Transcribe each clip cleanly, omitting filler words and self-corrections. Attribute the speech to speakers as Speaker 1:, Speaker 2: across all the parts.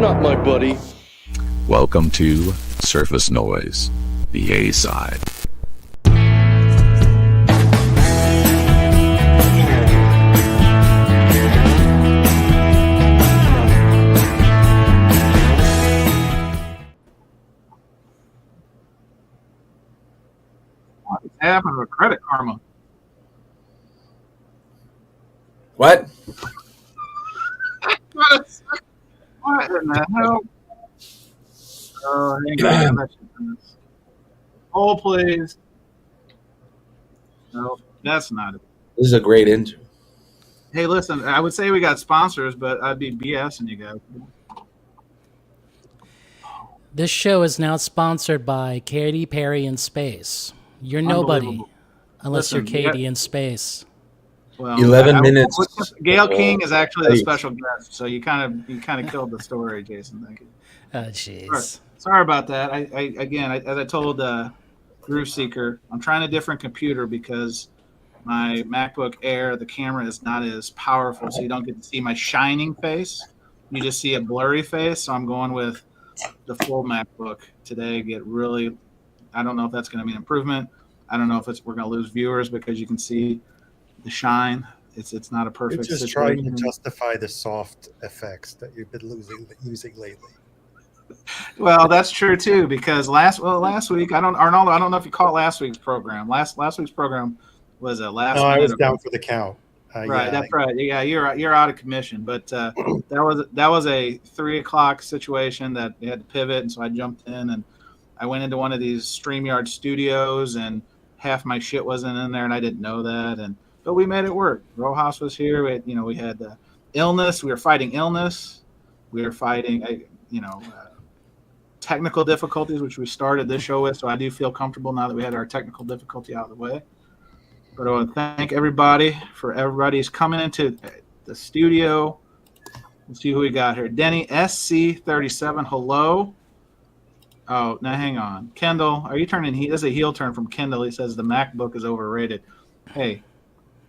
Speaker 1: not my buddy.
Speaker 2: Welcome to Surface Noise, the A-side.
Speaker 3: What's happened with Credit Karma?
Speaker 4: What?
Speaker 3: What in the hell? Oh, hang on. Oh, please. No, that's not it.
Speaker 4: This is a great intro.
Speaker 3: Hey, listen, I would say we got sponsors, but I'd be BSing you guys.
Speaker 5: This show is now sponsored by Katy Perry in Space. You're nobody unless you're Katy in Space.
Speaker 3: Well,
Speaker 4: 11 minutes.
Speaker 3: Gail King is actually the special guest, so you kind of killed the story, Jason. Thank you.
Speaker 5: Oh, jeez.
Speaker 3: Sorry about that. As I told Groove Seeker, I'm trying a different computer because my MacBook Air, the camera is not as powerful, so you don't get to see my shining face. You just see a blurry face. So I'm going with the full MacBook today. I don't know if that's going to be an improvement. I don't know if we're going to lose viewers because you can see the shine. It's not a perfect
Speaker 6: You're just
Speaker 3: situation.
Speaker 6: trying to justify the soft effects that you've been using lately.
Speaker 3: Well, that's true too, because last week Arnaldo, I don't know if you caught last week's program. Last week's program was a last.
Speaker 6: No, I was down for the count.
Speaker 3: Right, that's right. Yeah, you're out of commission, but that was a 3:00 situation that they had to pivot, and so I jumped in and I went into one of these StreamYard studios, and half my shit wasn't in there, and I didn't know that, but we made it work. Rojas was here. We had illness. We were fighting illness. We were fighting technical difficulties, which we started this show with. So I do feel comfortable now that we had our technical difficulty out of the way. But I want to thank everybody's coming into the studio. Let's see who we got here. Denny SC37. Hello. Oh, now hang on. Kendall, are you turning? This is a heel turn from Kendall. He says the MacBook is overrated. Hey,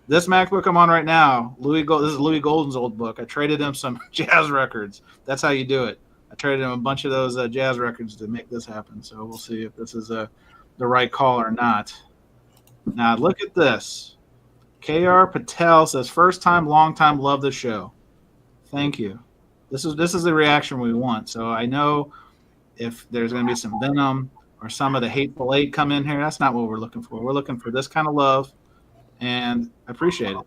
Speaker 3: this MacBook I'm on right now, this is Louis Golden's old book. I traded him some jazz records. That's how you do it. I traded him a bunch of those jazz records to make this happen. So we'll see if this is the right call or not. Now look at this. KR Patel says, first time, long time, love the show. Thank you. This is the reaction we want. So I know if there's going to be some venom or some of the hateful eight come in here, that's not what we're looking for. We're looking for this kind of love, and I appreciate it.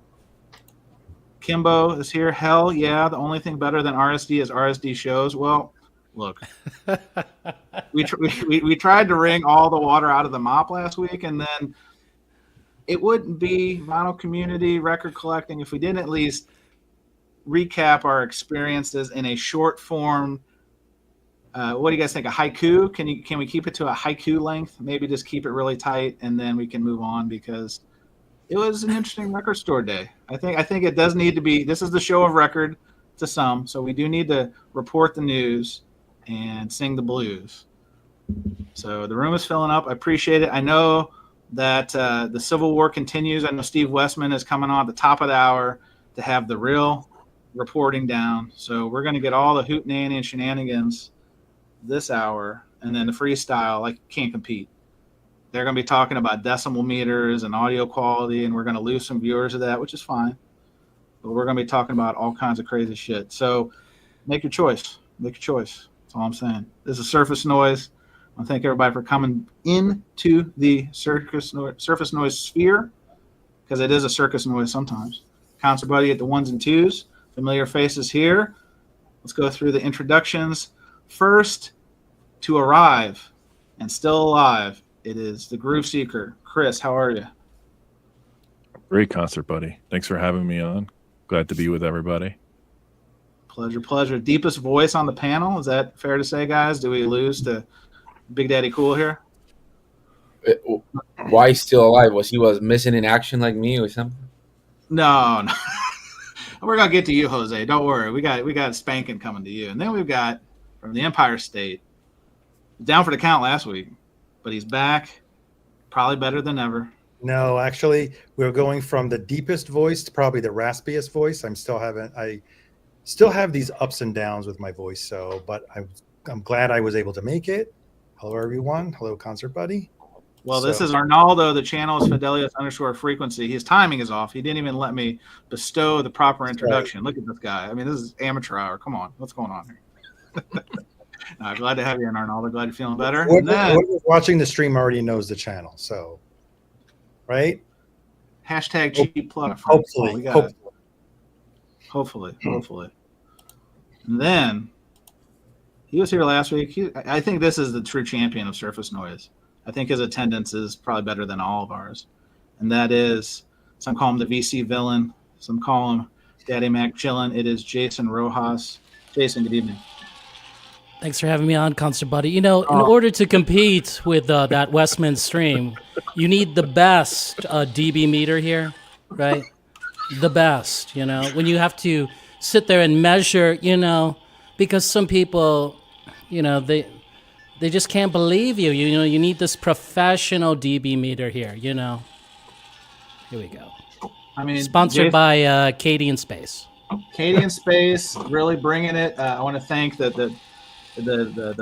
Speaker 3: Kimbo is here. Hell yeah. The only thing better than RSD is RSD shows. Well, look, we tried to wring all the water out of the mop last week, and then it wouldn't be vinyl community record collecting if we didn't at least recap our experiences in a short form. What do you guys think? A haiku? Can we keep it to a haiku length? Maybe just keep it really tight, and then we can move on because it was an interesting record store day. I think it does need to be. This is the show of record to some, so we do need to report the news and sing the blues. So the room is filling up. I appreciate it. I know that the Civil War continues. I know Steve Westman is coming on at the top of the hour to have the real reporting down. So we're going to get all the hootenanny and shenanigans this hour, and then the freestyle, can't compete. They're going to be talking about decimal meters and audio quality, and we're going to lose some viewers of that, which is fine. But we're going to be talking about all kinds of crazy shit. So make your choice. Make your choice. That's all I'm saying. This is Surface Noise. I want to thank everybody for coming into the Surface Noise sphere, because it is a circus noise sometimes. Concert Buddy at the ones and twos. Familiar faces here. Let's go through the introductions. First to arrive and still alive, it is the Groove Seeker. Chris, how are you?
Speaker 7: Great concert, buddy. Thanks for having me on. Glad to be with everybody.
Speaker 3: Pleasure. Deepest voice on the panel. Is that fair to say, guys? Do we lose to Big Daddy Cool here?
Speaker 4: Why he's still alive? Was missing in action like me or something?
Speaker 3: No. We're gonna get to you, Jose. Don't worry. We got spanking coming to you, and then we've got from the Empire State, down for the count last week, but he's back, probably better than ever.
Speaker 6: No, actually, we're going from the deepest voice to probably the raspiest voice. still have these ups and downs with my voice. So, but I'm glad I was able to make it. Hello, everyone. Hello, Concert Buddy.
Speaker 3: Well,
Speaker 6: So-
Speaker 3: this is Arnaldo. The channel is Fidelius_frequency. His timing is off. He didn't even let me bestow the proper introduction. Look at this guy. I mean, this is amateur hour. Come on. What's going on here? Glad to have you in, Arnaldo. Glad you're feeling better.
Speaker 6: Whoever's watching the stream already knows the channel. So, right?
Speaker 3: Hashtag cheap plug. Hopefully. And then he was here last week. I think this is the true champion of surface noise. I think his attendance is probably better than all of ours. And that is, some call him the VC villain. Some call him Daddy Mac chillin'. It is Jason Rojas. Jason, good evening.
Speaker 5: Thanks for having me on, Concert Buddy. You know, in order to compete with that Westman stream, you need the best dB meter here, right? The best, you know, when you have to sit there and measure, you know, because some people, you know, they just can't believe you. You know, you need this professional dB meter here, you know. Here we go.
Speaker 3: I mean,
Speaker 5: Sponsored by Katie in Space.
Speaker 3: Katie in Space, really bringing it. I want to thank the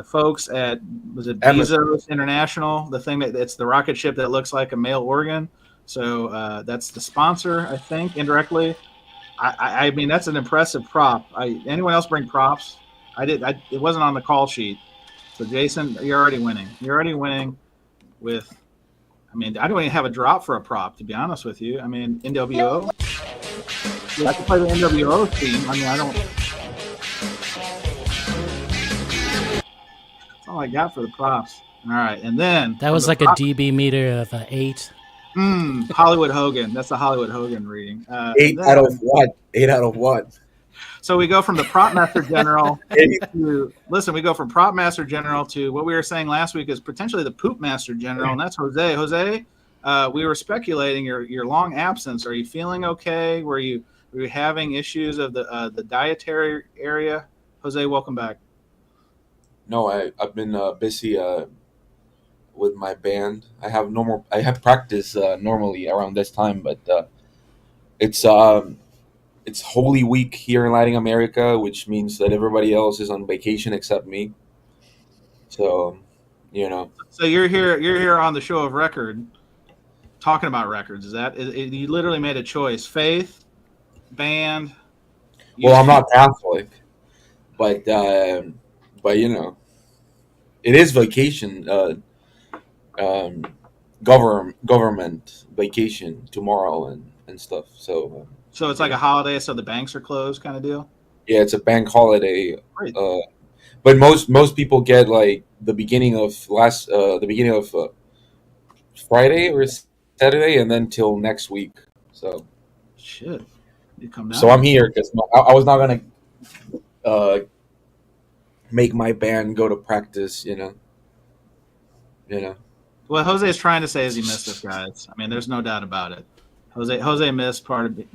Speaker 3: folks at, was it Bezos International? The thing it's the rocket ship that looks like a male organ. So that's the sponsor, I think, indirectly. I mean, that's an impressive prop. Anyone else bring props? It wasn't on the call sheet. So Jason, you're already winning. You're already winning with. I mean, I don't even have a drop for a prop, to be honest with you. I mean, NWO. Yeah, I can play the NWO theme. I mean, I don't. That's all I got for the props. All right, and then
Speaker 5: that was like a dB meter of 8.
Speaker 3: Hollywood Hogan. That's a Hollywood Hogan reading.
Speaker 4: 8 out of what? 8 out of what?
Speaker 3: So we go from the prop master general to listen. We go from prop master general to what we were saying last week is potentially the poop master general, and that's Jose. Jose, we were speculating your long absence. Are you feeling okay? Were you having issues of the dietary area? Jose, welcome back.
Speaker 4: No, I've been busy with my band. I have practice normally around this time, but it's Holy Week here in Latin America, which means that everybody else is on vacation except me. So, you know.
Speaker 3: So you're here on the show of record, talking about records. Is that you literally made a choice? Faith, band.
Speaker 4: Well, I'm not Catholic, but you know, it is vacation. Government vacation tomorrow and stuff. So.
Speaker 3: So it's like a holiday, so the banks are closed, kind of deal.
Speaker 4: Yeah, it's a bank holiday.
Speaker 3: Right.
Speaker 4: But most people get like the beginning of Friday or Saturday, and then till next week. So
Speaker 3: shit, you come down.
Speaker 4: So I'm here because I was not gonna make my band go to practice. You know.
Speaker 3: What Jose is trying to say is he missed us, guys. I mean, there's no doubt about it. Jose missed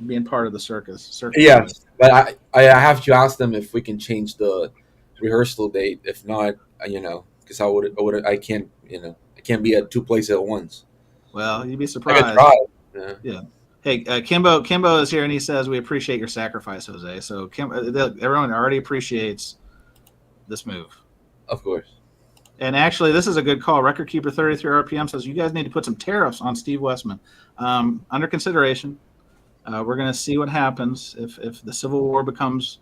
Speaker 3: being part of the circus.
Speaker 4: Yeah, but I have to ask them if we can change the rehearsal date. If not, you know, because I can't be at two places at once.
Speaker 3: Well, you'd be surprised.
Speaker 4: I could try.
Speaker 3: Yeah. Hey, Kimbo is here and he says we appreciate your sacrifice, Jose. So everyone already appreciates this move.
Speaker 4: Of course.
Speaker 3: And actually, this is a good call. Record Keeper 33 RPM says you guys need to put some tariffs on Steve Westman. Under consideration. We're going to see what happens if the Civil War becomes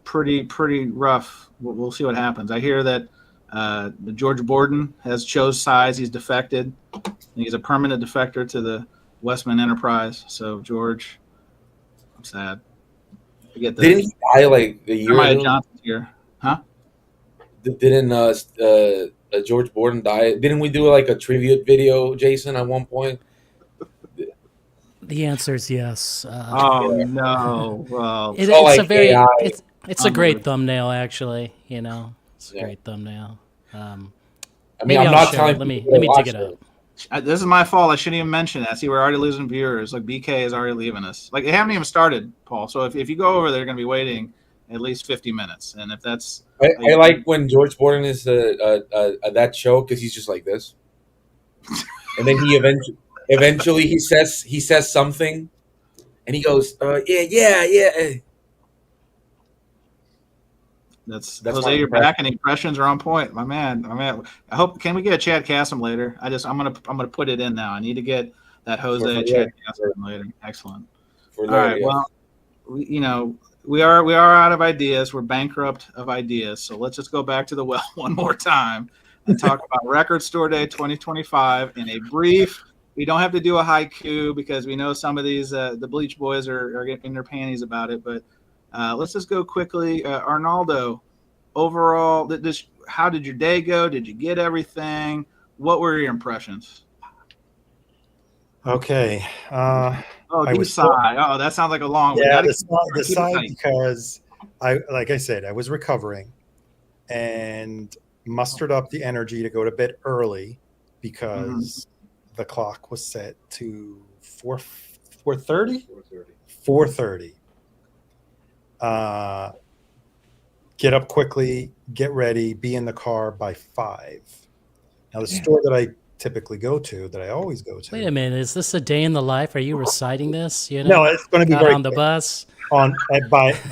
Speaker 3: pretty rough. We'll see what happens. I hear that George Borden has chose sides. He's defected. He's a permanent defector to the Westman Enterprise. So George, I'm sad.
Speaker 4: Didn't he die like a year ago?
Speaker 3: Johnson's here, huh?
Speaker 4: Didn't George Borden die? Didn't we do like a tribute video, Jason, at one point?
Speaker 5: The answer is yes.
Speaker 3: No! Well,
Speaker 5: it's a great thumbnail, actually. You know, it's a great thumbnail.
Speaker 4: I mean, I'm not telling.
Speaker 5: Let me dig it up.
Speaker 3: This is my fault. I shouldn't even mention that. See, we're already losing viewers. Like BK is already leaving us. Like they haven't even started, Paul. So if you go over, they're going to be waiting at least 50 minutes. And if that's,
Speaker 4: I like when George Borden is at that show because he's just like this, and then he eventually he says something, and he goes, yeah.
Speaker 3: That's
Speaker 4: That's
Speaker 3: Jose.
Speaker 4: my
Speaker 3: You're
Speaker 4: impression.
Speaker 3: back, and impressions are on point, my man. My man. I hope. Can we get a Chad Cassim later? I'm gonna put it in now. I need to get that Jose
Speaker 4: For
Speaker 3: Chad
Speaker 4: later.
Speaker 3: Cassim later. Excellent.
Speaker 4: For
Speaker 3: All right.
Speaker 4: later,
Speaker 3: Well, we are out of ideas. We're bankrupt of ideas. So let's just go back to the well one more time and talk about Record Store Day 2025 in a brief. We don't have to do a haiku because we know some of these the Bleach Boys are getting in their panties about it. But let's just go quickly. Arnaldo, overall, how did your day go? Did you get everything? What were your impressions?
Speaker 6: Okay.
Speaker 3: Oh,
Speaker 6: I
Speaker 3: deep
Speaker 6: was
Speaker 3: sigh. Oh, that sounds like a long one.
Speaker 6: Yeah,
Speaker 3: Gotta
Speaker 6: the
Speaker 3: keep it
Speaker 6: side
Speaker 3: tight.
Speaker 6: because like I said, I was recovering and mustered up the energy to go to bed early because the clock was set to 4:30. 4:30. Get up quickly, get ready, be in the car by 5. Now the store that I typically go to, that I always go to.
Speaker 5: Wait a minute. Is this a day in the life? Are you reciting this? You
Speaker 6: No,
Speaker 5: know,
Speaker 6: it's going to be
Speaker 5: got
Speaker 6: very
Speaker 5: on the
Speaker 6: quick.
Speaker 5: bus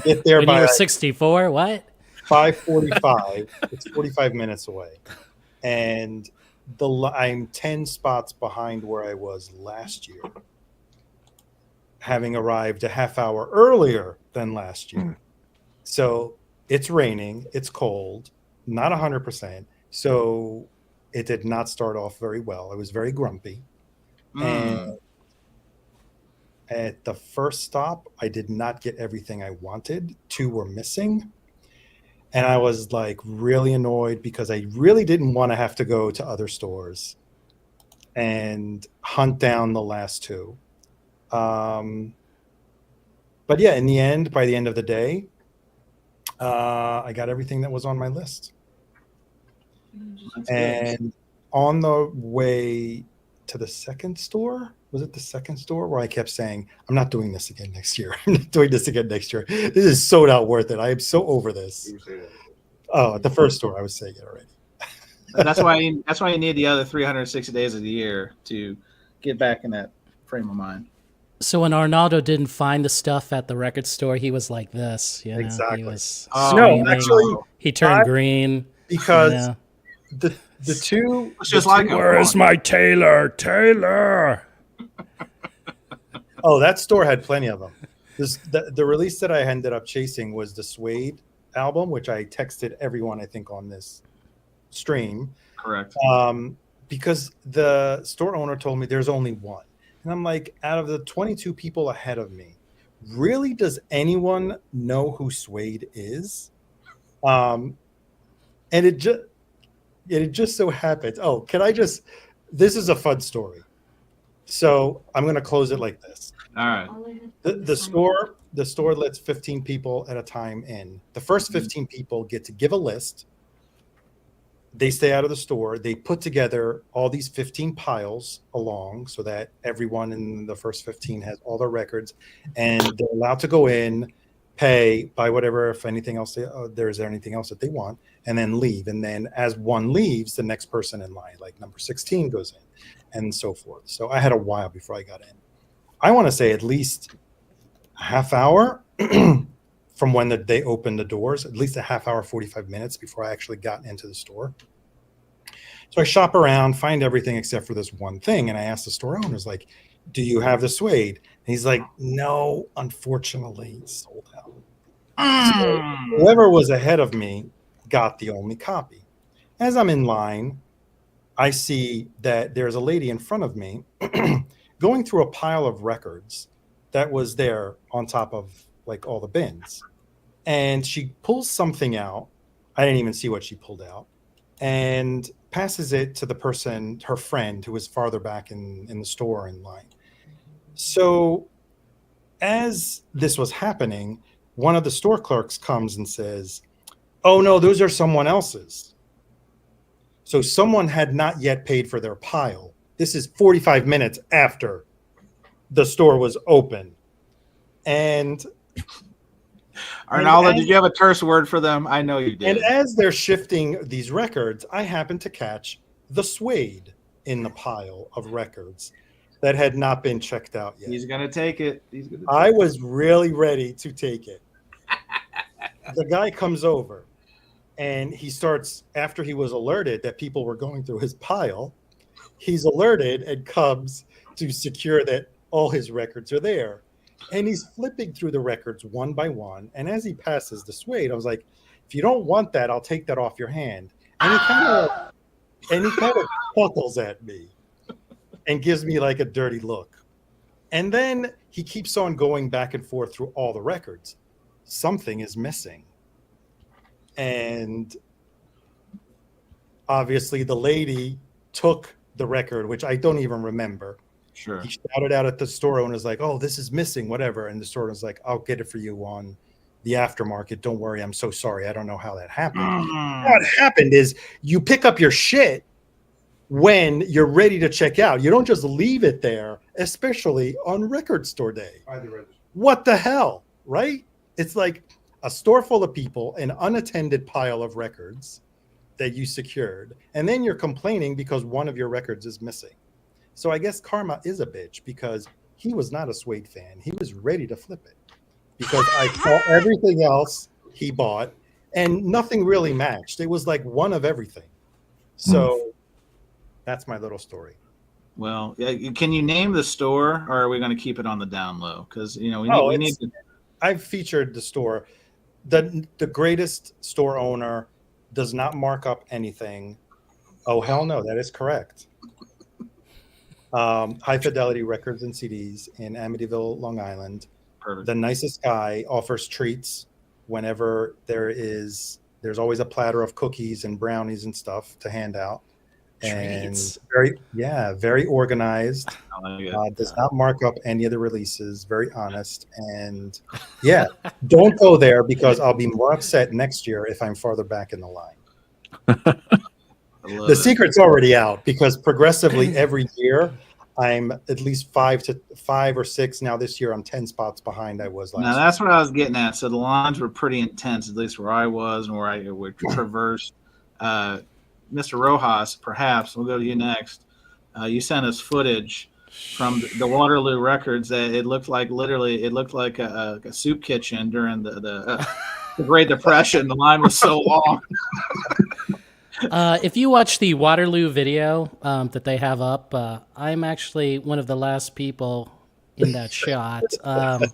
Speaker 6: Get there
Speaker 5: when
Speaker 6: by
Speaker 5: you were
Speaker 6: like
Speaker 5: 64. What?
Speaker 6: 5:45. It's 45 minutes away, and I'm 10 spots behind where I was last year, having arrived a half hour earlier than last year. So it's raining, it's cold, not 100%. So it did not start off very well. I was very grumpy, and at the first stop, I did not get everything I wanted. 2 were missing. And I was like really annoyed because I really didn't want to have to go to other stores and hunt down the last 2. But yeah, in the end, by the end of the day, I got everything that was on my list.
Speaker 3: That's good.
Speaker 6: And on the way to the second store, was it the second store where I kept saying, I'm not doing this again next year. I'm not doing this again next year. This is so not worth it. I am so over this. Oh, at the first store, I was saying it already.
Speaker 3: That's why you need the other 360 days of the year to get back in that frame of mind.
Speaker 5: So when Arnaldo didn't find the stuff at the record store, he was like this. You know?
Speaker 6: Exactly.
Speaker 5: He was
Speaker 3: Oh,
Speaker 5: screaming.
Speaker 6: actually,
Speaker 5: he turned
Speaker 6: I-
Speaker 5: green.
Speaker 6: Because
Speaker 5: you know?
Speaker 6: the two,
Speaker 3: It's just like him.
Speaker 7: Where's my Taylor? Taylor.
Speaker 6: oh, that store had plenty of them. The release that I ended up chasing was the Suede album, which I texted everyone, I think, on this stream.
Speaker 3: Correct.
Speaker 6: Because the store owner told me there's only one. And I'm like, out of the 22 people ahead of me, really does anyone know who Suede is? And it just so happens. Oh, this is a fun story. So I'm going to close it like this.
Speaker 3: All right.
Speaker 6: The store lets 15 people at a time in. The first 15 people get to give a list. They stay out of the store. They put together all these 15 piles along so that everyone in the first 15 has all their records, and they're allowed to go in, pay, buy whatever, if anything else, there's anything else that they want, and then leave. And then as one leaves, the next person in line, like number 16, goes in, and so forth. So I had a while before I got in. I want to say at least a half hour from when they opened the doors, at least a half hour, 45 minutes before I actually got into the store. So I shop around, find everything except for this one thing. And I asked the store owners, like, do you have the Suede? And he's like, no, unfortunately, it's sold out. So whoever was ahead of me got the only copy. As I'm in line, I see that there's a lady in front of me going through a pile of records that was there on top of like all the bins. And she pulls something out. I didn't even see what she pulled out, and passes it to the person, her friend, who was farther back in the store in line. So as this was happening, one of the store clerks comes and says, oh no, those are someone else's. So someone had not yet paid for their pile. This is 45 minutes after the store was open. And
Speaker 3: Arnaldo, did you have a terse word for them? I know you did.
Speaker 6: And as they're shifting these records, I happened to catch the Suede in the pile of records that had not been checked out yet.
Speaker 3: He's going to take it.
Speaker 6: I was really ready to take it. The guy comes over. And he starts, after he was alerted that people were going through his pile, he's alerted and comes to secure that all his records are there. And he's flipping through the records one by one. And as he passes the suede, I was like, if you don't want that, I'll take that off your hand. And he kind of chuckles at me and gives me like a dirty look. And then he keeps on going back and forth through all the records. Something is missing. And obviously the lady took the record, which I don't even remember.
Speaker 3: Sure.
Speaker 6: He shouted out at the store owner's like, oh, this is missing, whatever. And the store owner's like, I'll get it for you on the aftermarket. Don't worry. I'm so sorry. I don't know how that happened. What happened is you pick up your shit when you're ready to check out. You don't just leave it there, especially on record store day. What the hell, right? It's like a store full of people, an unattended pile of records that you secured, and then you're complaining because one of your records is missing. So I guess karma is a bitch because he was not a suede fan. He was ready to flip it because I saw everything else he bought and nothing really matched. It was like one of everything. So that's my little story.
Speaker 3: Well, can you name the store, or are we going to keep it on the down low? Because we need to.
Speaker 6: I've featured the store. The greatest store owner does not mark up anything. Oh, hell no, that is correct. High Fidelity Records and CDs in Amityville, Long Island.
Speaker 3: Perfect.
Speaker 6: The nicest guy offers treats whenever there's always a platter of cookies and brownies and stuff to hand out.
Speaker 5: Treats.
Speaker 6: And very organized. Does not mark up any of the releases. Very honest. And yeah, don't go there because I'll be more upset next year if I'm farther back in the line. The secret's already out because progressively every year I'm at least 5 or 6. Now this year I'm 10 spots behind I was last
Speaker 3: year. Now that's what I was getting at. So the lines were pretty intense, at least where I was and where I would traverse. Mr. Rojas, perhaps we'll go to you next. You sent us footage from the Waterloo records that it looked like a soup kitchen during the Great Depression. The line was so long.
Speaker 5: If you watch the Waterloo video that they have up, I'm actually one of the last people in that shot.
Speaker 3: Let's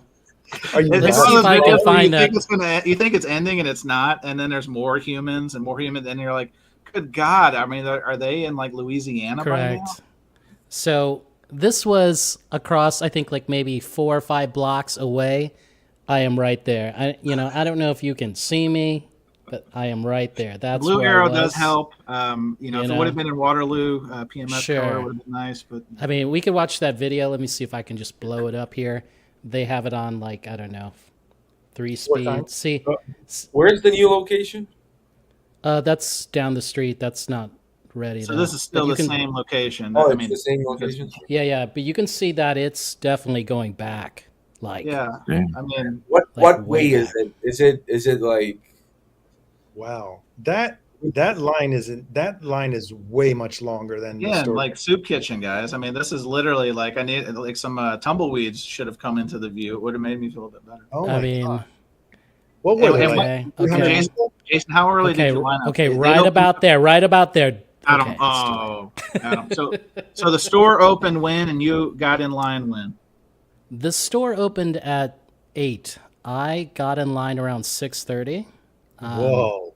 Speaker 5: see if I can find that.
Speaker 3: You think it's ending and it's not, and then there's more humans, and you're like, good God. I mean, are they in like Louisiana?
Speaker 5: Correct. By now? So this was across, I think, like maybe 4 or 5 blocks away. I am right there. I don't know if you can see me, but I am right there. That's
Speaker 3: Blue
Speaker 5: where
Speaker 3: arrow does help. If it would have been in Waterloo, PMS color would have been nice. But
Speaker 5: I mean, we could watch that video. Let me see if I can just blow it up here. They have it on like, I don't know, 3 speed. See,
Speaker 4: where's the new location?
Speaker 5: That's down the street. That's not ready.
Speaker 3: So this is still the same location.
Speaker 4: Oh, it's the same location.
Speaker 5: Yeah, but you can see that it's definitely going back. Like,
Speaker 3: yeah, I mean,
Speaker 4: what way is it? Is it like?
Speaker 6: Wow, that line is way much longer than the story.
Speaker 3: Like soup kitchen, guys. I mean, this is literally like I need like some tumbleweeds should have come into the view. It would have made me feel a bit better.
Speaker 6: Oh
Speaker 5: I mean.
Speaker 6: God. What was it?
Speaker 5: Okay.
Speaker 3: Jason, how early did you line up?
Speaker 5: Okay, right about there.
Speaker 3: Adam, Adam. So the store opened when, and you got in line when?
Speaker 5: The store opened at 8. I got in line around 6:30.
Speaker 6: Whoa.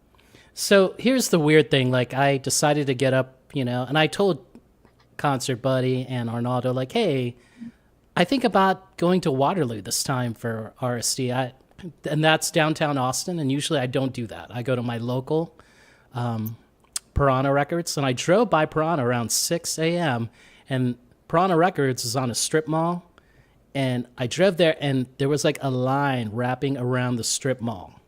Speaker 5: So here's the weird thing. Like, I decided to get up, and I told Concert Buddy and Arnaldo, like, hey, I think about going to Waterloo this time for RSD. And that's downtown Austin, and usually I don't do that. I go to my local Piranha Records, and I drove by Piranha around 6 a.m., and Piranha Records is on a strip mall, and I drove there, and there was like a line wrapping around the strip mall,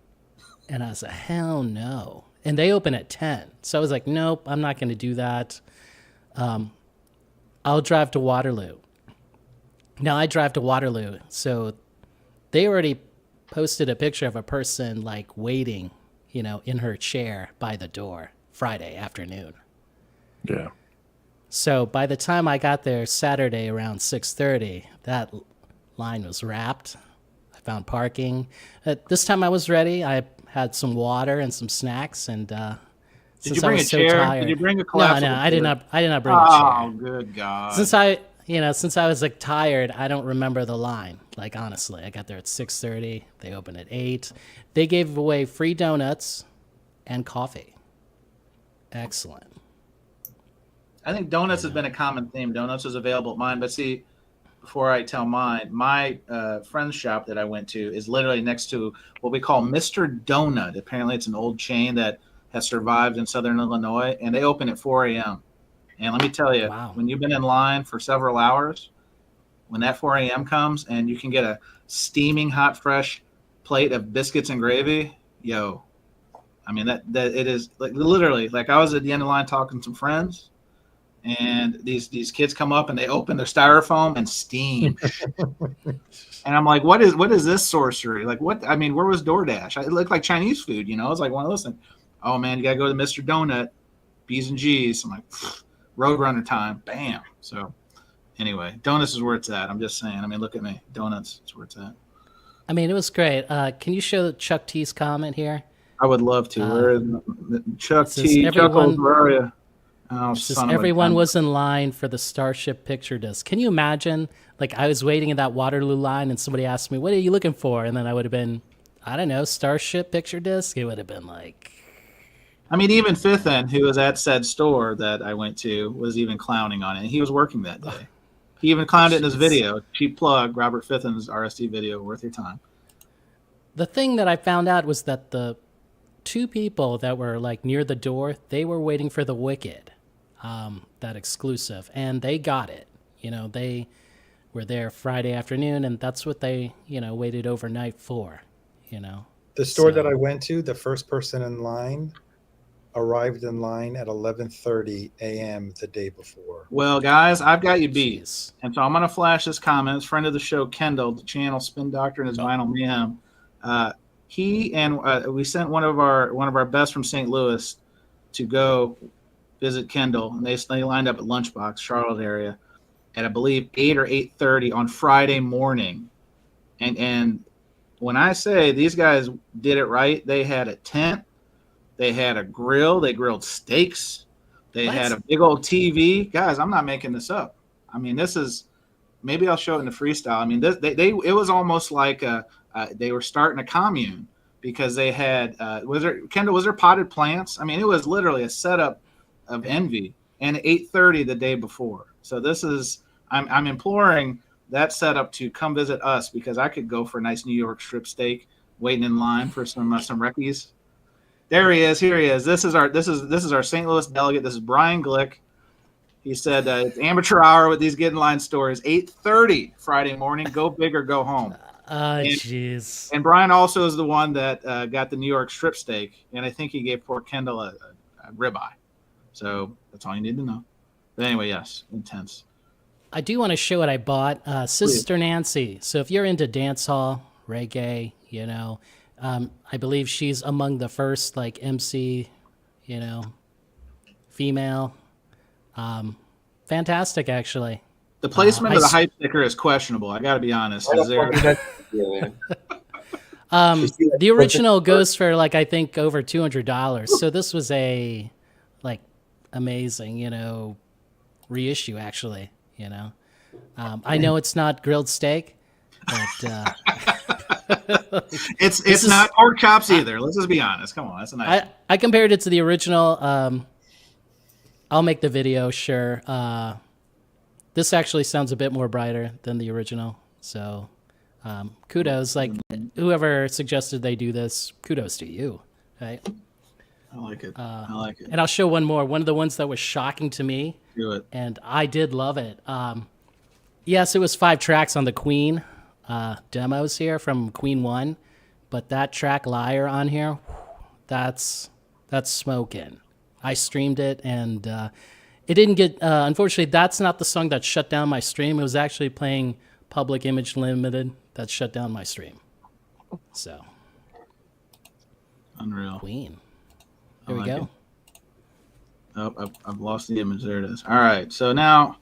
Speaker 5: and I was like, hell no. And they open at 10, so I was like, nope, I'm not going to do that. I'll drive to Waterloo. Now I drive to Waterloo, so they already posted a picture of a person like waiting, in her chair by the door Friday afternoon.
Speaker 7: Yeah.
Speaker 5: So by the time I got there Saturday around 6:30, that line was wrapped. I found parking. This time I was ready. I had some water and some snacks, and
Speaker 3: Did
Speaker 5: since
Speaker 3: you bring
Speaker 5: I
Speaker 3: a
Speaker 5: was so
Speaker 3: chair?
Speaker 5: tired,
Speaker 3: Did you bring a
Speaker 5: no,
Speaker 3: collapsible
Speaker 5: I did
Speaker 3: chair?
Speaker 5: not. I did not bring a
Speaker 3: Oh,
Speaker 5: chair.
Speaker 3: good God.
Speaker 5: Since I was like tired, I don't remember the line. Like honestly, I got there at 6:30. They opened at 8. They gave away free donuts and coffee. Excellent.
Speaker 3: I think donuts has been a common theme. Donuts is available at mine, but see, before I tell mine, my friend's shop that I went to is literally next to what we call Mr. Donut. Apparently, it's an old chain that has survived in Southern Illinois, and they open at 4 a.m. And let me tell you,
Speaker 5: Wow.
Speaker 3: when you've been in line for several hours, when that 4 a.m. comes and you can get a steaming hot, fresh plate of biscuits and gravy, yo, I mean that it is like literally like I was at the end of the line talking to some friends. And these kids come up and they open their styrofoam and steam. And I'm like, what is this sorcery? Like what? I mean, where was DoorDash? It looked like Chinese food, you know? It's like one of those things. Oh man, you gotta go to Mr. Donut, B's and G's. I'm like, Roadrunner time, bam. So anyway, donuts is where it's at. I'm just saying. I mean, look at me, donuts is where it's at.
Speaker 5: I mean, it was great. Can you show Chuck T's comment here?
Speaker 3: I would love to. Where is Chuck
Speaker 5: says
Speaker 3: T?
Speaker 5: everyone-
Speaker 3: Chuckles, where are you? Oh,
Speaker 5: It says
Speaker 3: son of a
Speaker 5: everyone
Speaker 3: gun.
Speaker 5: was in line for the Starship picture disc. Can you imagine? Like I was waiting in that Waterloo line, and somebody asked me, "What are you looking for?" And then I would have been, I don't know, Starship picture disc. It would have been like,
Speaker 3: I mean, even Fithen, who was at said store that I went to, was even clowning on it. He was working that day. He even clowned it in his video. Cheap plug, Robert Fithen's RSD video, worth your time.
Speaker 5: the thing that I found out was that the two people that were like near the door, they were waiting for the Wicked, that exclusive, and they got it. You know, they were there Friday afternoon, and that's what they, waited overnight for.
Speaker 6: The store
Speaker 5: So-
Speaker 6: that I went to, the first person in line arrived in line at 11:30 a.m. the day before.
Speaker 3: Well, guys, I've got you beat.
Speaker 5: Jeez.
Speaker 3: And so I'm going to flash this comment. It's friend of the show, Kendall, the channel Spin Doctor and his Vinyl Mayhem. We sent one of our best from St. Louis to go visit Kendall, and they lined up at Lunchbox, Charlotte area, at I believe 8 or 8:30 on Friday morning. And when I say these guys did it right, they had a tent, they had a grill, they grilled steaks, they
Speaker 5: What?
Speaker 3: had a big old TV. Guys, I'm not making this up. I mean, this is maybe I'll show it in the freestyle. I mean, it was almost like they were starting a commune because they had was there potted plants? I mean, it was literally a setup of envy. And 8:30 the day before. So this is I'm imploring that setup to come visit us because I could go for a nice New York strip steak, waiting in line for some reckies. There he is. Here he is. This is our St. Louis delegate. This is Brian Glick. He said it's amateur hour with these get in line stores. 8:30 Friday morning. Go big or go home.
Speaker 5: Jeez.
Speaker 3: And Brian also is the one that got the New York strip steak, and I think he gave poor Kendall a ribeye. So that's all you need to know. But anyway, yes, intense.
Speaker 5: I do want to show what I bought. Sister Nancy. So if you're into dance hall, reggae, I believe she's among the first like MC, female. Fantastic, actually.
Speaker 3: The placement of the
Speaker 5: I-
Speaker 3: hype sticker is questionable. I got to be honest. Is there?
Speaker 5: The original goes for like I think over $200. So this was a like amazing, reissue actually. I know it's not grilled steak, but
Speaker 3: It's not pork chops either. Let's just be honest. Come on, that's a nice.
Speaker 5: I compared it to the original. I'll make the video, sure. This actually sounds a bit more brighter than the original. So kudos. Like whoever suggested they do this, kudos to you. Right?
Speaker 3: I like it. I like it.
Speaker 5: And I'll show one more. One of the ones that was shocking to me,
Speaker 3: Do it.
Speaker 5: and I did love it. Yes, it was 5 tracks on the Queen demos here from Queen 1, but that track Liar on here, that's smoking. I streamed it, and it didn't get, unfortunately, that's not the song that shut down my stream. It was actually playing Public Image Limited that shut down my stream. So,
Speaker 3: Unreal.
Speaker 5: Queen.
Speaker 3: I
Speaker 5: Here we
Speaker 3: like
Speaker 5: go.
Speaker 3: it. Oh, I've lost the image. There it is. All right. So now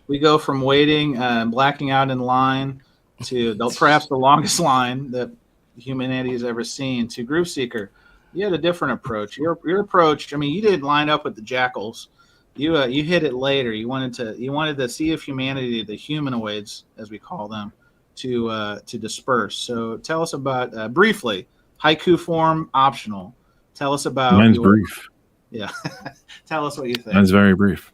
Speaker 3: we go from waiting, blacking out in line to perhaps the longest line that humanity has ever seen to Groove Seeker. You had a different approach. Your approach. I mean, you didn't line up with the jackals. You hit it later. You wanted to see if humanity, the humanoids as we call them, to disperse. So tell us about briefly haiku form optional. Tell us about
Speaker 7: Mine's brief.
Speaker 3: Yeah, tell us what you think.
Speaker 7: Mine's very brief.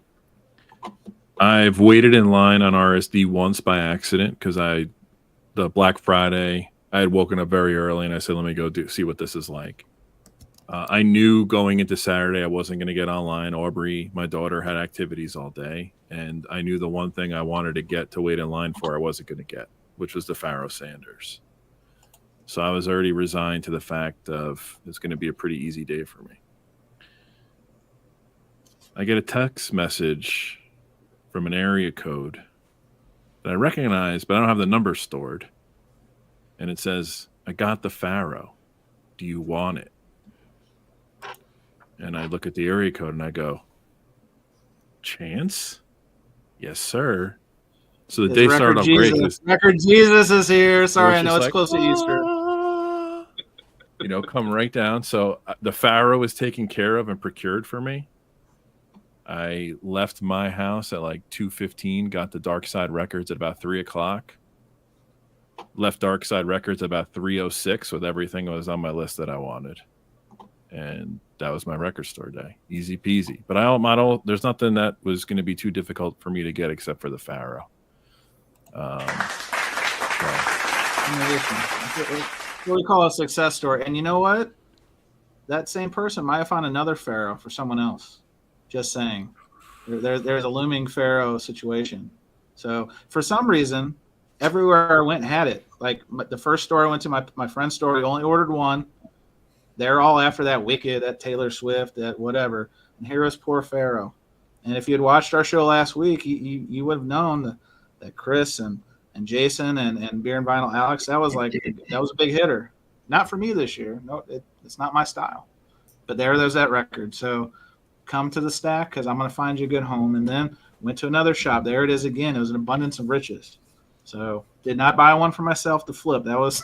Speaker 7: I've waited in line on RSD once by accident because the Black Friday I had woken up very early and I said, let me go see what this is like. I knew going into Saturday I wasn't going to get online. Aubrey, my daughter, had activities all day, and I knew the one thing I wanted to get to wait in line for I wasn't going to get, which was the Pharaoh Sanders. So I was already resigned to the fact of it's going to be a pretty easy day for me. I get a text message from an area code that I recognize, but I don't have the number stored. And it says, I got the Pharaoh. Do you want it? And I look at the area code and I go, Chance? Yes, sir. So the day started off great.
Speaker 3: Record Jesus is here. Sorry, I know it's
Speaker 7: like,
Speaker 3: close to Easter.
Speaker 7: Come right down. So the Pharaoh is taken care of and procured for me. I left my house at like 2:15, got the Dark Side Records at about 3 o'clock. Left Dark Side Records at about 3:06 with everything that was on my list that I wanted. And that was my record store day. Easy peasy. But there's nothing that was going to be too difficult for me to get except for the Pharaoh.
Speaker 3: What we call a success story. And you know what? That same person might have found another Pharaoh for someone else. Just saying. There's a looming Pharaoh situation. So for some reason, everywhere I went had it. Like the first store I went to, my friend's store, we only ordered one. They're all after that Wicked, that Taylor Swift, that whatever. And here was poor Pharaoh. And if you had watched our show last week, you would have known that Chris and Jason and Beer and Vinyl Alex, that was a big hitter. Not for me this year. No, it's not my style. But there's that record. So come to the stack because I'm going to find you a good home. And then went to another shop. There it is again. It was an abundance of riches. So did not buy one for myself to flip. That was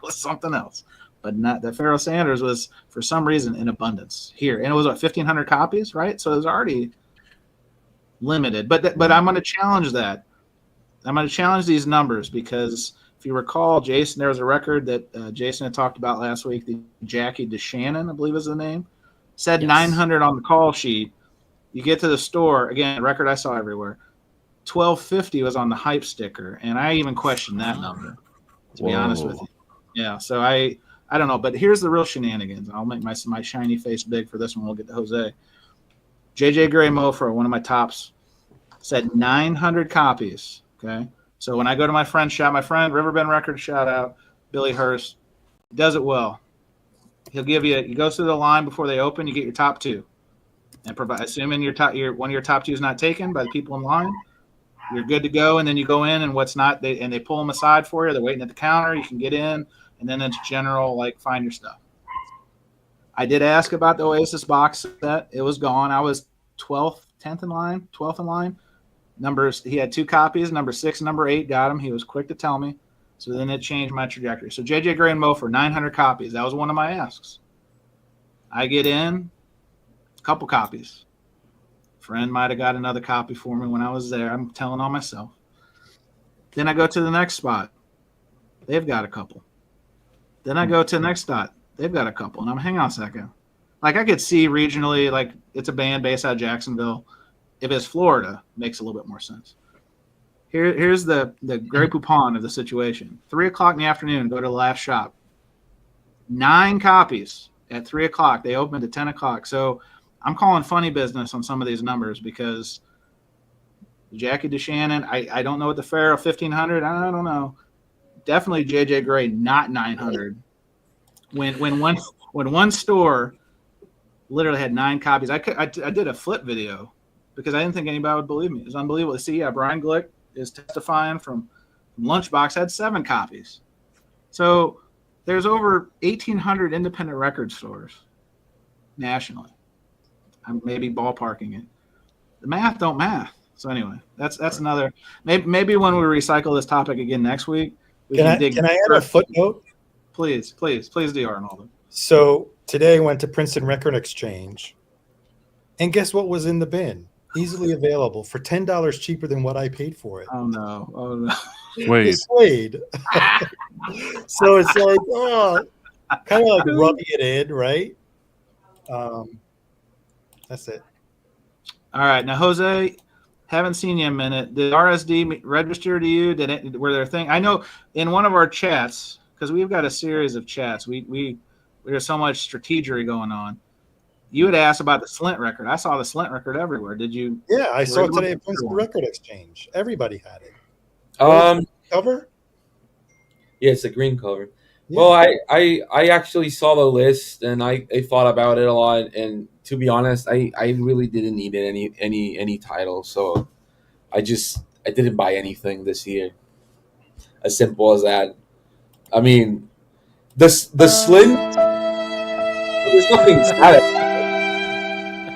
Speaker 3: something else. But not that Pharaoh Sanders was for some reason in abundance here, and it was 1,500 copies, right? So it was already limited. But I'm going to challenge that. I'm going to challenge these numbers because if you recall, Jason, there was a record that Jason had talked about last week. The Jackie DeShannon, I believe is the name, said 900 on the call sheet. You get to the store again, a record I saw everywhere. 1,250 was on the hype sticker, and I even questioned that number. To be honest with you, yeah. So I don't know, but here's the real shenanigans. I'll make my shiny face big for this one. We'll get to Jose. JJ Gray Mofro, one of my tops, said 900 copies. Okay. So when I go to my friend's shop, my friend Riverbend Records, shout out, Billy Hurst, does it well. He'll give you, he goes through the line before they open, you get your top two. And assuming one of your top two is not taken by the people in line, you're good to go. And then you go in and they pull them aside for you. They're waiting at the counter. You can get in. And then it's general, find your stuff. I did ask about the Oasis box set. It was gone. I was 12th in line. Numbers, he had 2 copies. Number 6 and number 8 got him. He was quick to tell me. So then it changed my trajectory. So JJ Gray and Mo for 900 copies. That was one of my asks. I get in, a couple copies. Friend might have got another copy for me when I was there. I'm telling on myself. Then I go to the next spot. They've got a couple. Then I go to the next spot. They've got a couple. And I'm hang on a second. I could see regionally, it's a band based out of Jacksonville. If it's Florida, it makes a little bit more sense. Here's the Grey Poupon of the situation. 3 o'clock in the afternoon, go to the last shop. 9 copies at 3 o'clock. They opened at 10 o'clock. So I'm calling funny business on some of these numbers because Jackie DeShannon, I don't know what the Pharaoh 1,500, I don't know. Definitely JJ Gray, not 900. When one store literally had 9 copies, I did a flip video because I didn't think anybody would believe me. It was unbelievable to see. Yeah, Brian Glick is testifying from Lunchbox had 7 copies. So there's over 1,800 independent record stores nationally. I'm maybe ballparking it. The math don't math. So anyway, that's another. Maybe when we recycle this topic again next week.
Speaker 6: Can I add a footnote?
Speaker 3: Please do, Arnoldo.
Speaker 6: So Today I went to Princeton Record Exchange, and guess what was in the bin? Easily available for $10 cheaper than what I paid for it.
Speaker 3: Oh no! Oh no!
Speaker 7: Wait,
Speaker 6: The Suede. So it's like, oh, kind of like rubbing it in, right? That's it.
Speaker 3: All right, now Jose, haven't seen you in a minute. Did RSD register to you? Were there thing? I know in one of our chats, because we've got a series of chats. There's so much strategery going on. You had asked about the Slint record. I saw the Slint record everywhere. Did you?
Speaker 6: Yeah, I saw it today at Princeton Record Exchange. Everybody had it. Cover?
Speaker 4: Yeah, it's a green cover.
Speaker 6: Yeah.
Speaker 4: Well, I actually saw the list and I thought about it a lot, and to be honest, I really didn't need any title, so I didn't buy anything this year. As simple as that. I mean, the Slint, there's nothing sad about it.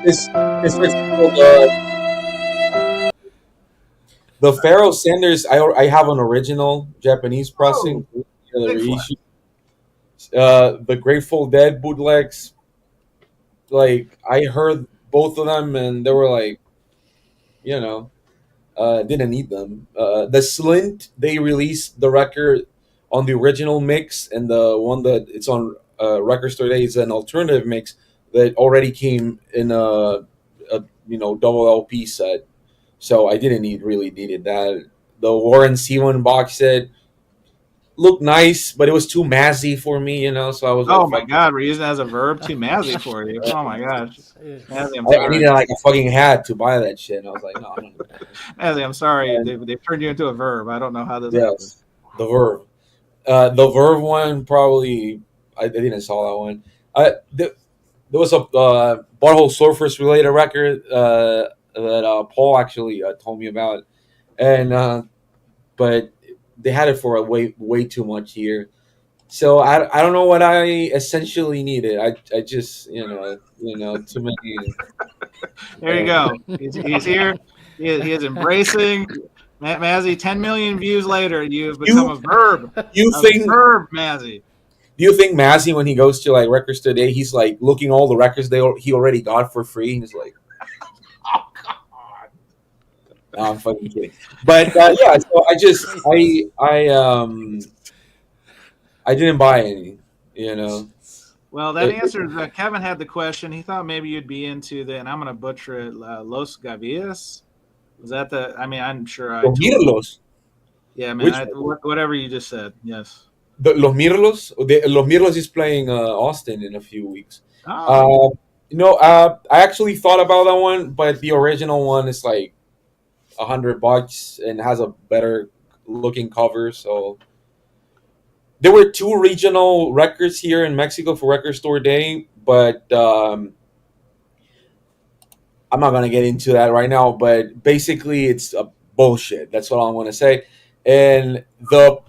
Speaker 4: It's for example, the Pharaoh Sanders. I have an original Japanese pressing. The reissue. The Grateful Dead bootlegs. Like I heard both of them, and they were like, didn't need them. The Slint, they released the record on the original mix, and the one that it's on Record Store Day is an alternative mix that already came in a double LP set. So I didn't really needed that. The Warren C1 box set looked nice, but it was too mazzy for me, So I was.
Speaker 3: Oh my God, we're using it as a verb. Too mazzy for you. Oh my gosh, Mazzy, I'm sorry.
Speaker 4: I needed like a fucking hat to buy that shit. And I was like, no, I'm not.
Speaker 3: Mazzy, I'm sorry. They've turned you into a verb. I don't know how this.
Speaker 4: Yes, the verb. The verb one probably I didn't saw that one. There was a Butthole Surfers related record that Paul actually told me about, and but they had it for way too much here. So I don't know what I essentially needed. I just too many.
Speaker 3: There you go. He's here. He is embracing. Mazzy, 10 million views later, you've become a verb. Verb, Mazzy?
Speaker 4: Do you think Mazzy, when he goes to like records today, he's like looking all the records he already got for free? And he's like,
Speaker 3: oh God.
Speaker 4: No, I'm fucking kidding. But yeah, so I didn't buy any.
Speaker 3: Well, that answers. Kevin had the question. He thought maybe you'd be into and I'm going to butcher it. Los Gavias. Was that the? I mean, I'm sure I.
Speaker 4: Los Mirlos.
Speaker 3: Yeah, man. Whatever you just said. Yes.
Speaker 4: Los Mirlos. Los Mirlos is playing Austin in a few weeks.
Speaker 3: Oh.
Speaker 4: I actually thought about that one, but the original one is like $100 and has a better looking cover. So there were 2 regional records here in Mexico for Record Store Day, but I'm not gonna get into that right now. But basically, it's a bullshit. That's what I want to say. And the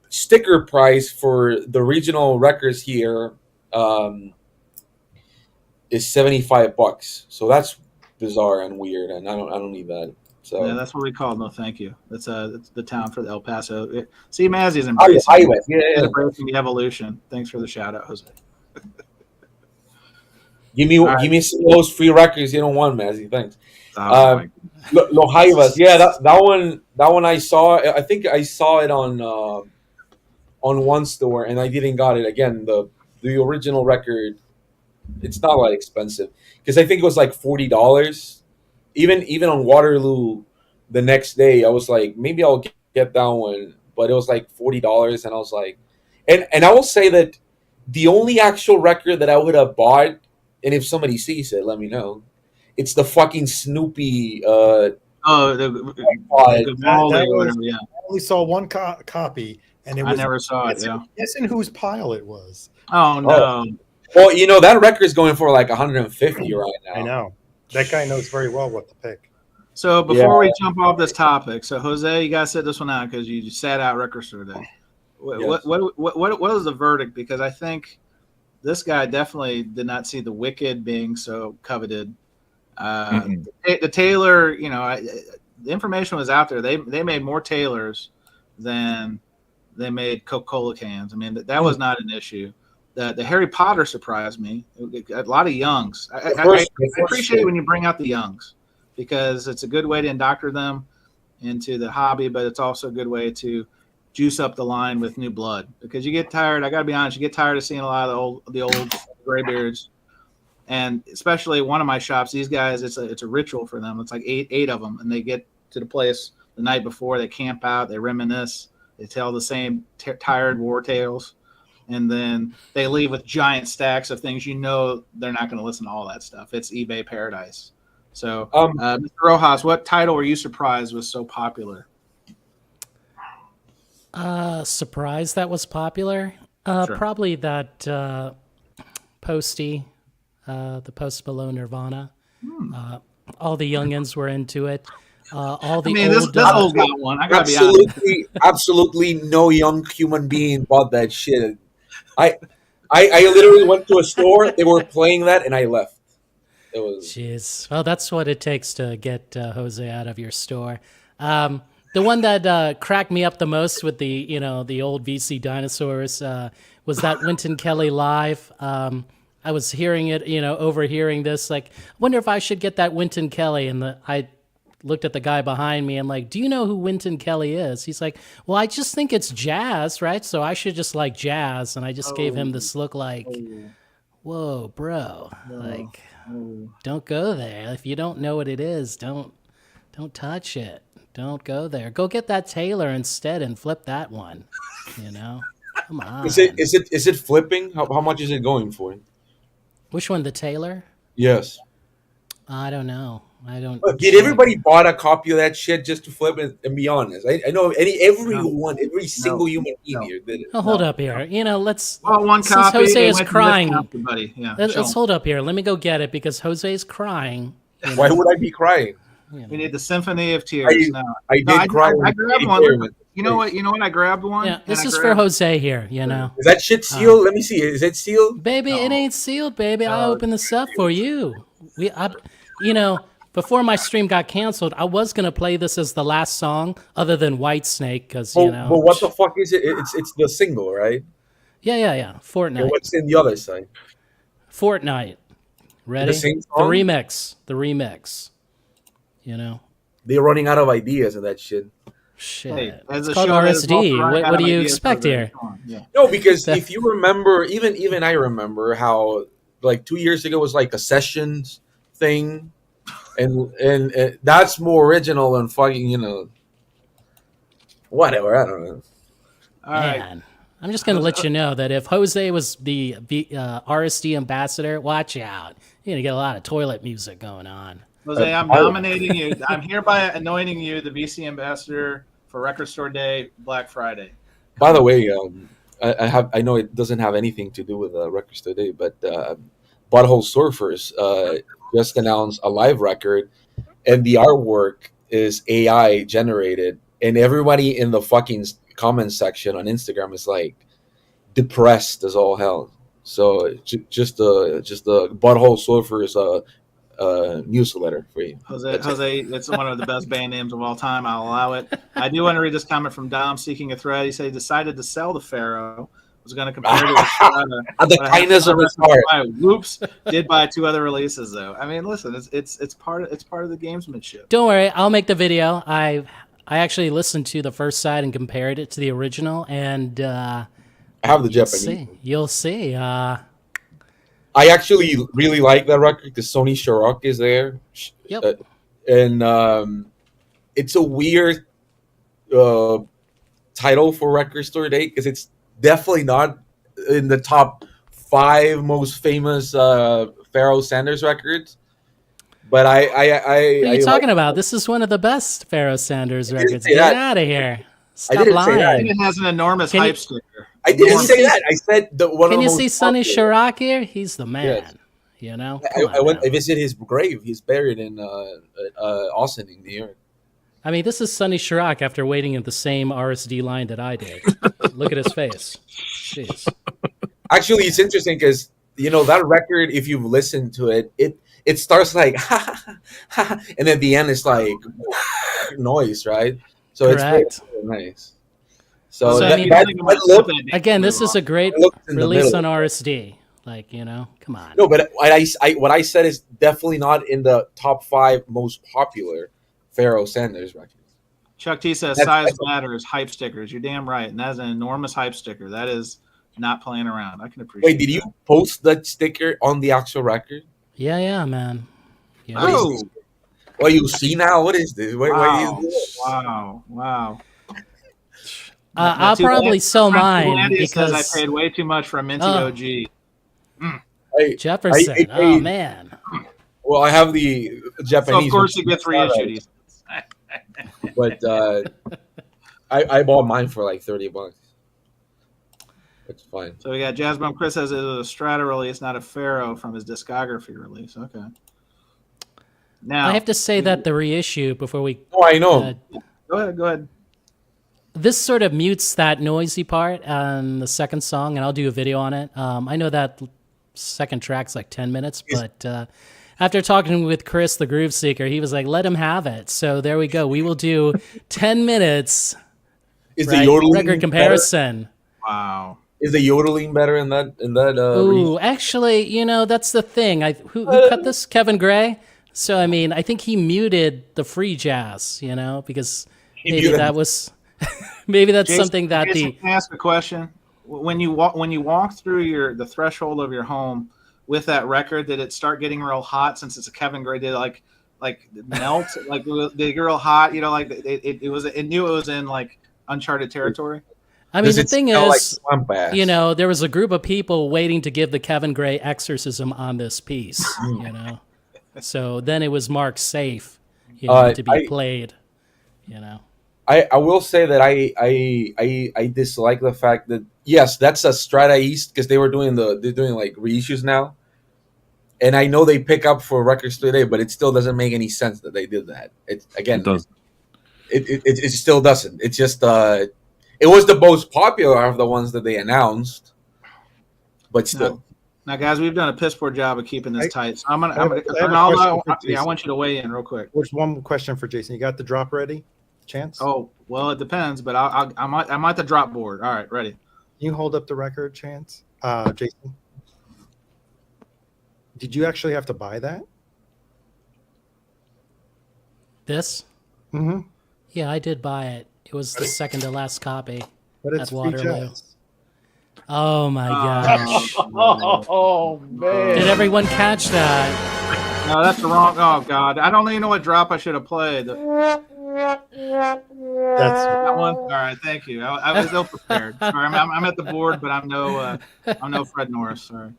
Speaker 4: sticker price for the regional records here is $75. So that's bizarre and weird, and I don't need that. So
Speaker 3: yeah, that's what we call no, thank you. That's the town for the El Paso. See, Mazzy's embracing, embracing the evolution. Thanks for the shout out, Jose.
Speaker 4: Give me some of those free records you don't want, Mazzy. Thanks.
Speaker 3: Oh,
Speaker 4: Los Jaivas, yeah, that one I saw. I think I saw it on one store, and I didn't got it. Again, the original record, it's not that expensive because I think it was like $40. Even on Waterloo, the next day I was like, maybe I'll get that one, but it was like $40, and I was like, and I will say that the only actual record that I would have bought, and if somebody sees it, let me know. It's the fucking Snoopy.
Speaker 3: the
Speaker 6: I only saw one copy, and
Speaker 3: I never saw it. Yeah.
Speaker 6: Guessing whose pile it was.
Speaker 3: Oh no.
Speaker 4: Well, that record is going for like 150 right now.
Speaker 6: I know. That guy knows very well what to pick.
Speaker 3: So before we jump off this topic, so Jose, you gotta sit this one out because you sat out Record Store Day. What is the verdict? Because I think this guy definitely did not see the Wicked being so coveted. The Taylor, the information was out there. They made more Taylors than they made Coca-Cola cans. I mean, that was not an issue. the Harry Potter surprised me. A lot of youngs. I appreciate when you bring out the youngs because it's a good way to indoctrinate them into the hobby, but it's also a good way to juice up the line with new blood because you get tired. I got to be honest, you get tired of seeing a lot of the old graybeards, and especially one of my shops. These guys, it's a ritual for them. It's like eight of them, and they get to the place the night before. They camp out, they reminisce, they tell the same tired war tales, and then they leave with giant stacks of things. You know they're not going to listen to all that stuff. It's eBay paradise. So, Mr. Rojas, what title were you surprised was so popular?
Speaker 5: Surprised that was popular?
Speaker 3: Sure.
Speaker 5: Probably that Posty, the Post Malone Nirvana. All the youngins were into it. All the
Speaker 3: this old got one. I gotta be honest.
Speaker 4: Absolutely no young human being bought that shit. I literally went to a store. They were playing that, and I left. It was.
Speaker 5: Jeez. Well, that's what it takes to get Jose out of your store. The one that cracked me up the most with the old VC dinosaurs was that Wynton Kelly live. I was hearing it, overhearing this. Like, I wonder if I should get that Wynton Kelly. And I looked at the guy behind me and like, do you know who Wynton Kelly is? He's like, well, I just think it's jazz, right? So I should just like jazz. And I just gave him this look like, whoa, bro, like, don't go there. If you don't know what it is, don't touch it. Don't go there. Go get that Taylor instead and flip that one. Come on.
Speaker 4: Is it flipping? How much is it going for?
Speaker 5: Which one, the Taylor?
Speaker 4: Yes.
Speaker 5: I don't know. I don't.
Speaker 4: Did everybody bought a copy of that shit just to flip it? And be honest, I know every single human being here did it.
Speaker 5: Oh, hold up here. Let's.
Speaker 3: Well, one
Speaker 5: since
Speaker 3: copy.
Speaker 5: Jose is crying,
Speaker 3: buddy. Yeah.
Speaker 5: let's hold up here. Let me go get it because Jose is crying.
Speaker 4: Why would I be crying?
Speaker 3: We need the Symphony of Tears now.
Speaker 4: I did cry.
Speaker 3: I grabbed one. You know what? I grabbed one.
Speaker 5: Yeah, this is for Jose here.
Speaker 4: Is that shit sealed? Let me see. Is it sealed?
Speaker 5: Baby, it ain't sealed, baby. I opened this up for you. Before my stream got canceled, I was gonna play this as the last song, other than Whitesnake, because
Speaker 4: But what the fuck is it? It's the single, right?
Speaker 5: Yeah. Fortnite.
Speaker 4: And what's in the other side?
Speaker 5: Fortnite. Ready?
Speaker 4: The same
Speaker 5: The
Speaker 4: song?
Speaker 5: remix.
Speaker 4: They're running out of ideas and that shit.
Speaker 5: Shit.
Speaker 3: Hey,
Speaker 5: it's called RSD. What do you expect here?
Speaker 3: Yeah.
Speaker 4: No, because if you remember, even I remember how like 2 years ago was like a sessions thing, and that's more original than fucking whatever. I don't know.
Speaker 3: All right.
Speaker 5: Man, I'm just gonna let you know that if Jose was the RSD ambassador, watch out. You're gonna get a lot of toilet music going on.
Speaker 3: Jose, I'm nominating you. I'm hereby anointing you the VC ambassador for Record Store Day, Black Friday.
Speaker 4: By the way, I know it doesn't have anything to do with Record Store Day, but Butthole Surfers just announced a live record, and the artwork is AI generated, and everybody in the fucking comment section on Instagram is like depressed as all hell. So just the Butthole Surfers newsletter for you.
Speaker 3: Jose, it's one of the best band names of all time. I'll allow it. I do want to read this comment from Dom seeking a thread. He said he decided to sell the Pharaoh. Was going to compare it to
Speaker 4: the kindness of his heart.
Speaker 3: Whoops! Did buy 2 other releases though. I mean, listen, it's part of the gamesmanship.
Speaker 5: Don't worry, I'll make the video. I actually listened to the first side and compared it to the original, and
Speaker 4: I have the Japanese.
Speaker 5: You'll see.
Speaker 4: I actually really like that record because Sonny Sharrock is there.
Speaker 5: Yep.
Speaker 4: And it's a weird title for Record Store Day because it's definitely not in the top 5 most famous Pharoah Sanders records. But what
Speaker 5: are you talking about? This is one of the best Pharoah Sanders records. Get out of here. Stop lying.
Speaker 3: It has an enormous hype sticker.
Speaker 4: I didn't say that. I said the one.
Speaker 5: Can
Speaker 4: of
Speaker 5: you
Speaker 4: the
Speaker 5: see Sonny Sharrock here? He's the man.
Speaker 4: Yes.
Speaker 5: I
Speaker 4: visited his grave. He's buried in Austin, in New York.
Speaker 5: I mean, this is Sonny Sharrock after waiting in the same RSD line that I did. Look at his face. Jeez.
Speaker 4: Actually, it's interesting because that record. If you've listened to it, it starts like and at the end it's like noise, right? So
Speaker 5: Correct.
Speaker 4: It's very nice. So,
Speaker 5: So, I
Speaker 4: that,
Speaker 5: mean,
Speaker 4: that look,
Speaker 5: again, this is a great
Speaker 4: that look's in the
Speaker 5: release
Speaker 4: middle.
Speaker 5: on RSD. Like, come on.
Speaker 4: No, but what I said is definitely not in the top 5 most popular Pharoah Sanders records.
Speaker 3: Chuck T says size matters, hype stickers. You're damn right. And that is an enormous hype sticker. That is not playing around. I can appreciate
Speaker 4: Wait, did you
Speaker 3: that.
Speaker 4: post that sticker on the actual record?
Speaker 5: Yeah, man. Yeah.
Speaker 3: Oh,
Speaker 4: Well, you see now. What is this? What
Speaker 3: wow.
Speaker 4: is this?
Speaker 3: Wow.
Speaker 5: I'll probably sell mine
Speaker 3: Andy
Speaker 5: because
Speaker 3: says I paid way too much for a Minty
Speaker 5: Oh.
Speaker 3: OG.
Speaker 5: Jefferson.
Speaker 4: I
Speaker 5: Oh man.
Speaker 4: Well, I have the Japanese.
Speaker 3: So of course
Speaker 4: one.
Speaker 3: it gets reissued. He says.
Speaker 4: But I bought mine for like $30. It's fine.
Speaker 3: So we got Jazzbomb Chris says it was a Strata release, not a Pharaoh from his discography release. Okay. Now
Speaker 5: I have to say that the reissue before we
Speaker 4: Oh, I know.
Speaker 3: go ahead.
Speaker 5: this sort of mutes that noisy part on the second song, and I'll do a video on it. I know that second track's like 10 minutes, but after talking with Chris, the Groove Seeker, he was like, let him have it. So there we go. We will do 10 minutes
Speaker 4: Is the yodeling
Speaker 5: record comparison.
Speaker 3: Wow.
Speaker 4: Is the yodeling better in that?
Speaker 5: Ooh, actually, that's the thing. Who cut this? Kevin Gray. So I mean, I think he muted the free jazz, because maybe that was maybe that's
Speaker 3: Jason,
Speaker 5: something that
Speaker 3: Jason, can I ask a question? When you walk through the threshold of your home with that record, did it start getting real hot since it's a Kevin Gray? Did it like melt? Like did it get real hot? Like it knew it was in like uncharted territory.
Speaker 5: I mean, the thing is,
Speaker 4: like
Speaker 5: there was a group of people waiting to give the Kevin Gray exorcism on this piece, So then it was marked safe, to be played,
Speaker 4: I will say that I dislike the fact that yes, that's a Strata East because they're doing like reissues now, and I know they pick up for records today, but it still doesn't make any sense that they did that. It
Speaker 7: doesn't.
Speaker 4: It still doesn't. It's just it was the most popular of the ones that they announced, but still.
Speaker 3: Now, guys, we've done a piss poor job of keeping this tight. So I want you to weigh in real quick.
Speaker 6: There's one question for Jason. You got the drop ready, Chance?
Speaker 3: Oh, well, it depends, but I'm at the drop board. All right, ready.
Speaker 6: Can you hold up the record, Chance? Jason? Did you actually have to buy that?
Speaker 5: This?
Speaker 6: Mm-hmm.
Speaker 5: Yeah, I did buy it. It was the second to last copy
Speaker 6: But it's
Speaker 5: at Waterloo.
Speaker 6: jazz.
Speaker 5: Oh my gosh!
Speaker 6: Oh man!
Speaker 5: Did everyone catch that?
Speaker 3: No, that's the wrong. Oh God, I don't even know what drop I should have played.
Speaker 6: That's
Speaker 3: That one. All right, thank you. I was ill prepared. Sorry, I'm at the board, but I'm no Fred Norris. Sorry.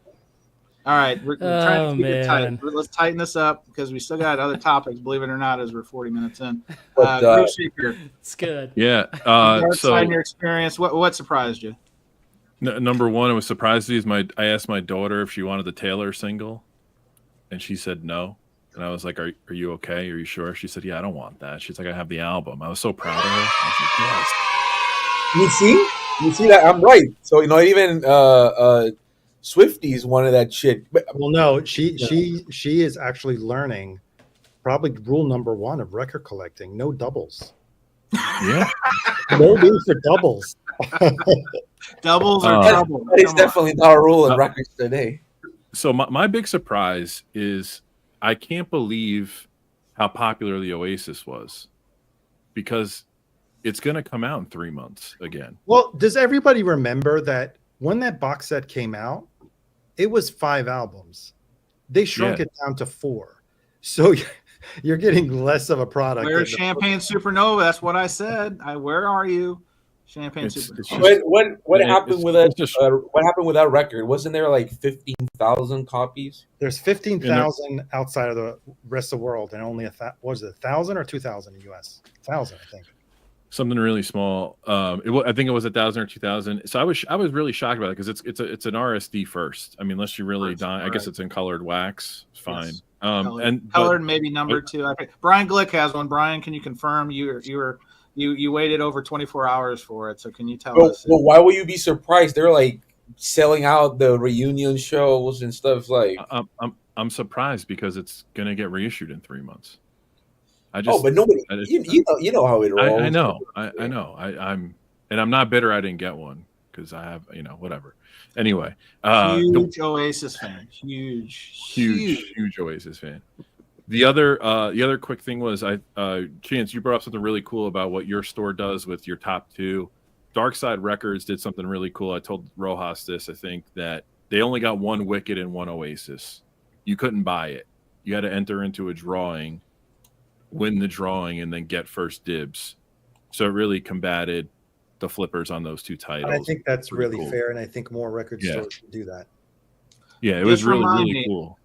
Speaker 3: All right, we're trying to keep it tight. Let's tighten this up because we still got other topics. Believe it or not, as we're 40 minutes in. Groove Seeker,
Speaker 5: It's good.
Speaker 7: Yeah.
Speaker 3: in your experience, what surprised you?
Speaker 7: Number one, I was surprised I asked my daughter if she wanted the Taylor single, and she said no. And I was like, "Are you okay? Are you sure?" She said, "Yeah, I don't want that." She's like, "I have the album." I was so proud of her. I was like, "Yes."
Speaker 4: You see that I'm right. So even Swifties wanted that shit.
Speaker 6: well, no, she is actually learning probably rule number 1 of record collecting: no doubles.
Speaker 7: Yeah.
Speaker 6: No need for doubles.
Speaker 3: Doubles or trouble?
Speaker 4: That is definitely not a rule in records today.
Speaker 7: So my big surprise is I can't believe how popular the Oasis was, because it's going to come out in 3 months again.
Speaker 6: Well, does everybody remember that when that box set came out, it was 5 albums. They shrunk it down to 4. So you're getting less of a product.
Speaker 3: Where's Champagne Supernova? That's what I said. Where are you? Champagne Supernova.
Speaker 4: What happened with that? What happened with that record? Wasn't there like 15,000 copies?
Speaker 6: There's 15,000 outside of the rest of the world, and only 1,000 or 2,000 in the U.S. 1,000, I think.
Speaker 7: Something really small. I think it was 1,000 or 2,000. So I was really shocked about it because it's an RSD first. I mean, unless you really die, I guess it's in colored wax. It's fine.
Speaker 3: Yes. Colored, maybe number 2. Brian Glick has one. Brian, can you confirm you waited over 24 hours for it? So can you tell us?
Speaker 4: Well, why would you be surprised? They're like selling out the reunion shows and stuff. Like
Speaker 7: I'm surprised because it's gonna get reissued in 3 months.
Speaker 4: But nobody. You know how it rolls.
Speaker 7: I know. I know. And I'm not bitter I didn't get one because I have, whatever. Anyway,
Speaker 3: huge Oasis fan. Huge
Speaker 7: Oasis fan. The other quick thing was Chance, you brought up something really cool about what your store does with your top two. Dark Side Records did something really cool. I told Rojas this, I think, that they only got one Wicked and one Oasis. You couldn't buy it. You had to enter into a drawing, win the drawing, and then get first dibs. So it really combated the flippers on those two titles.
Speaker 6: I think that's really
Speaker 7: cool.
Speaker 6: Fair, and I think more record stores should do that.
Speaker 7: Yeah, it was really cool.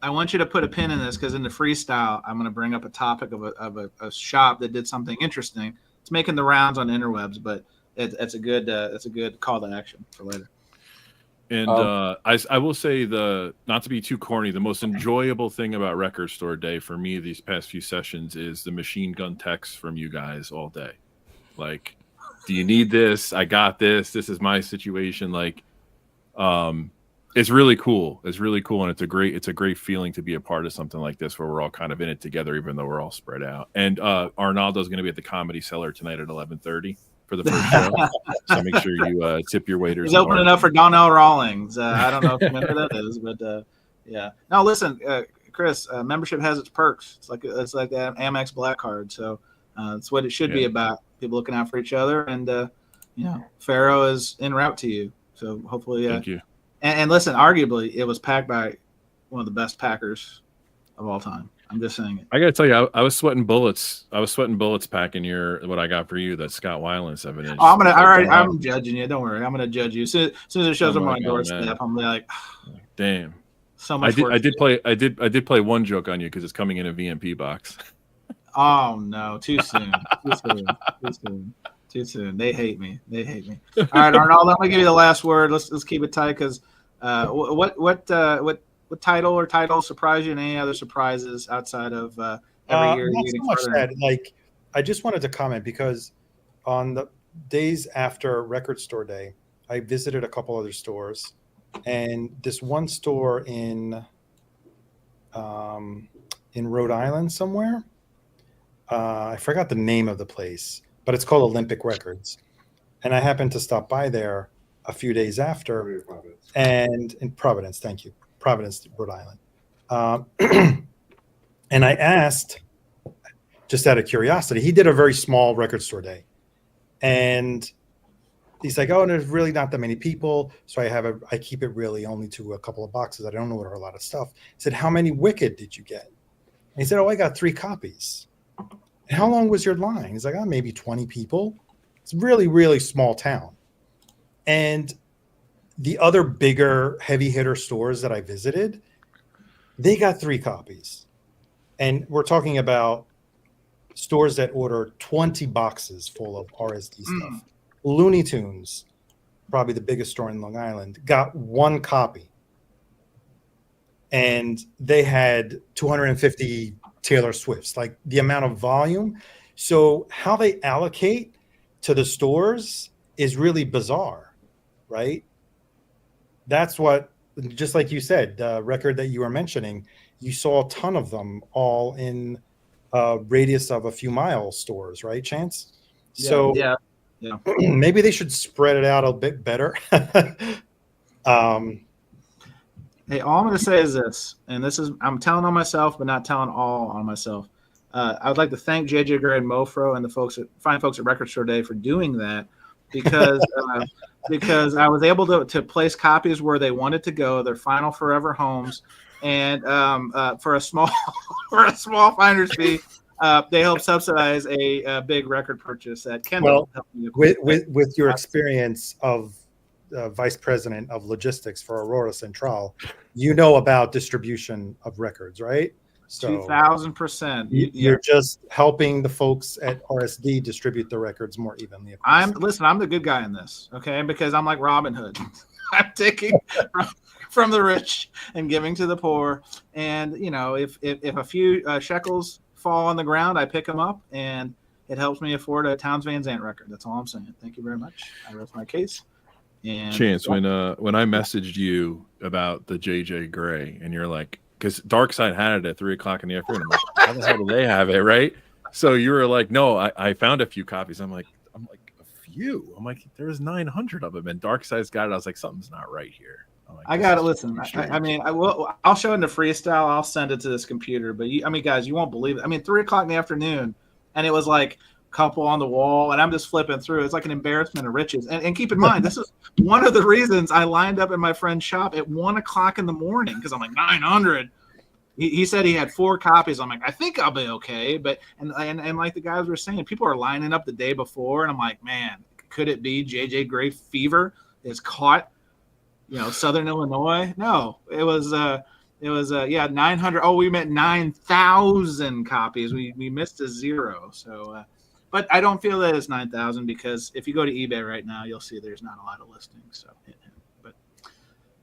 Speaker 3: I want you to put a pin in this because in the freestyle, I'm going to bring up a topic of a shop that did something interesting. It's making the rounds on interwebs, but it's a good call to action for later.
Speaker 7: And I will say not to be too corny, the most enjoyable thing about Record Store Day for me these past few sessions is the machine gun texts from you guys all day. Like, do you need this? I got this. This is my situation. Like, it's really cool. It's really cool, and it's a great feeling to be a part of something like this where we're all kind of in it together, even though we're all spread out. And Arnaldo's going to be at the Comedy Cellar tonight at 11:30 for the first show. So make sure you tip your waiters.
Speaker 3: He's opening up for Donnell Rawlings. I don't know if you know who that is, but yeah. No, listen, Chris. Membership has its perks. It's like the Amex Black Card. So it's what it should be about. People looking out for each other, and Pharaoh is en route to you. So hopefully,
Speaker 7: thank you.
Speaker 3: And listen, arguably, it was packed by one of the best packers of all time. I'm just saying it.
Speaker 7: I got to tell you, I was sweating bullets. I was sweating bullets packing what I got for you, that Scott Weiland 7-inch.
Speaker 3: Oh, I'm judging you. Don't worry. I'm going to judge you. As soon as it shows on my doorstep, I'm like,
Speaker 7: damn.
Speaker 3: So much
Speaker 7: I did play one joke on you because it's coming in a VMP box.
Speaker 3: Oh no, too soon. Too soon. They hate me. All right, Arnold, let me give you the last word. Let's keep it tight because what title or titles surprised you, and any other surprises outside of every year?
Speaker 6: Not so much that. Like, I just wanted to comment because on the days after Record Store Day, I visited a couple other stores, and this one store in Rhode Island somewhere. I forgot the name of the place, but it's called Olympic Records. And I happened to stop by there a few days after, and in Providence, thank you, Providence, Rhode Island. And I asked, just out of curiosity, he did a very small record store day, and he's like, "Oh, there's really not that many people, so I keep it really only to a couple of boxes. I don't order a lot of stuff." I said, "How many Wicked did you get?" And he said, "Oh, I got 3 copies." And how long was your line? He's like, "Oh, maybe 20 people." It's a really, really small town. And the other bigger heavy hitter stores that I visited, they got 3 copies. And we're talking about stores that order 20 boxes full of RSD stuff. Looney Tunes, probably the biggest store in Long Island, got 1 copy. And they had 250 Taylor Swifts, like the amount of volume. So how they allocate to the stores is really bizarre, right? That's what, just like you said, the record that you were mentioning, you saw a ton of them all in a radius of a few mile stores, right, Chance? So
Speaker 3: yeah.
Speaker 6: Maybe they should spread it out a bit better.
Speaker 3: Hey, all I'm going to say is this, and this is, I'm telling on myself, but not telling all on myself. I would like to thank JJ Gray and Mofro and the fine folks at Record Store Day for doing that, because because I was able to place copies where they wanted to go, their final forever homes, and for a small finder's fee, they help subsidize a big record purchase at Kendall.
Speaker 6: Well, with your experience of vice president of logistics for Aurora Central, you know about distribution of records, right? So
Speaker 3: 2,000%.
Speaker 6: You're just helping the folks at RSD distribute the records more evenly.
Speaker 3: I'm the good guy in this, okay? Because I'm like Robin Hood. I'm taking from the rich and giving to the poor. And if a few shekels fall on the ground, I pick them up, and it helps me afford a Towns Van Zandt record. That's all I'm saying. Thank you very much. I rest my case. And
Speaker 7: Chance, when I messaged you about the JJ Gray, and you're like, because Dark Side had it at 3:00 in the afternoon. I'm like, how the hell do they have it, right? So you were like, no, I found a few copies. I'm like, a few. I'm like, there's 900 of them, and Dark Side's got it. I was like, something's not right here. I'm like,
Speaker 3: I
Speaker 7: this
Speaker 3: got to
Speaker 7: is
Speaker 3: listen.
Speaker 7: very
Speaker 3: I
Speaker 7: strange.
Speaker 3: mean, I'll show it in the freestyle. I'll send it to this computer. But guys, you won't believe it. I mean, 3:00 in the afternoon, and it was like couple on the wall, and I'm just flipping through. It's like an embarrassment of riches. And keep in mind, this is one of the reasons I lined up in my friend's shop at 1:00 in the morning, because I'm like 900. He said he had 4 copies. I'm like, I think I'll be okay. But and like the guys were saying, people are lining up the day before, and I'm like, man, could it be JJ Gray fever is caught? Southern Illinois. No, it was 900. Oh, we meant 9,000 copies. We missed a 0. So, but I don't feel that it's 9,000, because if you go to eBay right now, you'll see there's not a lot of listings. So, but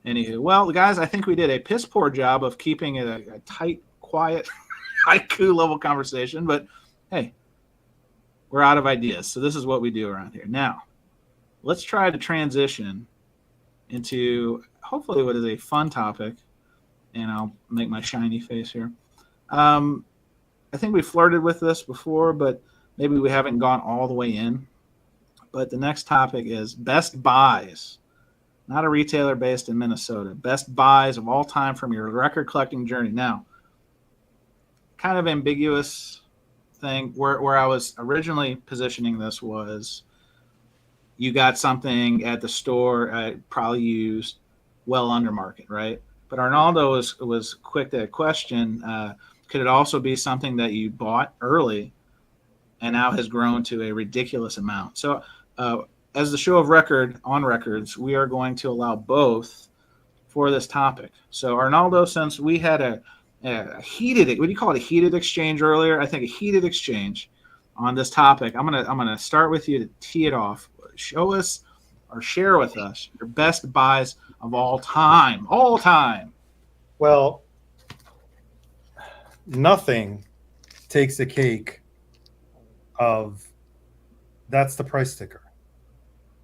Speaker 3: anywho, well, guys, I think we did a piss poor job of keeping it a tight, quiet, haiku level conversation. But hey, we're out of ideas, so this is what we do around here. Now, let's try to transition into hopefully what is a fun topic, and I'll make my shiny face here. I think we flirted with this before, but maybe we haven't gone all the way in. But the next topic is best buys, not a retailer based in Minnesota. Best buys of all time from your record collecting journey. Now, kind of ambiguous thing. Where I was originally positioning this was, you got something at the store, probably used, well under market, right? But Arnaldo was quick to question, could it also be something that you bought early and now has grown to a ridiculous amount? So as the show of records, we are going to allow both for this topic. So Arnaldo, since we had a heated, what do you call it, a heated exchange earlier? I think a heated exchange on this topic. I'm gonna start with you to tee it off. Show us or share with us your best buys of all time. All time.
Speaker 6: Well, nothing takes the cake of that's the price sticker.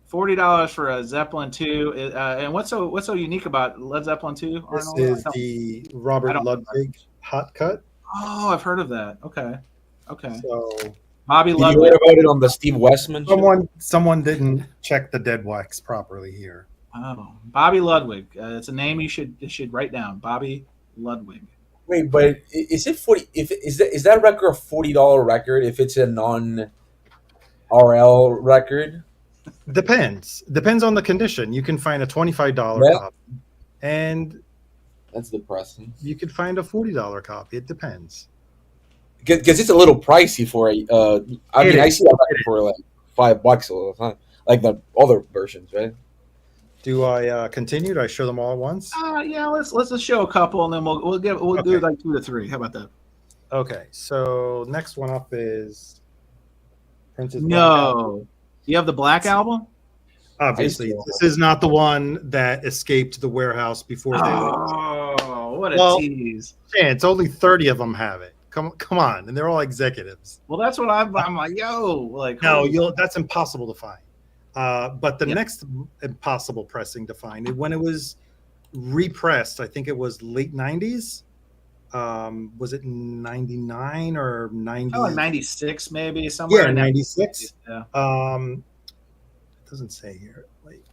Speaker 3: $40 for a Zeppelin 2. And what's so unique about Led Zeppelin 2,
Speaker 6: This
Speaker 3: Arnold?
Speaker 6: is the Robert Ludwig hot cut.
Speaker 3: Oh, I've heard of that. Okay.
Speaker 6: So
Speaker 3: Bobby
Speaker 4: Did you
Speaker 3: Ludwig.
Speaker 4: hear about it on the Steve Westman show?
Speaker 6: someone didn't check the dead wax properly here.
Speaker 3: Oh, Bobby Ludwig. It's a name you should write down. Bobby Ludwig.
Speaker 4: Wait, but is it 40? Is that record a $40 record if it's a non-RL record?
Speaker 6: Depends on the condition. You can find a $25 copy, and
Speaker 4: That's depressing.
Speaker 6: you can find a $40 copy. It depends.
Speaker 4: Because it's a little pricey for a. I see that record for like $5 all the time, like the other versions, right?
Speaker 6: Do I continue? Do I show them all at once?
Speaker 3: Yeah. Let's just show a couple, and then we'll do like 2 to 3. How about that?
Speaker 6: Okay. So next one up is Prince's.
Speaker 3: No. You have the Black Album?
Speaker 6: Obviously, this is not the one that escaped the warehouse before they.
Speaker 3: Oh, what a tease!
Speaker 6: Yeah, it's only 30 of them have it. Come on, and they're all executives.
Speaker 3: Well, that's what I'm like. Yo, like
Speaker 6: No, that's impossible to find. But the next impossible pressing to find, when it was repressed, I think it was late 90s. Was it 99 or 90?
Speaker 3: Oh, 96 maybe, somewhere.
Speaker 6: Yeah, 96.
Speaker 3: Yeah.
Speaker 6: It doesn't say here. Wait,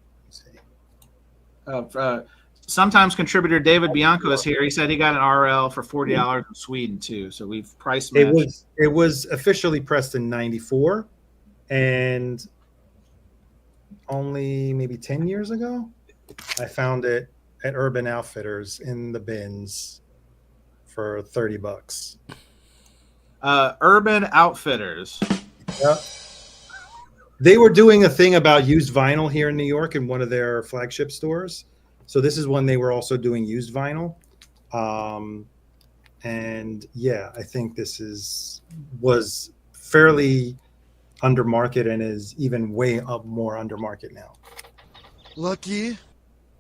Speaker 6: let me see.
Speaker 3: Sometimes contributor David Bianco is here. He said he got an RL for $40 in Sweden too. So we've price matched.
Speaker 6: It was officially pressed in 94, and only maybe 10 years ago, I found it at Urban Outfitters in the bins for $30.
Speaker 3: Urban Outfitters.
Speaker 6: Yep. They were doing a thing about used vinyl here in New York in one of their flagship stores. So this is when they were also doing used vinyl. And yeah, I think this was fairly under market and is even way up more under market now.
Speaker 1: Lucky.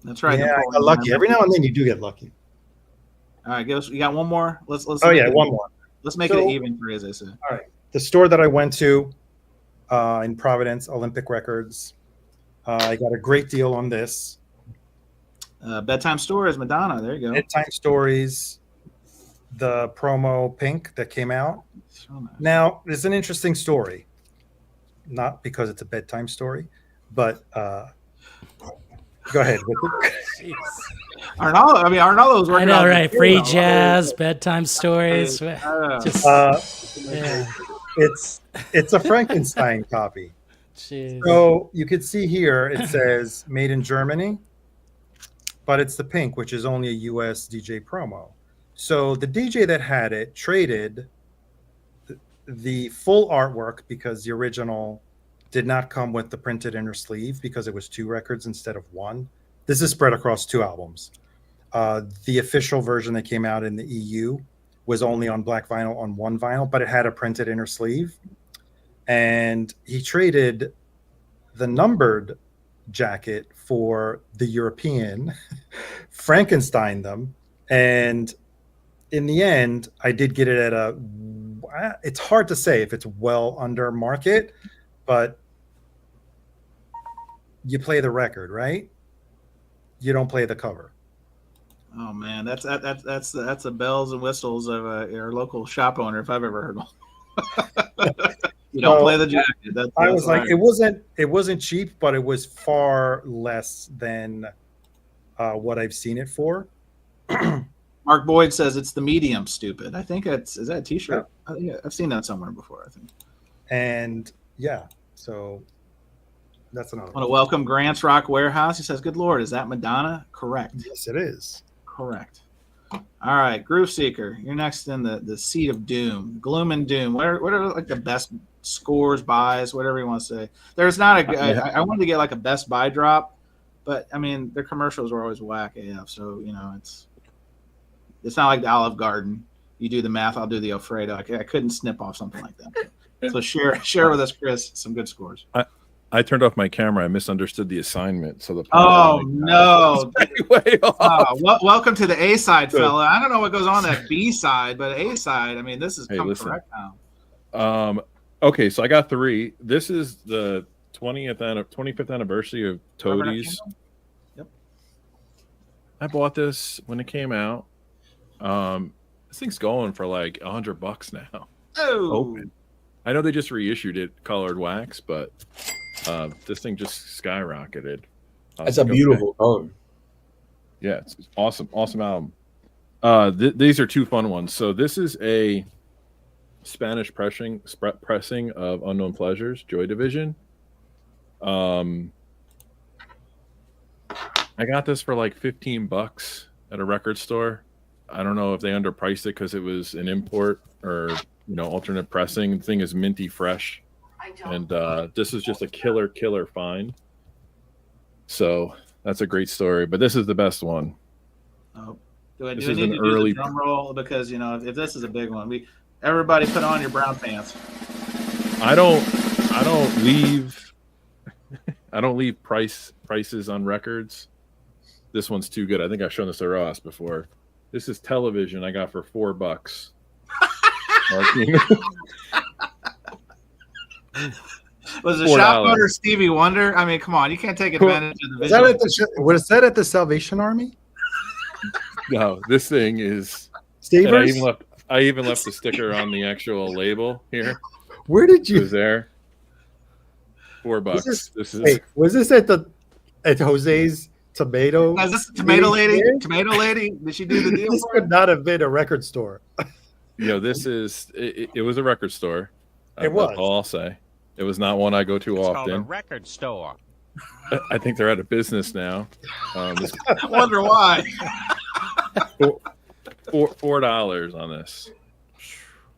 Speaker 3: That's right.
Speaker 6: Yeah, I got lucky. Every now and then you do get lucky.
Speaker 3: All right, you got one more? Let's
Speaker 6: Oh yeah, one more.
Speaker 3: Let's make it an even for, as I said.
Speaker 6: All right. The store that I went to in Providence, Olympic Records, I got a great deal on this.
Speaker 3: Bedtime Stories, Madonna. There you go.
Speaker 6: Bedtime Stories, the promo pink that came out. Now, there's an interesting story. not because it's a bedtime story, but go ahead.
Speaker 5: Jeez.
Speaker 3: Arnaldo's
Speaker 5: I
Speaker 3: working
Speaker 5: know,
Speaker 3: on
Speaker 5: right?
Speaker 3: the
Speaker 5: Free
Speaker 3: deal.
Speaker 5: jazz, bedtime stories. Just, yeah.
Speaker 6: It's a Frankenstein copy.
Speaker 5: Jeez.
Speaker 6: So you can see here it says made in Germany, but it's the pink, which is only a US DJ promo. So the DJ that had it traded the full artwork because the original did not come with the printed inner sleeve because it was 2 records instead of 1. This is spread across 2 albums. The official version that came out in the EU was only on black vinyl on 1 vinyl, but it had a printed inner sleeve. And he traded the numbered jacket for the European, Frankenstein them. And in the end, I did get it at it's hard to say if it's well under market, but you play the record, right? You don't play the cover.
Speaker 3: Oh man, that's the bells and whistles of our local shop owner if I've ever heard one. You don't play the jacket.
Speaker 6: I was like, it wasn't cheap, but it was far less than what I've seen it for.
Speaker 3: Mark Boyd says it's the medium stupid. I think is that a t-shirt? Yeah. I've seen that somewhere before, I think.
Speaker 6: And yeah, so that's another
Speaker 3: I want to welcome Grant's Rock Warehouse. He says, good Lord, is that Madonna? Correct.
Speaker 6: Yes, it is.
Speaker 3: Correct. All right, Groove Seeker, you're next in the seat of doom, gloom and doom. What are like the best scores, buys, whatever you want to say? There's not I wanted to get like a best buy drop, but I mean their commercials were always whack AF. So it's not like the Olive Garden. You do the math, I'll do the Alfredo. I couldn't snip off something like that. So share with us, Chris, some good scores.
Speaker 7: I turned off my camera. I misunderstood the assignment. So the
Speaker 3: no!
Speaker 7: Way off.
Speaker 3: Welcome to the A side, fella. I don't know what goes on that B side, but A side. I mean, this is correct now.
Speaker 7: Okay, so I got 3. This is the 25th anniversary of Toadies.
Speaker 3: Yep.
Speaker 7: I bought this when it came out. This thing's going for like $100 now.
Speaker 3: Oh.
Speaker 7: Open. I know they just reissued it colored wax, but this thing just skyrocketed.
Speaker 4: That's a beautiful color.
Speaker 7: Yeah, it's awesome album. These are 2 fun ones. So this is a Spanish pressing of Unknown Pleasures, Joy Division. I got this for like $15 at a record store. I don't know if they underpriced it because it was an import or alternate pressing. The thing is minty fresh, and this is just a killer find. So that's a great story. But this is the best one.
Speaker 3: Oh, do I need to do the drum roll because if this is a big one, everybody put on your brown pants.
Speaker 7: I don't leave prices on records. This one's too good. I think I've shown this to Ross before. This is Television I got for $4.
Speaker 3: Was the shop owner Stevie Wonder? I mean, come on, you can't take advantage of the visual.
Speaker 6: Was that at the Salvation Army?
Speaker 7: No, this thing is. I even left the sticker on the actual label here.
Speaker 6: Where did you?
Speaker 7: It was there. $4.
Speaker 6: Was this at Jose's Tomato?
Speaker 3: Is this the Tomato Lady? Tomato Lady? Did she do the deal?
Speaker 6: This could not have been a record store.
Speaker 7: This is. It was a record store.
Speaker 6: It was.
Speaker 7: That's all I'll say. It was not one I go to often.
Speaker 8: Called a record store.
Speaker 7: I think they're out of business now.
Speaker 3: I wonder why.
Speaker 7: $4 on this.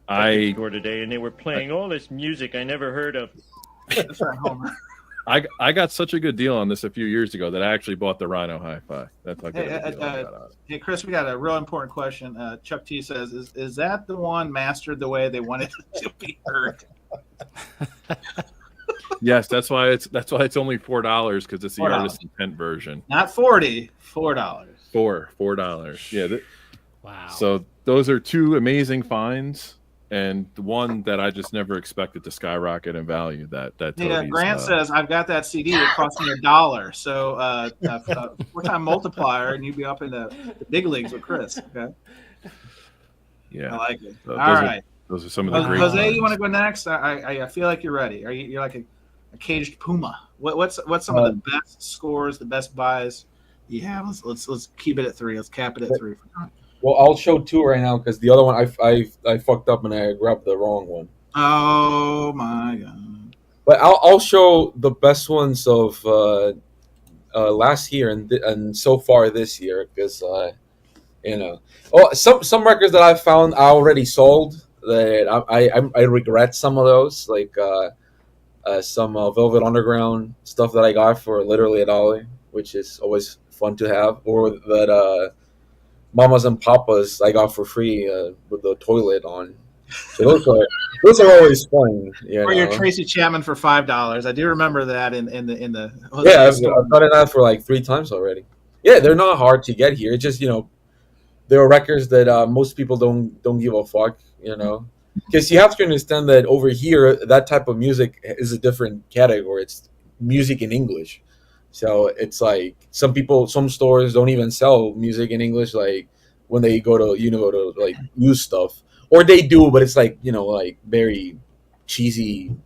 Speaker 7: I
Speaker 8: for today, and they were playing all this music I never heard of.
Speaker 3: That's right, Homer.
Speaker 7: I got such a good deal on this a few years ago that I actually bought the Rhino Hi-Fi. That's like
Speaker 3: hey, Chris, we got a real important question. Chuck T says, "Is that the one mastered the way they wanted it to be heard?"
Speaker 7: Yes, that's why it's only $4 because it's the artist intent version.
Speaker 3: Not $40, $4.
Speaker 7: $4. Yeah.
Speaker 5: Wow.
Speaker 7: So those are 2 amazing finds. And the one that I just never expected to skyrocket in value.
Speaker 3: Grant says I've got that CD. It cost me $1. So 4-time multiplier, and you'd be up in the big leagues with Chris. Okay.
Speaker 7: Yeah,
Speaker 3: I like it.
Speaker 7: So
Speaker 3: All right.
Speaker 7: Those are some of the great.
Speaker 3: Jose,
Speaker 7: ones.
Speaker 3: you want to go next? I feel like you're ready. You're like a caged puma. What's some of the best scores, the best buys you have? Let's keep it at 3. Let's cap it at 3.
Speaker 4: Well, I'll show 2 right now because the other one I fucked up and I grabbed the wrong one.
Speaker 3: Oh my god!
Speaker 4: But I'll show the best ones of last year and so far this year because some records that I found I already sold that I regret some of those like some Velvet Underground stuff that I got for literally $1, which is always fun to have, or that Mamas and Papas I got for free with the toilet on. So those are always fun.
Speaker 3: Or your Tracy Chapman for $5. I do remember that in the
Speaker 4: I've gotten that for like 3 times already. Yeah, they're not hard to get here. It's just there are records that most people don't give a fuck. Because you have to understand that over here that type of music is a different category. It's music in English. So it's like some stores don't even sell music in English. Like when they go to like use stuff, or they do, but it's like like very cheesy,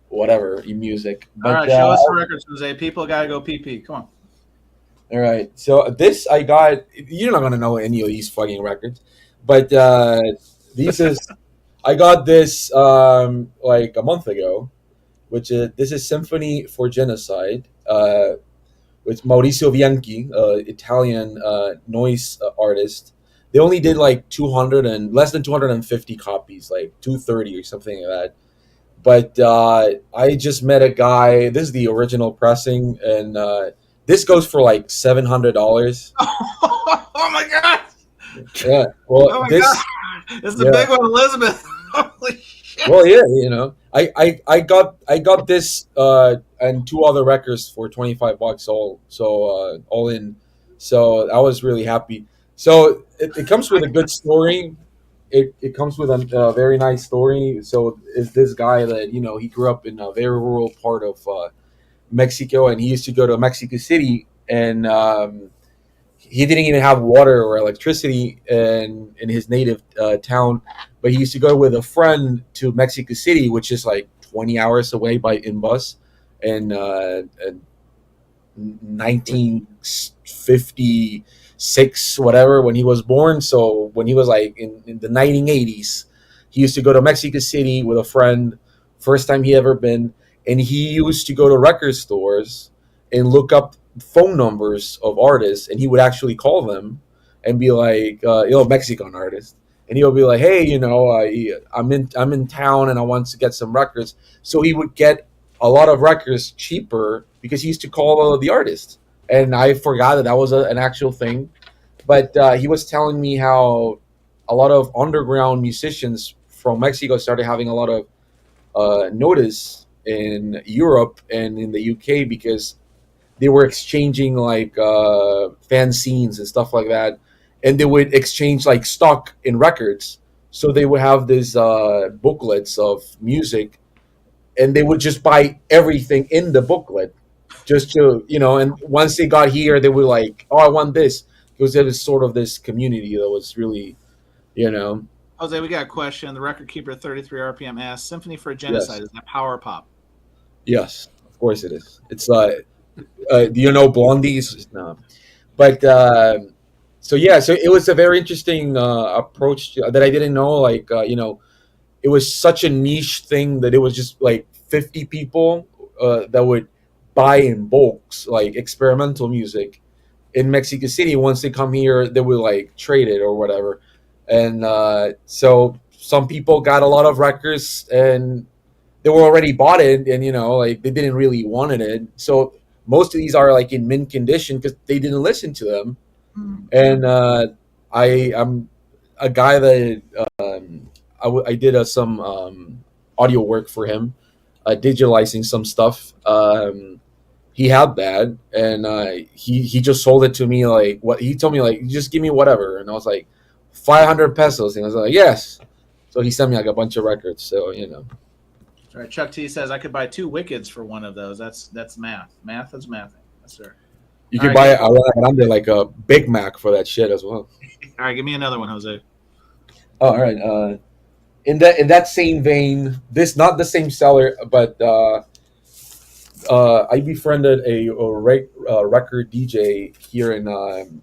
Speaker 4: whatever music. But,
Speaker 3: all right, show us the records, Jose. People gotta go pee. Come on.
Speaker 4: All right, so this I got. You're not gonna know any of these fucking records, but I got this like a month ago, this is Symphony for Genocide. With Maurizio Bianchi, Italian noise artist. They only did like 200 and less than 250 copies, like 230 or something like that. But I just met a guy. This is the original pressing, and this goes for like $700.
Speaker 3: Oh my god!
Speaker 4: Yeah. Well,
Speaker 3: oh my god! This is a big one, Elizabeth. Holy shit!
Speaker 4: Well, yeah, I got this and 2 other records for $25 all in. So I was really happy. So it comes with a good story. It comes with a very nice story. So it's this guy that he grew up in a very rural part of Mexico, and he used to go to Mexico City, and he didn't even have water or electricity in his native town, but he used to go with a friend to Mexico City, which is like 20 hours away in bus, and 1956 whatever when he was born. So when he was like in the 1980s, he used to go to Mexico City with a friend, first time he ever been, and he used to go to record stores and look up phone numbers of artists, and he would actually call them and be like Mexican artist, and he'll be like, hey, I'm in town and I want to get some records. So he would get a lot of records cheaper because he used to call the artist, and I forgot that was an actual thing. But he was telling me how a lot of underground musicians from Mexico started having a lot of notice in Europe and in the UK because they were exchanging like fanzines and stuff like that, and they would exchange like stock in records. So they would have these booklets of music, and they would just buy everything in the booklet just to and once they got here they were like, oh, I want this, because there was sort of this community that was really
Speaker 3: Jose, we got a question. The record keeper 33 RPM asks, Symphony for a Genocide,
Speaker 4: Yes.
Speaker 3: is that power pop?
Speaker 4: Yes, of course it is. It's do you know Blondies? No, but so it was a very interesting approach that I didn't know. Like it was such a niche thing that it was just like 50 people that would buy in bulks like experimental music in Mexico City. Once they come here, they would like trade it or whatever, and so some people got a lot of records and they were already bought it, and like they didn't really wanted it. So most of these are like in mint condition because they didn't listen to them. And I'm a guy that I did some audio work for him, digitalizing some stuff. He had that, and he just sold it to me. Like what he told me, like, just give me whatever, and I was like 500 pesos, and I was like, yes. So he sent me like a bunch of records. So
Speaker 3: All right, Chuck T says I could buy 2 Wickeds for one of those. That's math. Math is mathing. Yes, sir.
Speaker 4: You can buy under like a Big Mac for that shit as well.
Speaker 3: All right, give me another one, Jose.
Speaker 4: Oh, all right. In that same vein, this not the same seller, but I befriended a record DJ here in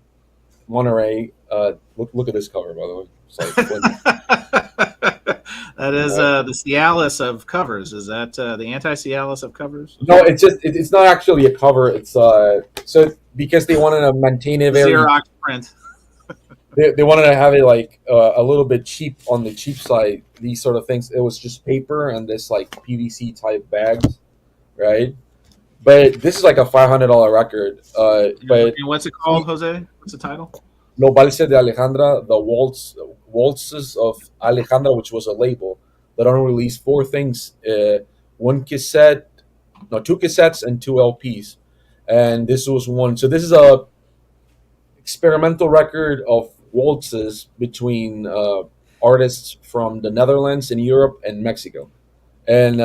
Speaker 4: Monterey. Look at this cover, by the way. It's like,
Speaker 3: That is the Cialis of covers. Is that the anti-Cialis of covers?
Speaker 4: no, it's not actually a cover. It's so because they wanted to maintain it very.
Speaker 3: Xerox print.
Speaker 4: They wanted to have it like a little bit cheap on the cheap side. These sort of things. It was just paper and this like PVC type bags, right? But this is like a $500 record. But
Speaker 3: And what's it called, Jose? What's the title?
Speaker 4: Los Valses de Alejandra, the waltzes of Alejandra, which was a label that only released four things: two cassettes and two LPs, and this was one. So this is a experimental record of waltzes between artists from the Netherlands and Europe and Mexico, and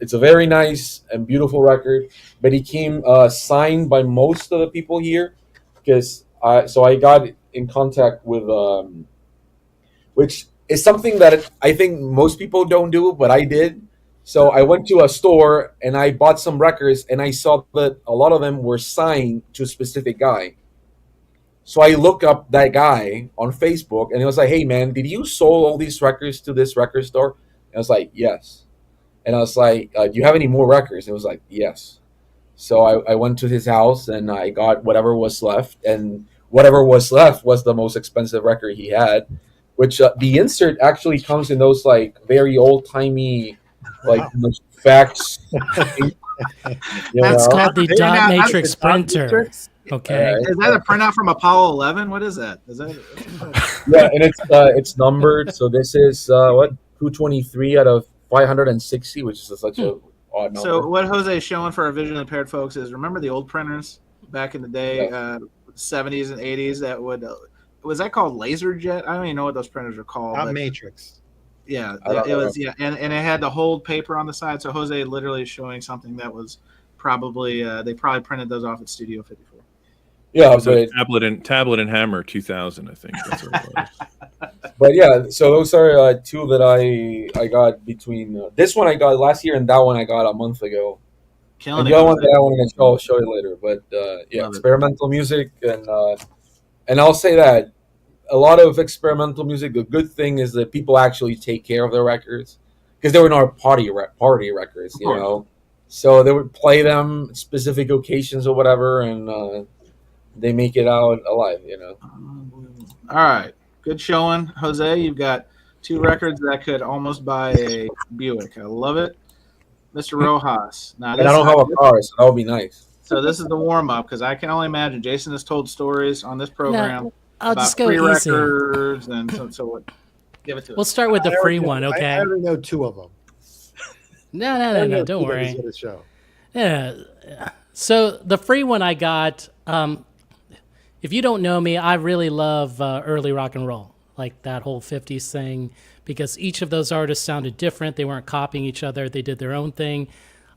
Speaker 4: it's a very nice and beautiful record. But it came signed by most of the people here because I got in contact with which is something that I think most people don't do, but I did. So I went to a store and I bought some records, and I saw that a lot of them were signed to a specific guy. So I look up that guy on Facebook, and it was like, "Hey man, did you sold all these records to this record store?" And I was like, "Yes." And I was like, "Do you have any more records?" And it was like, "Yes." So I went to his house and I got whatever was left, and whatever was left was the most expensive record he had, which the insert actually comes in those like very old timey, like fax.
Speaker 5: That's called the
Speaker 3: They're
Speaker 5: dot
Speaker 3: not-
Speaker 5: matrix
Speaker 3: dot
Speaker 5: printer.
Speaker 3: matrix?
Speaker 5: Okay.
Speaker 3: Is that a printout from Apollo 11? What is that? Is that?
Speaker 4: Yeah, and it's numbered. So this is what 223 out of 560, which is such a odd number.
Speaker 3: So what Jose is showing for our visually impaired folks is, remember the old printers back in the day, 70s and 80s, that would was that called LaserJet? I don't even know what those printers are called.
Speaker 6: Not
Speaker 3: but
Speaker 6: Matrix.
Speaker 3: yeah,
Speaker 4: I don't
Speaker 3: it
Speaker 4: know.
Speaker 3: was. Yeah, and it had the hold paper on the side. So Jose literally is showing something that was probably they probably printed those off at Studio 54.
Speaker 4: Yeah,
Speaker 7: It was a
Speaker 4: but
Speaker 7: tablet and hammer 2000, I think. That's what it was.
Speaker 4: but yeah, so those are two that I got between this one I got last year and that one I got a month ago.
Speaker 3: Killing
Speaker 4: And
Speaker 3: it.
Speaker 4: the other one
Speaker 3: Jose.
Speaker 4: that I wanted to show, I'll show you later. But yeah,
Speaker 3: Love it.
Speaker 4: experimental music, and I'll say that a lot of experimental music. The good thing is that people actually take care of their records because they were not party records,
Speaker 3: Of
Speaker 4: you
Speaker 3: course.
Speaker 4: know. So they would play them specific occasions or whatever, and they make it out alive, you know.
Speaker 3: All right, good showing, Jose. You've got two records that could almost buy a Buick. I love it, Mr. Rojas. Now
Speaker 4: And I don't have a car, so that would be nice.
Speaker 3: So this is the warm up, because I can only imagine Jason has told stories on this program
Speaker 5: No, I'll
Speaker 3: about
Speaker 5: just go
Speaker 3: free
Speaker 5: easy.
Speaker 3: records, and so what? Give it to
Speaker 5: We'll
Speaker 3: us.
Speaker 5: start with the
Speaker 6: I
Speaker 5: free
Speaker 6: already know-
Speaker 5: one, okay?
Speaker 6: I already know two of them.
Speaker 5: No, don't worry.
Speaker 6: For the show.
Speaker 5: Yeah. So the free one I got, if you don't know me, I really love early rock and roll, like that whole 50s thing, because each of those artists sounded different. They weren't copying each other. They did their own thing.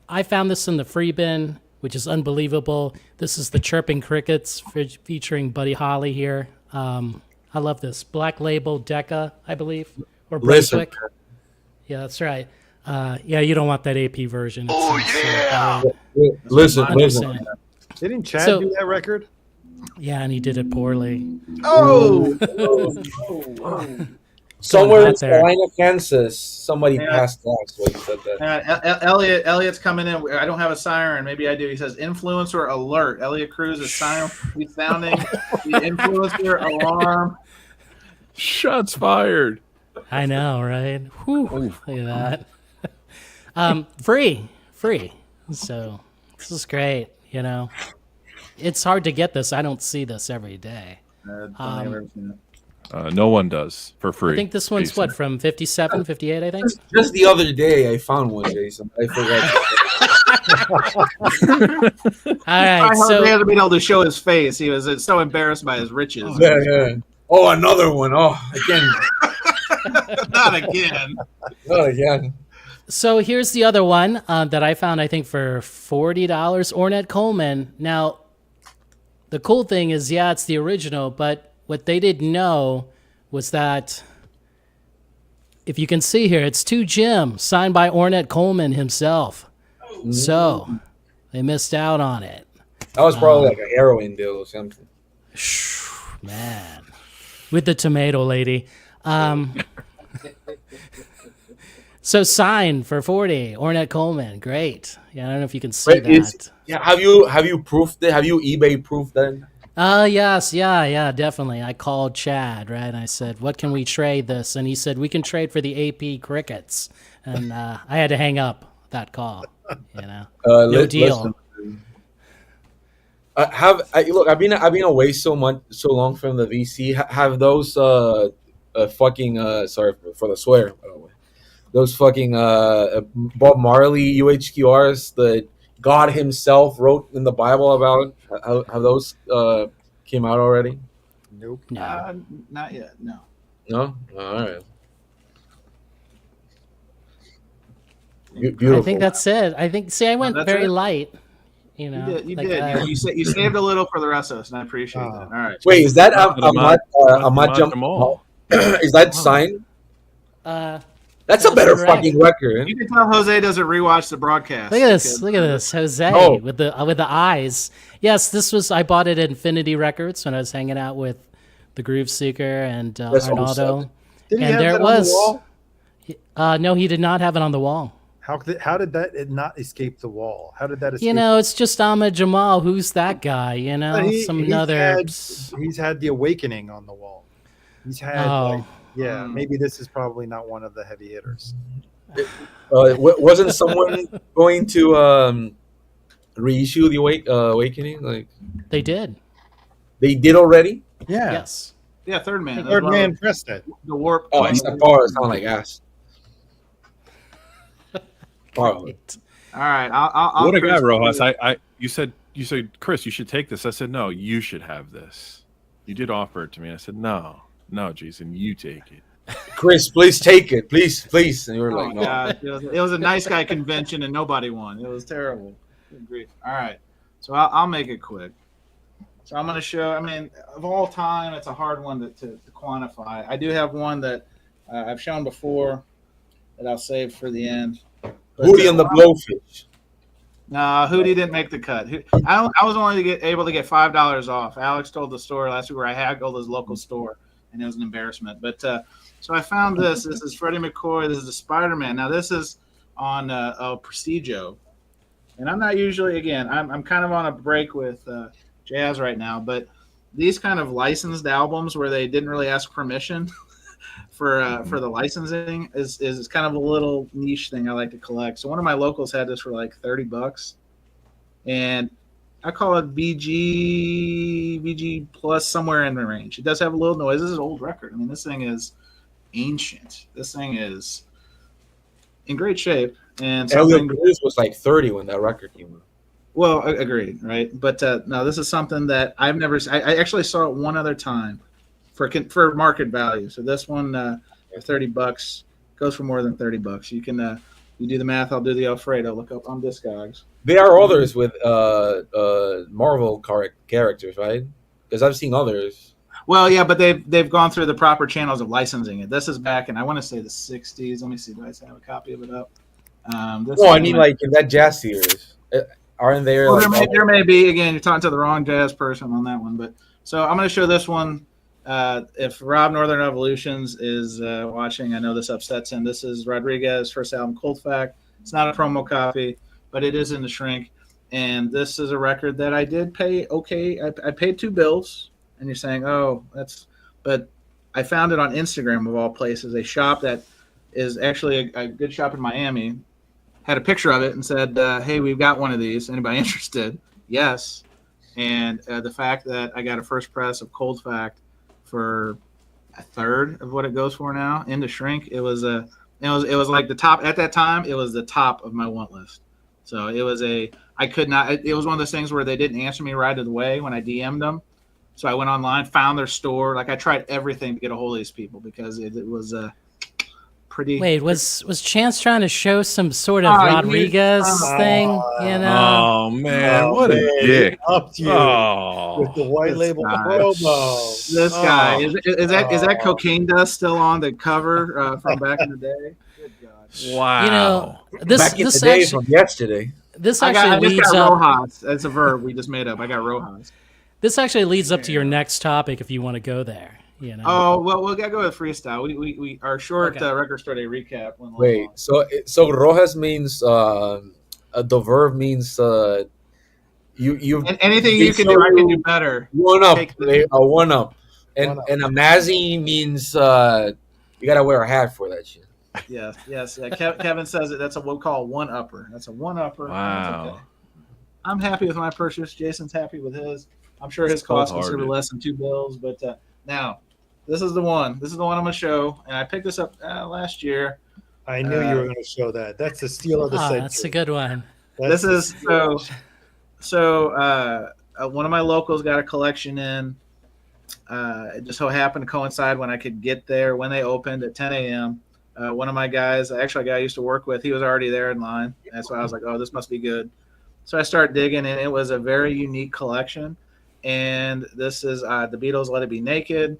Speaker 5: I found this in the free bin, which is unbelievable. This is the Chirping Crickets featuring Buddy Holly here. I love this. Black Label Decca, I believe, or
Speaker 4: Listen.
Speaker 5: Brunswick. Yeah, that's right. Yeah, you don't want that AP version. It's
Speaker 4: Listen.
Speaker 5: 100%.
Speaker 6: Didn't Chad
Speaker 5: So-
Speaker 6: do that record?
Speaker 5: Yeah, and he did it poorly.
Speaker 3: Oh,
Speaker 4: Somewhere in
Speaker 5: Going back there.
Speaker 4: Salina, Kansas, somebody
Speaker 3: Yeah.
Speaker 4: passed out. So he said that.
Speaker 3: Elliott's coming in. I don't have a siren. Maybe I do. He says influencer alert. Elliot Cruz is sounding the influencer alarm.
Speaker 7: Shots fired.
Speaker 5: I know, right? Whew, look at that. Free. So this is great. You know, it's hard to get this. I don't see this every day.
Speaker 7: No one does for free.
Speaker 5: I think this one's
Speaker 7: Jason.
Speaker 5: what, from 57, 58, I think.
Speaker 4: Just the other day, I found one, Jason. I forgot.
Speaker 5: All right,
Speaker 3: He
Speaker 5: so
Speaker 3: hasn't been able to show his face. He was so embarrassed by his riches.
Speaker 4: Yeah. Oh, another one. Oh, again.
Speaker 3: Not again.
Speaker 4: Not again.
Speaker 5: So here's the other one that I found, I think, for $40. Ornette Coleman. Now, the cool thing is, yeah, it's the original, but what they didn't know was that, if you can see here, it's To Jim, signed by Ornette Coleman himself. So They missed out on it.
Speaker 4: That was probably like a heroin deal or something.
Speaker 5: Man, with the tomato lady. So Sign for 40, Ornette Coleman, great. Yeah, I don't know if you can see that.
Speaker 4: Have you proofed it? Have you eBay proofed that?
Speaker 5: Yes, yeah, definitely. I called Chad, right? And I said, "What can we trade this?" And he said, "We can trade for the AP crickets." And I had to hang up that call. No deal.
Speaker 4: Listen, look? I've been away so long from the VC. Have those fucking sorry for the swear, by the way. Those fucking Bob Marley UHQRs that God Himself wrote in the Bible about. Have those came out already?
Speaker 6: Nope.
Speaker 5: No.
Speaker 3: Not yet. No.
Speaker 4: No. All right. Beautiful.
Speaker 5: I think that's it. I went
Speaker 3: that's
Speaker 5: very
Speaker 3: it?
Speaker 5: light.
Speaker 3: You did. You saved a little for the rest of us, and I appreciate that. All right.
Speaker 4: Wait, is that
Speaker 7: Ahmad Jamal.
Speaker 4: Is that signed? That's a
Speaker 5: That's
Speaker 4: better
Speaker 5: correct.
Speaker 4: fucking record.
Speaker 3: You can tell Jose doesn't rewatch the broadcast.
Speaker 5: Look at this. Look at this. Jose
Speaker 4: Oh.
Speaker 5: with the eyes. Yes, this was. I bought it at Infinity Records when I was hanging out with the Groove Seeker and
Speaker 4: That's
Speaker 5: Arnaldo.
Speaker 6: Did he
Speaker 5: And
Speaker 6: have
Speaker 5: there
Speaker 6: that
Speaker 5: it was.
Speaker 6: on the wall?
Speaker 5: No, he did not have it on the wall.
Speaker 6: How did that not escape the wall? How did that escape?
Speaker 5: It's just Ahmed Jamal. Who's that guy?
Speaker 6: He's
Speaker 5: Another.
Speaker 6: He's had the awakening on the wall. He's had maybe this is probably not one of the heavy hitters.
Speaker 4: Wasn't someone going to reissue the Awakening? Like
Speaker 5: They did.
Speaker 4: they did already?
Speaker 6: Yeah.
Speaker 5: Yes.
Speaker 3: Yeah, Third Man.
Speaker 6: The
Speaker 3: That's
Speaker 6: third
Speaker 3: what
Speaker 6: man pressed it.
Speaker 3: The Warp.
Speaker 4: Oh, it's that bar. It sound like ass. Wow.
Speaker 5: Right.
Speaker 3: All right. I'll
Speaker 7: What a guy,
Speaker 3: Chris-
Speaker 7: Rojas. You said, Chris, you should take this. I said, no, you should have this. You did offer it to me. I said, no, Jason, you take it.
Speaker 4: Chris, please take it, please. And you were
Speaker 3: Oh,
Speaker 4: like, no.
Speaker 3: God. It was a nice guy convention and nobody won. It was terrible. Good grief. All right. So I'll make it quick. So I'm going to show, of all time, it's a hard one to quantify. I do have one that I've shown before that I'll save for the end. But,
Speaker 4: Hootie and the Blowfish.
Speaker 3: No, Hootie didn't make the cut. I was only able to get $5 off. Alex told the store last week where I haggled his local store, and it was an embarrassment. But so I found this. This is Freddie McCoy. This is the Spider-Man. Now this is on Prestigio, and I'm not usually. Again, I'm kind of on a break with jazz right now. But these kind of licensed albums where they didn't really ask permission for the licensing is kind of a little niche thing I like to collect. So one of my locals had this for like $30, and I call it VG plus, somewhere in the range. It does have a little noise. This is an old record. This thing is ancient. This thing is in great shape. And
Speaker 4: Elliot Cruz was like 30 when that record came out.
Speaker 3: Well, agreed, right? But no, this is something that I've never. I actually saw it one other time for market value. So this one for $30 goes for more than $30. You can you do the math. I'll do the Alfredo. Look up on Discogs.
Speaker 4: There are others with Marvel characters, right? Because I've seen others.
Speaker 3: Well, yeah, but they've gone through the proper channels of licensing it. This is back in, I want to say, the 60s. Let me see. Do I have a copy of it up?
Speaker 4: Like in that jazz series. Aren't there?
Speaker 3: Well, there may be. Again, you're talking to the wrong jazz person on that one. But so I'm going to show this one. If Rob Northern Evolutions is watching, I know this upsets him. This is Rodriguez's first album, Cold Fact. It's not a promo copy, but it is in the shrink. And this is a record that I did pay okay. I paid 2 bills. And you're saying, oh, but I found it on Instagram of all places. A shop that is actually a good shop in Miami had a picture of it and said, hey, we've got one of these. Anybody interested? Yes. And the fact that I got a first press of Cold Fact for a third of what it goes for now in the shrink, it was like the top at that time. It was the top of my want list. So it was it was one of those things where they didn't answer me right away when I DM'd them. So I went online, found their store. Like I tried everything to get a hold of these people because it was pretty.
Speaker 5: Wait, was Chance trying to show some sort of Rodriguez thing?
Speaker 7: Oh man, what a dick!
Speaker 6: Up to you with the white label promo.
Speaker 3: This guy is that cocaine dust still on the cover from back in the day? Good God!
Speaker 7: Wow.
Speaker 4: Back in the day from yesterday.
Speaker 5: this
Speaker 3: I
Speaker 5: actually
Speaker 3: just
Speaker 5: leads
Speaker 3: got
Speaker 5: up.
Speaker 3: Rojas. That's a verb we just made up. I got Rojas.
Speaker 5: This actually leads up to your next topic if you want to go there. You know.
Speaker 3: Oh well, we gotta go with freestyle. We our short
Speaker 5: Okay.
Speaker 3: record store day recap. Went a little
Speaker 4: Wait,
Speaker 3: long.
Speaker 4: so Rojas means the verb means you
Speaker 3: And anything
Speaker 4: they
Speaker 3: you can
Speaker 4: show
Speaker 3: do, I can do
Speaker 4: you
Speaker 3: better.
Speaker 4: one up,
Speaker 3: Take the-
Speaker 4: a one up, and
Speaker 6: One up.
Speaker 4: and a mazzy means you gotta wear a hat for that shit.
Speaker 3: Yes. Kevin says it. That's what we call a one upper. That's a one upper.
Speaker 7: Wow.
Speaker 3: I'm happy with my purchase. Jason's happy with his. I'm sure his
Speaker 7: It's
Speaker 3: cost considerably
Speaker 7: cold-hearted.
Speaker 3: less than $2. But now, this is the one. This is the one I'm gonna show. And I picked this up last year.
Speaker 6: I knew you were going to show that. That's the steal of the century.
Speaker 5: That's a good one.
Speaker 6: That's
Speaker 3: This
Speaker 6: the
Speaker 3: is
Speaker 6: steal.
Speaker 3: so. One of my locals got a collection in. It just so happened to coincide when I could get there when they opened at 10 a.m. One of my guys, actually a guy I used to work with, he was already there in line. That's why I was like, oh, this must be good. So I started digging, and it was a very unique collection. And this is the Beatles' Let It Be Naked.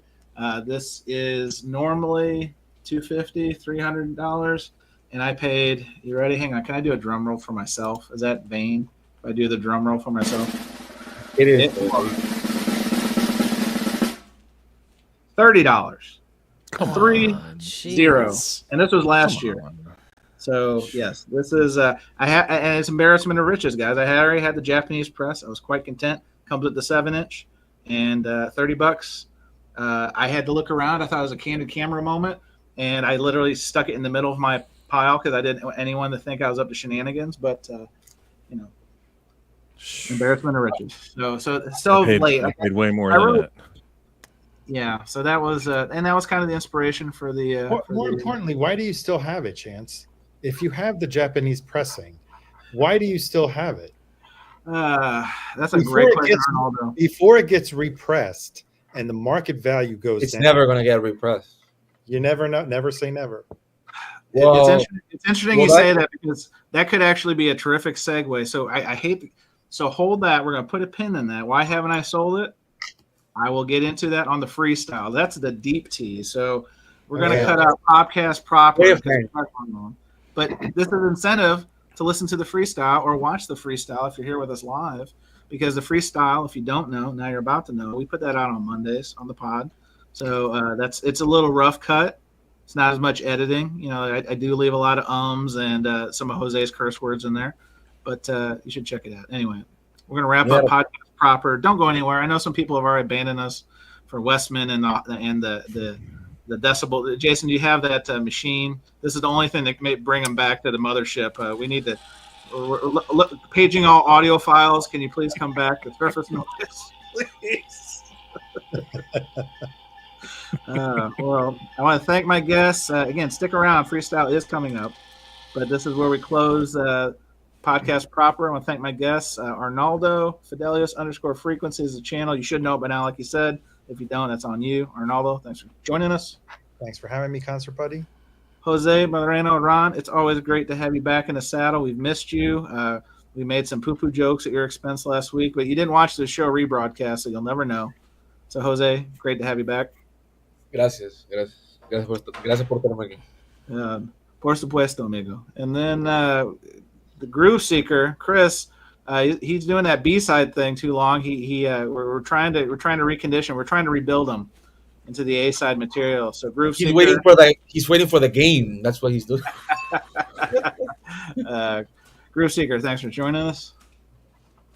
Speaker 3: This is normally $250, $300. And I paid, you ready? Hang on. Can I do a drum roll for myself? Is that vain if I do the drum roll for myself?
Speaker 4: It is.
Speaker 3: $30.
Speaker 5: Come on.
Speaker 3: 30.
Speaker 5: Jeez.
Speaker 3: And this was last year. So yes, this is and it's embarrassment of riches, guys. I already had the Japanese press. I was quite content. Comes with the 7-inch and $30. I had to look around. I thought it was a candid camera moment, and I literally stuck it in the middle of my pile because I didn't want anyone to think I was up to shenanigans. But embarrassment of riches. So
Speaker 7: I
Speaker 3: late.
Speaker 7: paid way more
Speaker 3: I
Speaker 7: than
Speaker 3: really-
Speaker 7: that.
Speaker 3: Yeah. So that was and that was kind of the inspiration for the.
Speaker 6: More importantly, why do you still have it, Chance? If you have the Japanese pressing, why do you still have it?
Speaker 3: That's a
Speaker 6: Before
Speaker 3: great
Speaker 6: it
Speaker 3: question,
Speaker 6: gets-
Speaker 3: Arnaldo.
Speaker 6: Before it gets repressed and the market value goes
Speaker 4: It's
Speaker 6: down,
Speaker 4: never gonna get repressed.
Speaker 6: you never know. Never say never.
Speaker 4: Well,
Speaker 3: It's interesting
Speaker 4: well,
Speaker 3: you say
Speaker 4: that-
Speaker 3: that because that could actually be a terrific segue. So I hate. So hold that. We're going to put a pin in that. Why haven't I sold it? I will get into that on the freestyle. That's the deep tease. So we're going to
Speaker 4: Yeah.
Speaker 3: cut out podcast proper.
Speaker 4: Wait a
Speaker 3: because
Speaker 4: minute.
Speaker 3: we're not going on. But this is incentive to listen to the freestyle or watch the freestyle if you're here with us live. Because the freestyle, if you don't know, now you're about to know. We put that out on Mondays on the pod. So it's a little rough cut. It's not as much editing. You know, I do leave a lot of ums and some of Jose's curse words in there, but you should check it out. Anyway, we're going to wrap up podcast proper. Don't go anywhere. I know some people have already abandoned us for Westman and the decibel. Jason, do you have that machine? This is the only thing that may bring them back to the mothership. We need to. We're paging all audio files. Can you please come back to surface noise, please? Well, I want to thank my guests. Again, stick around. Freestyle is coming up. But this is where we close podcast proper. I want to thank my guests. Arnaldo, Fidelius _frequency is the channel. You should know it by now, like you said. If you don't, that's on you. Arnaldo, thanks for joining us.
Speaker 6: Thanks for having me, Concert Buddy.
Speaker 3: Jose, Moreno, Ron, it's always great to have you back in the saddle. We've missed you. We made some poo-poo jokes at your expense last week, but you didn't watch the show rebroadcast, so you'll never know. So, Jose, great to have you back.
Speaker 4: Gracias por tenerme aquí.
Speaker 3: Por supuesto, amigo. And then the Groove Seeker, Chris, he's doing that B-side thing too long. We're trying to recondition. We're trying to rebuild him into the A-side material. So Groove
Speaker 4: He's
Speaker 3: Seeker,
Speaker 4: waiting for the game. That's what he's doing.
Speaker 3: Groove Seeker, thanks for joining us.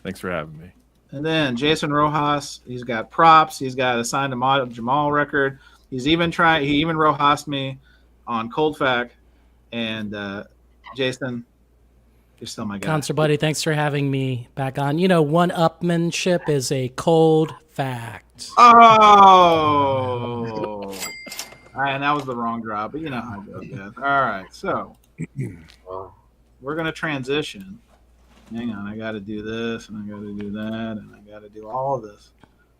Speaker 7: Thanks for having me.
Speaker 3: And then Jason Rojas, he's got props. He's got a signed Jamal record. He even Rojas me on Cold Fact. And Jason, you're still my guy.
Speaker 5: Concert Buddy, thanks for having me back on. You know, one-upmanship is a cold fact.
Speaker 3: Oh, and that was the wrong drop, but you know how it goes, guys. All right, so we're gonna transition. Hang on, I got to do this, and I got to do that, and I got to do all of this.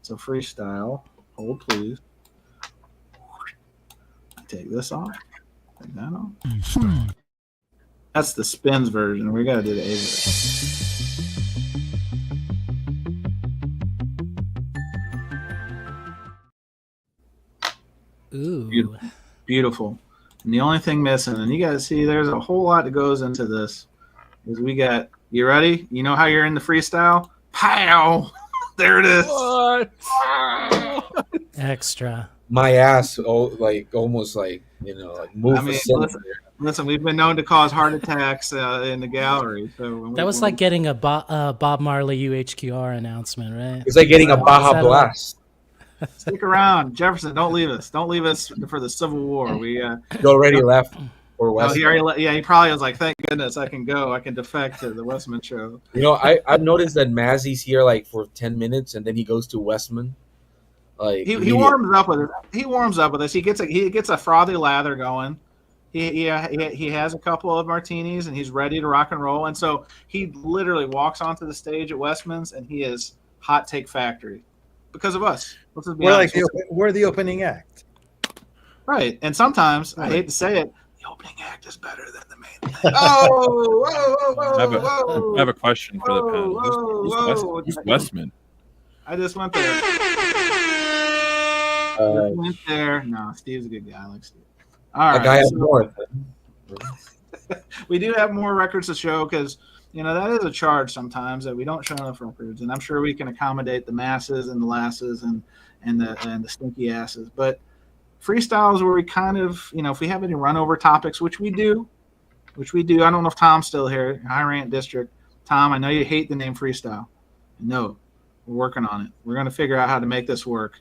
Speaker 3: So freestyle. Hold, please. Take this off. Take that off. That's the spins version. We got to do the A version.
Speaker 5: Ooh.
Speaker 3: Beautiful. And the only thing missing, and you guys see there's a whole lot that goes into this, is we got You ready? You know how you're in the freestyle? Pow! There it is.
Speaker 7: What?
Speaker 5: Extra.
Speaker 4: My ass, like almost like like move
Speaker 3: I
Speaker 4: a
Speaker 3: mean,
Speaker 4: centimeter.
Speaker 3: listen, we've been known to cause heart attacks in the gallery. So when
Speaker 5: That was like getting a Bob Marley UHQR announcement, right?
Speaker 4: It's like getting a
Speaker 5: Is
Speaker 4: Baja
Speaker 5: that
Speaker 4: Blast.
Speaker 3: stick around, Jefferson. Don't leave us. Don't leave us for the Civil War. We
Speaker 4: You already left for
Speaker 3: no,
Speaker 4: West.
Speaker 3: he already he probably was like, thank goodness I can go. I can defect to the Westman show.
Speaker 4: I've noticed that Mazzy's here like for 10 minutes and then he goes to Westman. Like
Speaker 3: He
Speaker 4: immediately.
Speaker 3: warms up with it. He warms up with us. He gets a frothy lather going. He has a couple of martinis and he's ready to rock and roll. And so he literally walks onto the stage at Westman's and he is hot take factory because of us. Let's just be
Speaker 6: We're
Speaker 3: honest.
Speaker 6: we're the opening act.
Speaker 3: Right. And sometimes I hate to say it, the opening act is better than the main thing. Oh, whoa, whoa,
Speaker 7: I have a,
Speaker 3: whoa,
Speaker 7: I have a question for the
Speaker 3: whoa,
Speaker 7: panel.
Speaker 3: whoa.
Speaker 7: Who's Westman?
Speaker 3: I just went there. Went there. No, Steve's a good guy. I like Steve. All
Speaker 4: A
Speaker 3: right.
Speaker 4: guy up
Speaker 3: so
Speaker 4: north.
Speaker 3: we do have more records to show because that is a charge sometimes that we don't show enough records, and I'm sure we can accommodate the masses and the lasses and the stinky asses. But freestyles where we kind of if we have any run over topics, which we do. I don't know if Tom's still here. High Rant District. Tom, I know you hate the name freestyle. No, we're working on it. We're going to figure out how to make this work.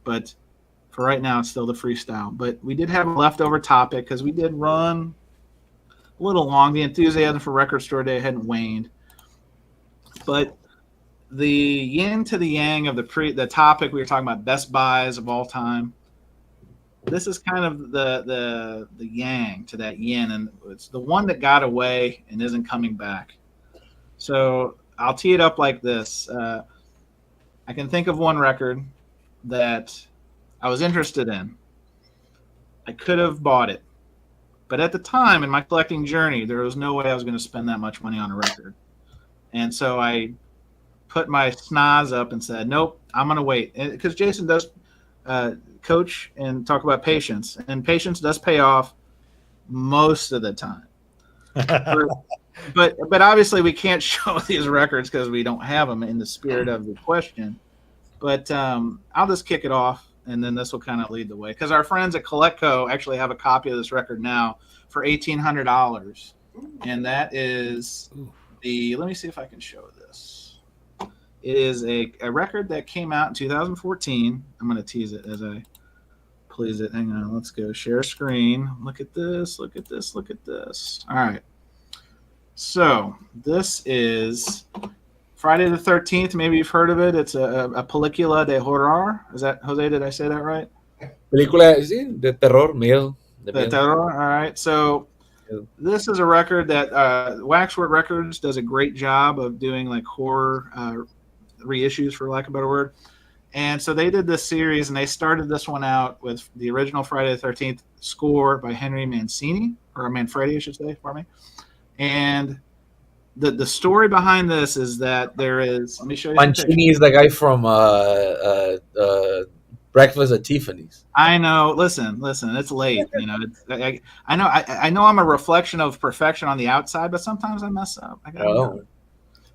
Speaker 3: But for right now, it's still the freestyle. But we did have a leftover topic because we did run a little long. The enthusiasm for Record Store Day hadn't waned. But the yin to the yang of the topic, we were talking about best buys of all time. This is kind of the yang to that yin, and it's the one that got away and isn't coming back. So I'll tee it up like this. I can think of one record that I was interested in. I could have bought it. But at the time in my collecting journey, there was no way I was going to spend that much money on a record. And so I put my snaz up and said, nope, I'm going to wait. Because Jason does coach and talk about patience. And patience does pay off most of the time. But obviously we can't show these records because we don't have them in the spirit of the question. But I'll just kick it off, and then this will kind of lead the way. Because our friends at Colectco actually have a copy of this record now for $1,800. And that is let me see if I can show this. It is a record that came out in 2014. I'm going to tease it as I please it. Hang on. Let's go share screen. Look at this. Look at this. Look at this. All right. So this is Friday the 13th. Maybe you've heard of it. It's a película de horror. Is that, Jose, did I say that right?
Speaker 4: Película, sí, de terror, miedo.
Speaker 3: De terror. All right. So this is a record that Waxwork Records does a great job of doing like horror reissues, for lack of a better word. And so they did this series, and they started this one out with the original Friday the 13th score by Henry Mancini, or Manfredi, I should say, for me. And the story behind this is that there is. Let me show you.
Speaker 4: Mancini is the guy from Breakfast at Tiffany's.
Speaker 3: I know. Listen. It's late. I know. I know. I'm a reflection of perfection on the outside, but sometimes I mess up. I gotta know.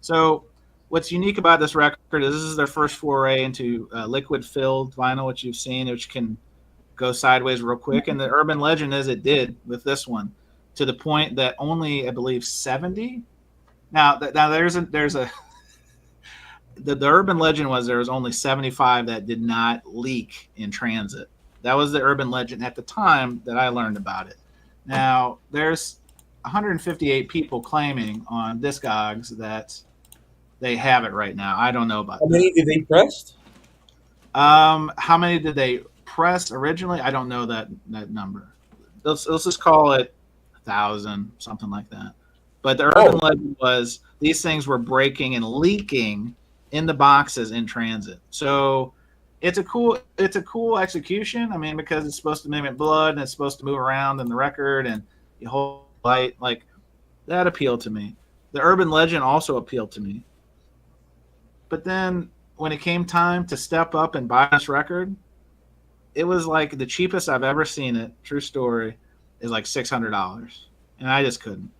Speaker 3: So, what's unique about this record is this is their first foray into liquid-filled vinyl, which you've seen, which can go sideways real quick. And the urban legend is it did with this one, to the point that only, I believe, 70. Now there's a the urban legend was there was only 75 that did not leak in transit. That was the urban legend at the time that I learned about it. Now there's 158 people claiming on Discogs that they have it right now. I don't know about
Speaker 4: How many did they press?
Speaker 3: how many did they press originally? I don't know that number. Let's just call it 1,000, something like that. But the urban legend was these things were breaking and leaking in the boxes in transit. So it's a cool execution. I mean, because it's supposed to mimic blood and it's supposed to move around in the record and you hold light, like that appealed to me. The urban legend also appealed to me. But then when it came time to step up and buy this record, it was like the cheapest I've ever seen it. True story, is like $600, and I just couldn't.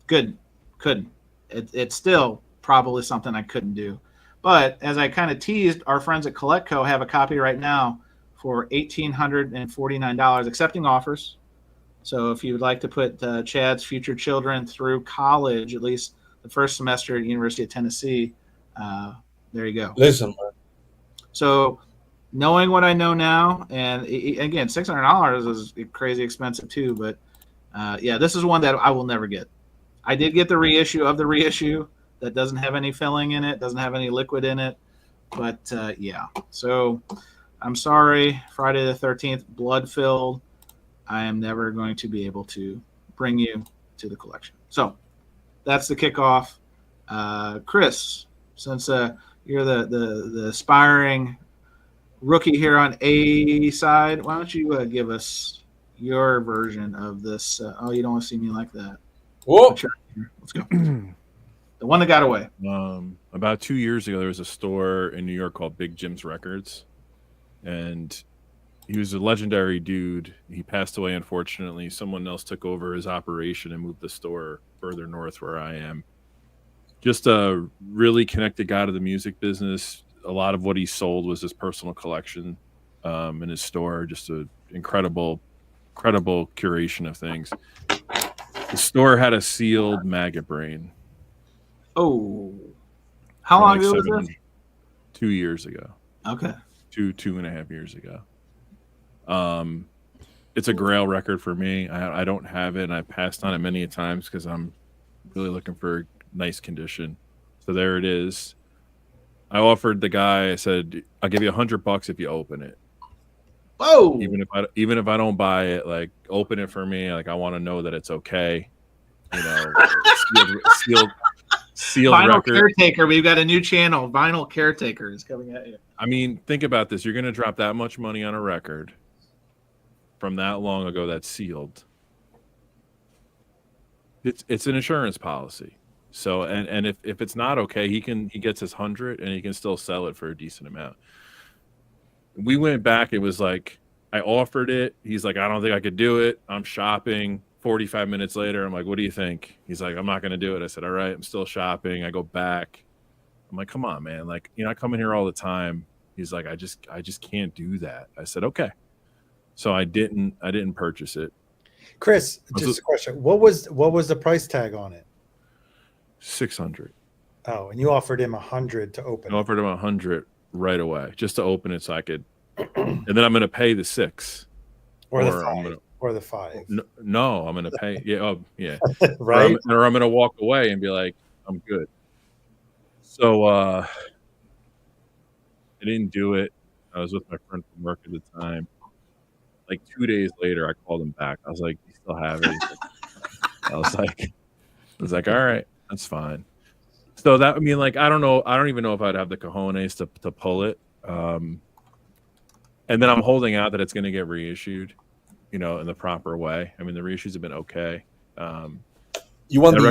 Speaker 3: Couldn't. it's still probably something I couldn't do. But as I kind of teased, our friends at CollectCo have a copy right now for $1,849, accepting offers. So if you would like to put Chad's future children through college, at least the first semester at University of Tennessee, there you go.
Speaker 4: Listen, man.
Speaker 3: So knowing what I know now, and again, $600 is crazy expensive too. But yeah, this is one that I will never get. I did get the reissue of the reissue that doesn't have any filling in it, doesn't have any liquid in it. But yeah, so I'm sorry, Friday the 13th, blood filled. I am never going to be able to bring you to the collection. So that's the kickoff. Chris, since you're the aspiring rookie here on A side, why don't you give us your version of this? Oh, you don't want to see me like that.
Speaker 4: Whoa.
Speaker 3: Let's go. The one that got away.
Speaker 7: About 2 years ago, there was a store in New York called Big Jim's Records, and he was a legendary dude. He passed away, unfortunately. Someone else took over his operation and moved the store further north where I am. Just a really connected guy to the music business. A lot of what he sold was his personal collection in his store. Just an incredible curation of things. The store had a sealed maggot brain.
Speaker 3: Oh. How long ago was this?
Speaker 7: 2 years ago.
Speaker 3: Okay.
Speaker 7: 2.5 years ago. It's a grail record for me. I don't have it, and I passed on it many a times because I'm really looking for nice condition. So there it is. I offered the guy, I said, I'll give you $100 if you open it.
Speaker 3: Whoa!
Speaker 7: Even if I don't buy it, like, open it for me. Like, I want to know that it's okay. You know, sealed
Speaker 3: Vinyl
Speaker 7: record.
Speaker 3: Caretaker. We've got a new channel. Vinyl Caretaker is coming at you.
Speaker 7: I mean, think about this. You're going to drop that much money on a record from that long ago that's sealed. It's an insurance policy. So and if it's not okay, he gets his 100 and he can still sell it for a decent amount. We went back. It was like I offered it. He's like, I don't think I could do it. I'm shopping. 45 minutes later, I'm like, what do you think? He's like, I'm not going to do it. I said, all right, I'm still shopping. I go back. I'm like, come on, man. Like, I come in here all the time. He's like, I just can't do that. I said, okay. So I didn't purchase it.
Speaker 6: Chris, just a question. What was the price tag on it?
Speaker 7: $600.
Speaker 6: Oh, and you offered him 100 to open.
Speaker 7: I offered him 100 right away just to open it so I could, and then I'm going to pay the $6
Speaker 6: or the $5.
Speaker 7: No, I'm going to pay. Yeah. Oh, yeah.
Speaker 6: Right.
Speaker 7: Or I'm going to walk away and be like, I'm good. So I didn't do it. I was with my friend from work at the time. Like 2 days later, I called him back. I was like, "You still have it?" I was like, "All right, that's fine." So that, I mean, like, I don't know. I don't even know if I'd have the cojones to pull it. And then I'm holding out that it's going to get reissued, in the proper way. I mean, the reissues have been okay.
Speaker 4: You want the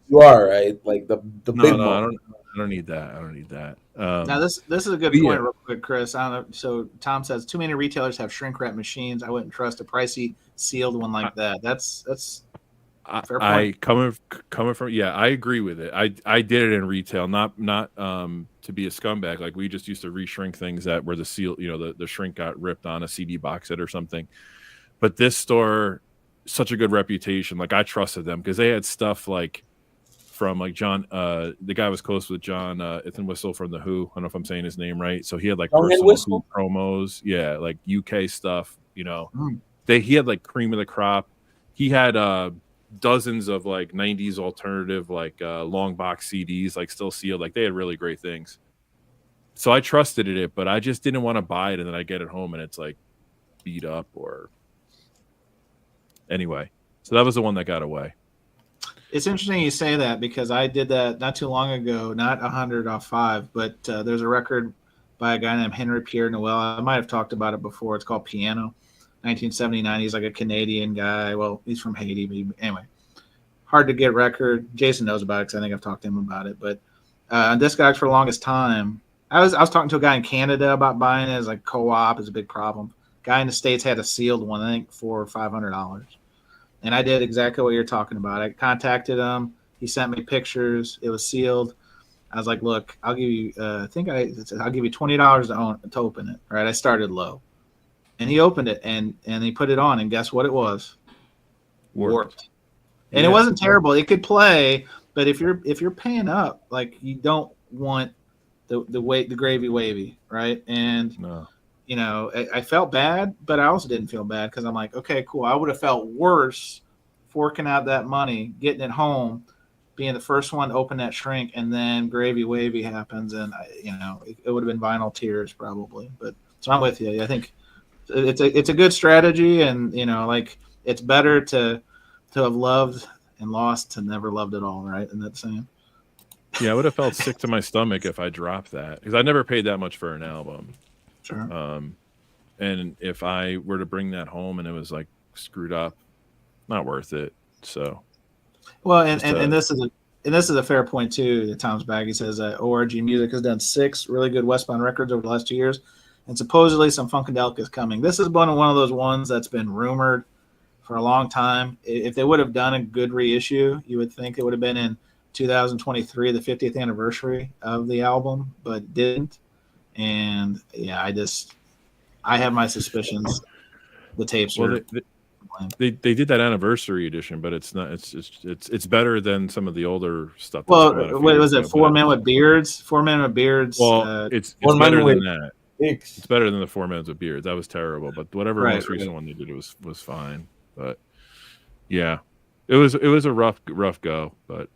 Speaker 4: UHUR, right? Like the big one.
Speaker 7: I don't need that. I don't need that.
Speaker 3: Now this is a good point, real quick, Chris. I don't know. So Tom says too many retailers have shrink wrap machines. I wouldn't trust a pricey sealed one like that. That's fair point.
Speaker 7: Coming from, yeah, I agree with it. I did it in retail, not to be a scumbag. Like, we just used to reshrink things that where the seal, the shrink got ripped on a CD box set or something. But this store, such a good reputation. Like, I trusted them because they had stuff like from like John, the guy was close with John Entwistle from the Who. I don't know if I'm saying his name right. So he had like personal Who promos, yeah, like UK stuff. He had like cream of the crop. He had dozens of like 90s alternative like long box CDs, like still sealed. Like, they had really great things. So I trusted it, but I just didn't want to buy it, and then I get it home and it's like beat up or anyway. So that was the one that got away.
Speaker 3: It's interesting you say that because I did that not too long ago, not 100 off 5, but there's a record by a guy named Henry Pierre Noel. I might have talked about it before. It's called Piano, 1979. He's like a Canadian guy. Well, he's from Haiti. But anyway, hard to get record. Jason knows about it because I think I've talked to him about it. But this guy, for the longest time, I was talking to a guy in Canada about buying it. It's like co-op is a big problem. Guy in the States had a sealed one, I think $400 or $500. And I did exactly what you're talking about. I contacted him. He sent me pictures. It was sealed. I was like, look, I'll give you, I'll give you $20 to open it. Right. I started low, and he opened it and he put it on, and guess what it was? Warped. And it wasn't terrible. It could play, but if you're paying up, like, you don't want the gravy wavy, right? And
Speaker 7: No.
Speaker 3: you know, I felt bad, but I also didn't feel bad because I'm like, okay, cool. I would have felt worse forking out that money, getting it home, being the first one to open that shrink, and then gravy wavy happens, and it would have been vinyl tears probably. But so I'm with you. I think it's a good strategy, and like, it's better to have loved and lost to never loved at all, right? Isn't that the same?
Speaker 7: Yeah, I would have felt sick to my stomach if I dropped that, because I never paid that much for an album.
Speaker 3: Sure.
Speaker 7: And if I were to bring that home and it was like screwed up, not worth it. So,
Speaker 3: well, and this is a fair point too. That Tom's Baggy says ORG Music has done 6 really good Westbound records over the last 2 years, and supposedly some Funkadelic is coming. This is one of those ones that's been rumored for a long time. If they would have done a good reissue, you would think it would have been in 2023, the 50th anniversary of the album, but didn't. And yeah, I have my suspicions. The tapes are.
Speaker 7: They did that anniversary edition, but it's not. It's better than some of the older stuff.
Speaker 3: Well, what was it? 4 Men with Beards. 4 Men with Beards.
Speaker 7: Well, it's better than that. It's better than the 4 Men with Beards. That was terrible. But whatever most recent one they did was fine. But yeah, it was a rough go. But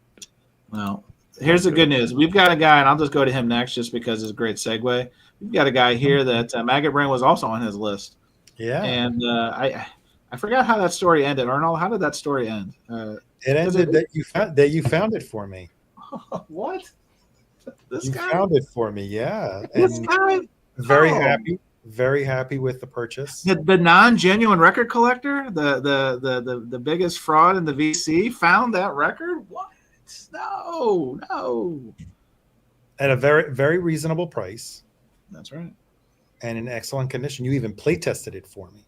Speaker 3: well, here's the good news. We've got a guy, and I'll just go to him next, just because it's a great segue. We've got a guy here that Maggot Brain was also on his list.
Speaker 6: Yeah,
Speaker 3: and I forgot how that story ended. Arnold, how did that story end?
Speaker 6: It ended that you found it for me.
Speaker 3: What? This
Speaker 6: you
Speaker 3: guy
Speaker 6: found it for me, yeah.
Speaker 3: This
Speaker 6: And
Speaker 3: guy,
Speaker 6: very happy with the purchase.
Speaker 3: the non-genuine record collector, the biggest fraud in the VC, found that record. What? No.
Speaker 6: At a very, very reasonable price.
Speaker 3: That's right.
Speaker 6: And in excellent condition. You even play tested it for me.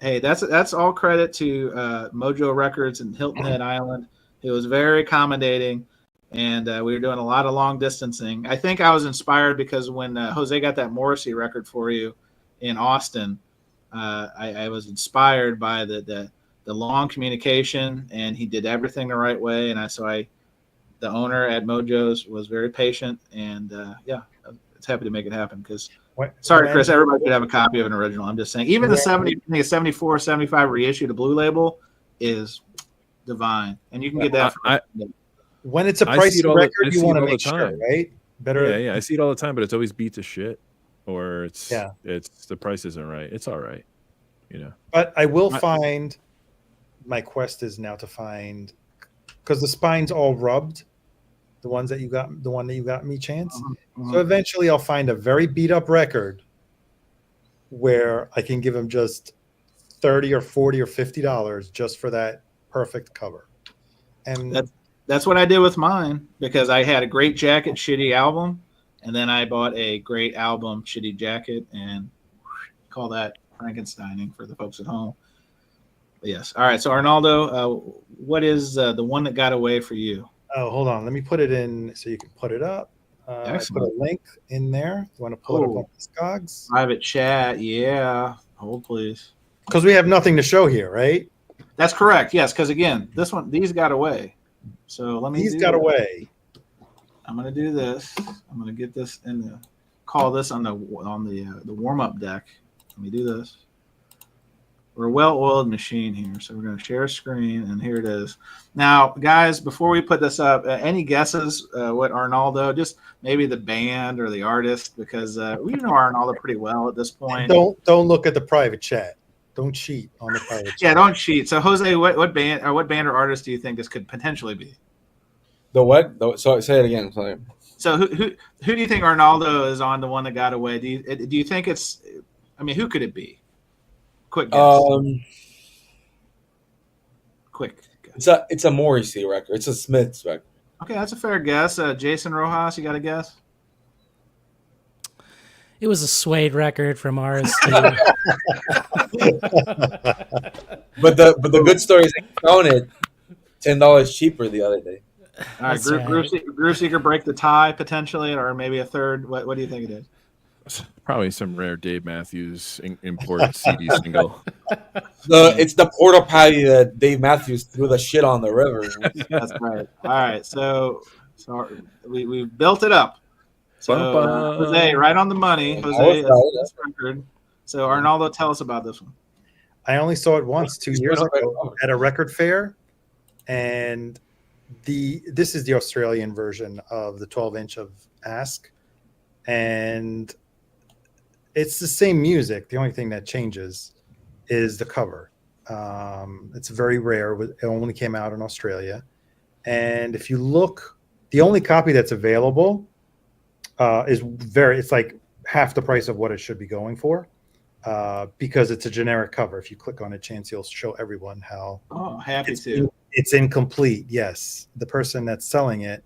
Speaker 3: Hey, that's all credit to Mojo Records in Hilton Head Island. It was very accommodating, and we were doing a lot of long distancing. I think I was inspired because when Jose got that Morrissey record for you in Austin, I was inspired by the long communication, and he did everything the right way. And the owner at Mojo's was very patient, and it's happy to make it happen because. Sorry, Chris. Everybody could have a copy of an original. I'm just saying, even the 74, 75 reissue to Blue Label is divine, and you can get that.
Speaker 6: When it's a pricey record, you want to make sure, right? Better.
Speaker 7: Yeah. I see it all the time, but it's always beat to shit, or it's the price isn't right. It's all right,
Speaker 6: But I will find. My quest is now to find, because the spine's all rubbed. The one that you got me, Chance. So eventually I'll find a very beat up record where I can give him just $30 or $40 or $50 just for that perfect cover. And
Speaker 3: that's what I did with mine, because I had a great jacket, shitty album, and then I bought a great album, shitty jacket, and call that Frankensteining for the folks at home. But yes. All right. So Arnaldo, what is the one that got away for you?
Speaker 6: Oh, hold on. Let me put it in so you can put it up. I put a link in there. You want to pull it up on Discogs?
Speaker 3: Private chat. Yeah. Hold, please.
Speaker 6: Because we have nothing to show here, right?
Speaker 3: That's correct. Yes. Because again, these got away. So let me.
Speaker 6: These got away.
Speaker 3: I'm going to do this. I'm going to get this call this on the warm up deck. Let me do this. We're a well-oiled machine here, so we're going to share a screen, and here it is. Now, guys, before we put this up, any guesses what Arnaldo, just maybe the band or the artist, because we know Arnaldo pretty well at this point.
Speaker 6: Don't look at the private chat. Don't cheat on the private chat.
Speaker 3: Yeah, don't cheat. So, Jose, what band or artist do you think this could potentially be?
Speaker 4: The what? So say it again. Sorry.
Speaker 3: So who do you think Arnaldo is on, the one that got away? Do you think it's? I mean, who could it be? Quick guess. Quick guess.
Speaker 4: It's a Morrissey record. It's a Smiths record.
Speaker 3: Okay, that's a fair guess. Jason Rojas, you got a guess?
Speaker 5: It was a Suede record from RSD.
Speaker 4: But the good story is I found it $10 cheaper the other day.
Speaker 3: All right,
Speaker 5: That's right.
Speaker 3: Groove Seeker break the tie potentially, or maybe a third. What do you think it is?
Speaker 7: Probably some rare Dave Matthews import CD single.
Speaker 4: It's the porta potty that Dave Matthews threw the shit on the river.
Speaker 3: That's right. All right, so we built it up. So
Speaker 7: Ba-ba.
Speaker 3: Jose, right on the money.
Speaker 4: I
Speaker 3: Jose,
Speaker 4: was
Speaker 3: this record. So Arnaldo, tell us about this one.
Speaker 6: I only saw it once 2 years
Speaker 4: Right.
Speaker 6: ago at a record fair, and this is the Australian version of the 12-inch of Ask, and it's the same music. The only thing that changes is the cover. It's very rare. It only came out in Australia, and if you look, the only copy that's available it's like half the price of what it should be going for. Because it's a generic cover. If you click on it, Chance, you'll show everyone how.
Speaker 3: Oh, happy to.
Speaker 6: It's incomplete. Yes, the person that's selling it.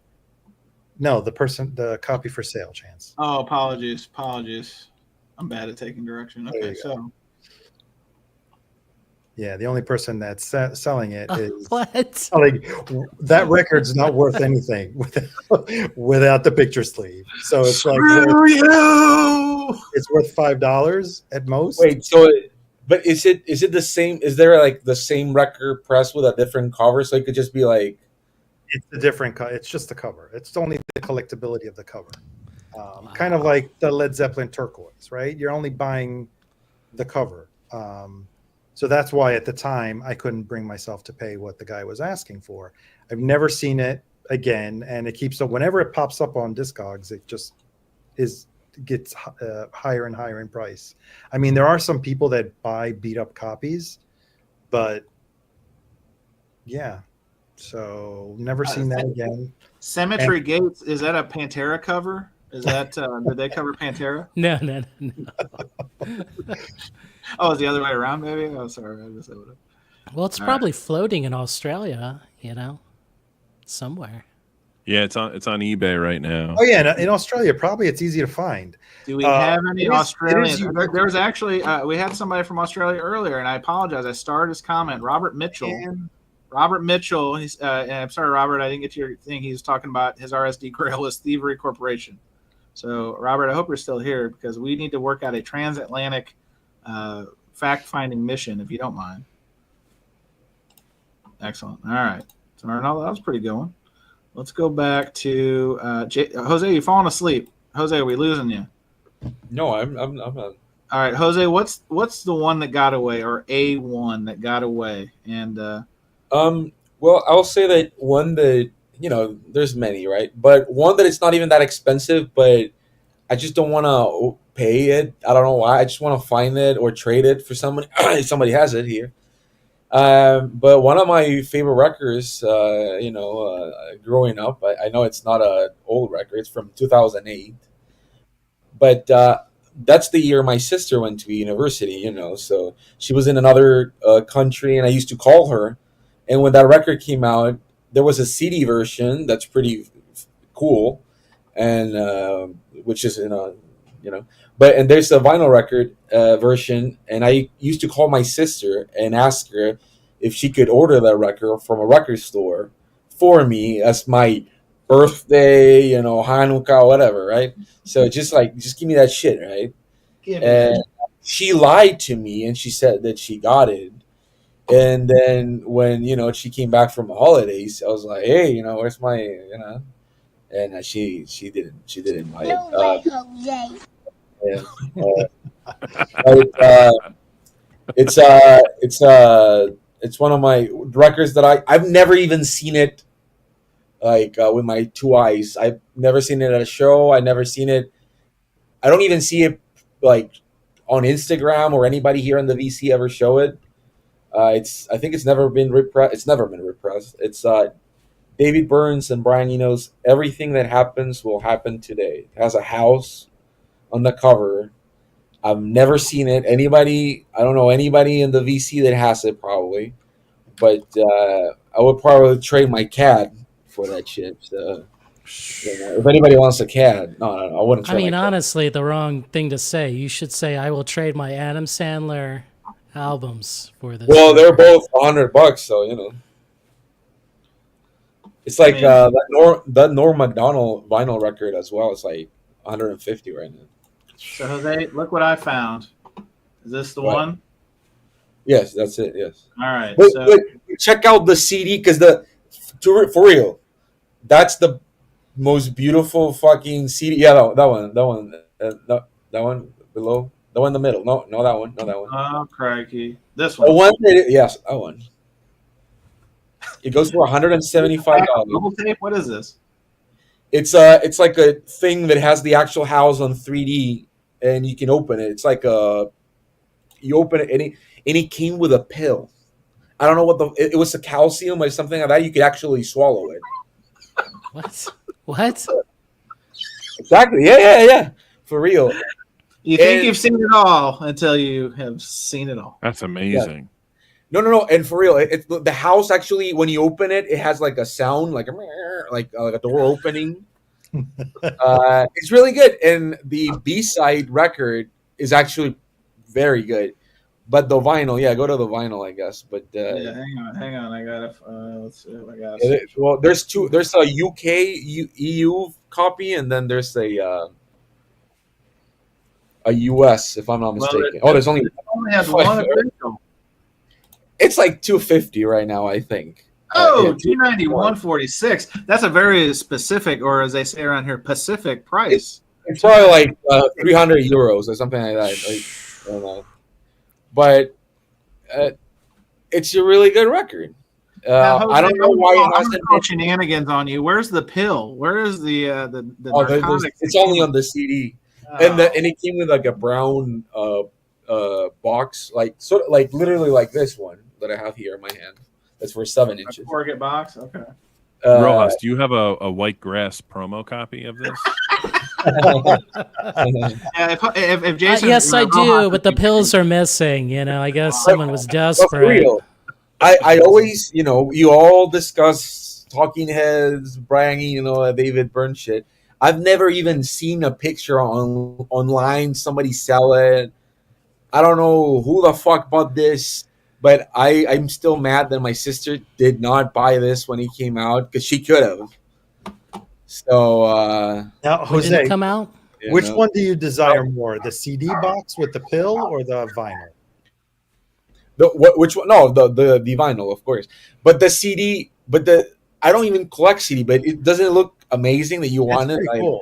Speaker 6: No, the copy for sale, Chance.
Speaker 3: Oh, apologies. I'm bad at taking direction. Okay,
Speaker 6: you
Speaker 3: so
Speaker 6: Yeah, the only person that's selling it is
Speaker 5: What?
Speaker 6: like that record's not worth anything without the picture sleeve. So it's like it's worth $5 at most.
Speaker 4: Wait, but is it the same? Is there like the same record press with a different cover? So it could just be like
Speaker 6: It's a different. It's just the cover. It's only the collectability of the cover. Kind of like the Led Zeppelin turquoise, right? You're only buying the cover. So that's why at the time I couldn't bring myself to pay what the guy was asking for. I've never seen it again, and it keeps up. Whenever it pops up on Discogs, it just gets higher and higher in price. I mean, there are some people that buy beat up copies, but yeah. So never seen that again.
Speaker 3: Cemetery Gates, is that a Pantera cover? Is that did they cover Pantera?
Speaker 5: No.
Speaker 3: Oh, it's the other way around, maybe. Oh, sorry, I missed that one.
Speaker 5: Well, it's probably floating in Australia, somewhere.
Speaker 7: Yeah, it's on eBay right now.
Speaker 6: Oh yeah, in Australia, probably it's easy to find.
Speaker 3: Do we have any Australians?
Speaker 6: unique.
Speaker 3: There was actually we had somebody from Australia earlier, and I apologize. I started his comment. Robert Mitchell. Robert Mitchell. He's and I'm sorry, Robert. I didn't get to your thing. He was talking about his RSD Grail is Thievery Corporation. So, Robert, I hope you're still here because we need to work out a transatlantic fact-finding mission, if you don't mind. Excellent. All right. So, Arnaldo, that was pretty good one. Let's go back to Jose. You falling asleep? Jose, are we losing you?
Speaker 4: no, I'm not.
Speaker 3: All right, Jose. What's the one that got away, or a one that got away? And
Speaker 4: Well, I'll say that one that there's many, right? But one that it's not even that expensive, but I just don't want to pay it. I don't know why. I just want to find it or trade it for somebody. Somebody has it here. But one of my favorite records, growing up, I know it's not an old record. It's from 2008. But that's the year my sister went to university, So she was in another country, and I used to call her. And when that record came out, there was a CD version that's pretty cool, and which is and there's a vinyl record version, and I used to call my sister and ask her if she could order that record from a record store for me as my birthday, Hanukkah, whatever, right? So just give me that shit, right? And she lied to me, and she said that she got it. And then when she came back from the holidays, I was like, "Hey, where's my And she didn't buy it. It's one of my records that I've never even seen it with my two eyes. I've never seen it at a show. I never seen it. I don't even see it on Instagram or anybody here in the VC ever show it. I think it's never been repressed. It's never been repressed. It's David Burns and Brian Eno's Everything That Happens Will Happen Today. It has a house on the cover. I've never seen it. I don't know anybody in the VC that has it probably, but I would probably trade my cat for that shit. So, if anybody wants a cat, no, I wouldn't.
Speaker 5: I mean, honestly, the wrong thing to say. You should say, "I will trade my Adam Sandler albums for this."
Speaker 4: Well, they're both $100, so It's like
Speaker 3: I mean,
Speaker 4: that Norm Macdonald vinyl record as well. It's like 150 right now.
Speaker 3: so Jose, look what I found. Is this the
Speaker 4: What?
Speaker 3: one?
Speaker 4: Yes, that's it. Yes,
Speaker 3: All right.
Speaker 4: but,
Speaker 3: So
Speaker 4: but check out the CD because for real, that's the most beautiful fucking CD. Yeah, that one below, the one in the middle. No, no, that one, no, that one.
Speaker 3: oh crikey, this
Speaker 4: The
Speaker 3: one.
Speaker 4: one yes, that one. It goes for $175.
Speaker 3: Double tape. What is this?
Speaker 4: It's like a thing that has the actual house on 3D, and you can open it. It's like you open it, and it came with a pill. I don't know what it was, a calcium or something like that. You could actually swallow it.
Speaker 5: What? What?
Speaker 4: Exactly. Yeah. For real.
Speaker 3: You think
Speaker 4: And-
Speaker 3: you've seen it all until you have seen it all.
Speaker 7: That's amazing.
Speaker 4: No. And for real, it's the house actually. When you open it, it has like a sound, like a door opening. It's really good, and the B-side record is actually very good. But the vinyl, yeah, go to the vinyl, I guess. But
Speaker 3: Yeah, hang on. I gotta let's see if I got.
Speaker 4: well, there's two. There's a UK EU copy, and then there's a US, if I'm not mistaken. There's only.
Speaker 3: It only has one original.
Speaker 4: It's like 250 right now, I think.
Speaker 3: Oh,
Speaker 4: Yeah,
Speaker 3: 290, 146. That's a very specific, or as they say around here, Pacific price.
Speaker 4: It's probably like 300 euros or something like that. Like, I don't know. But it's a really good record.
Speaker 3: Now,
Speaker 4: I don't know why it
Speaker 3: I'm
Speaker 4: hasn't
Speaker 3: call shenanigans on you. Where's the pill? Where is the narcotics?
Speaker 4: it's only on the CD, and it came with like a brown box, like sort of like literally like this one that I have here in my hand. That's for 7 inches.
Speaker 3: Target box. Okay.
Speaker 7: Rojas, do you have a white grass promo copy of this?
Speaker 3: Yeah, if Jason,
Speaker 5: Yes, I do,
Speaker 3: Rojas-
Speaker 5: but the pills are missing. I guess someone was
Speaker 4: But for
Speaker 5: desperate.
Speaker 4: real, I always, you all discuss Talking Heads, bragging, David Byrne shit. I've never even seen a picture online, somebody sell it. I don't know who the fuck bought this, but I'm still mad that my sister did not buy this when it came out because she could have. So,
Speaker 6: Now,
Speaker 5: When did
Speaker 6: Jose,
Speaker 5: it come out?
Speaker 6: which one do you desire more, the CD box with the pill or the vinyl?
Speaker 4: Which one? No, the vinyl, of course. But the CD, I don't even collect CD, but it doesn't look amazing that you want it.
Speaker 6: Pretty cool.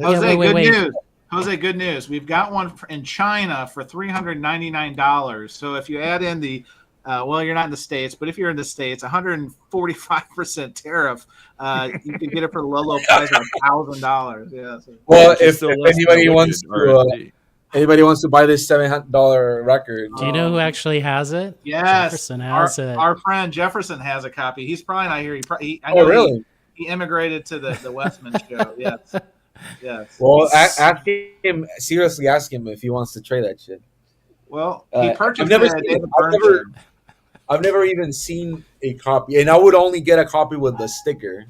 Speaker 3: Jose,
Speaker 5: wait.
Speaker 3: good news. Jose, good news. We've got one in China for $399. So if you add in the, you're not in the States, but if you're in the States, 145% tariff, you can get it for the low price of $1,000. Yeah. So.
Speaker 4: Well,
Speaker 7: Which is
Speaker 4: if
Speaker 7: still less than
Speaker 4: anybody
Speaker 7: a
Speaker 4: wants
Speaker 7: wicked
Speaker 4: to,
Speaker 7: RSD.
Speaker 4: anybody wants to buy this $700 record,
Speaker 5: Do you know who actually has it?
Speaker 3: Yes,
Speaker 5: Jefferson has it.
Speaker 3: our friend Jefferson has a copy. He's probably not here. I know
Speaker 4: really?
Speaker 3: he immigrated to the Westman show. Yes. Yes.
Speaker 4: Well, ask him seriously. Ask him if he wants to trade that shit.
Speaker 3: Well, he purchased
Speaker 4: I've never
Speaker 3: it at
Speaker 4: seen
Speaker 3: David
Speaker 4: it.
Speaker 3: Byrne.
Speaker 4: I've never even seen a copy, and I would only get a copy with the sticker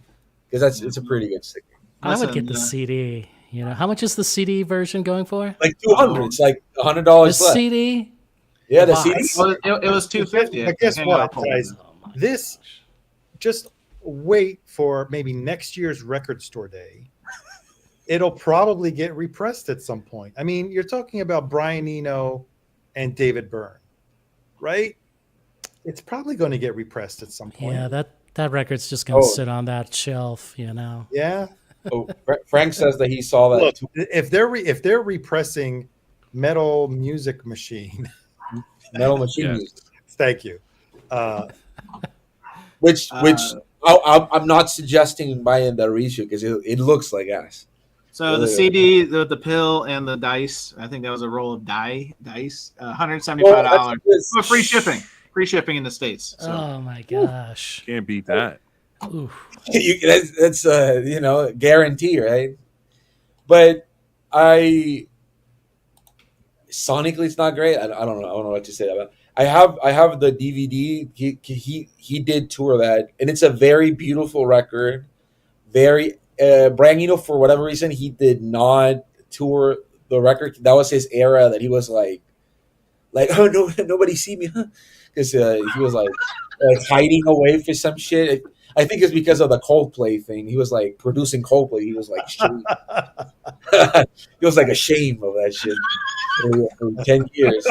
Speaker 4: because it's a pretty good sticker.
Speaker 5: I would get the
Speaker 3: Listen,
Speaker 5: CD. How much is the CD version going for?
Speaker 4: Like 200. It's like $100
Speaker 5: The
Speaker 4: less.
Speaker 5: CD?
Speaker 4: Yeah, the
Speaker 5: Box.
Speaker 4: CD.
Speaker 3: Well, it was $250.
Speaker 6: But guess
Speaker 3: Hang
Speaker 6: what,
Speaker 3: on.
Speaker 6: guys? This, just wait for maybe next year's record store day. It'll probably get repressed at some point. I mean, you're talking about Brian Eno and David Byrne, right? It's probably going to get repressed at some point.
Speaker 5: Yeah, that record's just going to
Speaker 4: Oh.
Speaker 5: sit on that shelf,
Speaker 6: Yeah.
Speaker 4: Oh, Frank says that he saw that.
Speaker 6: Look,
Speaker 4: too.
Speaker 6: if they're repressing Metal Music Machine,
Speaker 4: Metal Machine
Speaker 7: Yes.
Speaker 4: Music,
Speaker 6: thank you.
Speaker 4: which I'm not suggesting buying the reissue because it looks like ass.
Speaker 3: So the CD, the pill, and the dice. I think that was a roll of dice. $175. But free shipping. Free shipping in the States. So.
Speaker 5: Oh my gosh.
Speaker 7: Can't beat that.
Speaker 5: Oof.
Speaker 4: That's guarantee, right? But sonically it's not great. I don't know what to say about. I have the DVD. He did tour that, and it's a very beautiful record. Very Brangino, for whatever reason, he did not tour the record. That was his era. That he was like oh no, nobody see me, because he was like hiding away for some shit. I think it's because of the Coldplay thing. He was like producing Coldplay. He was like, ashamed. He was like ashamed of that shit for 10 years.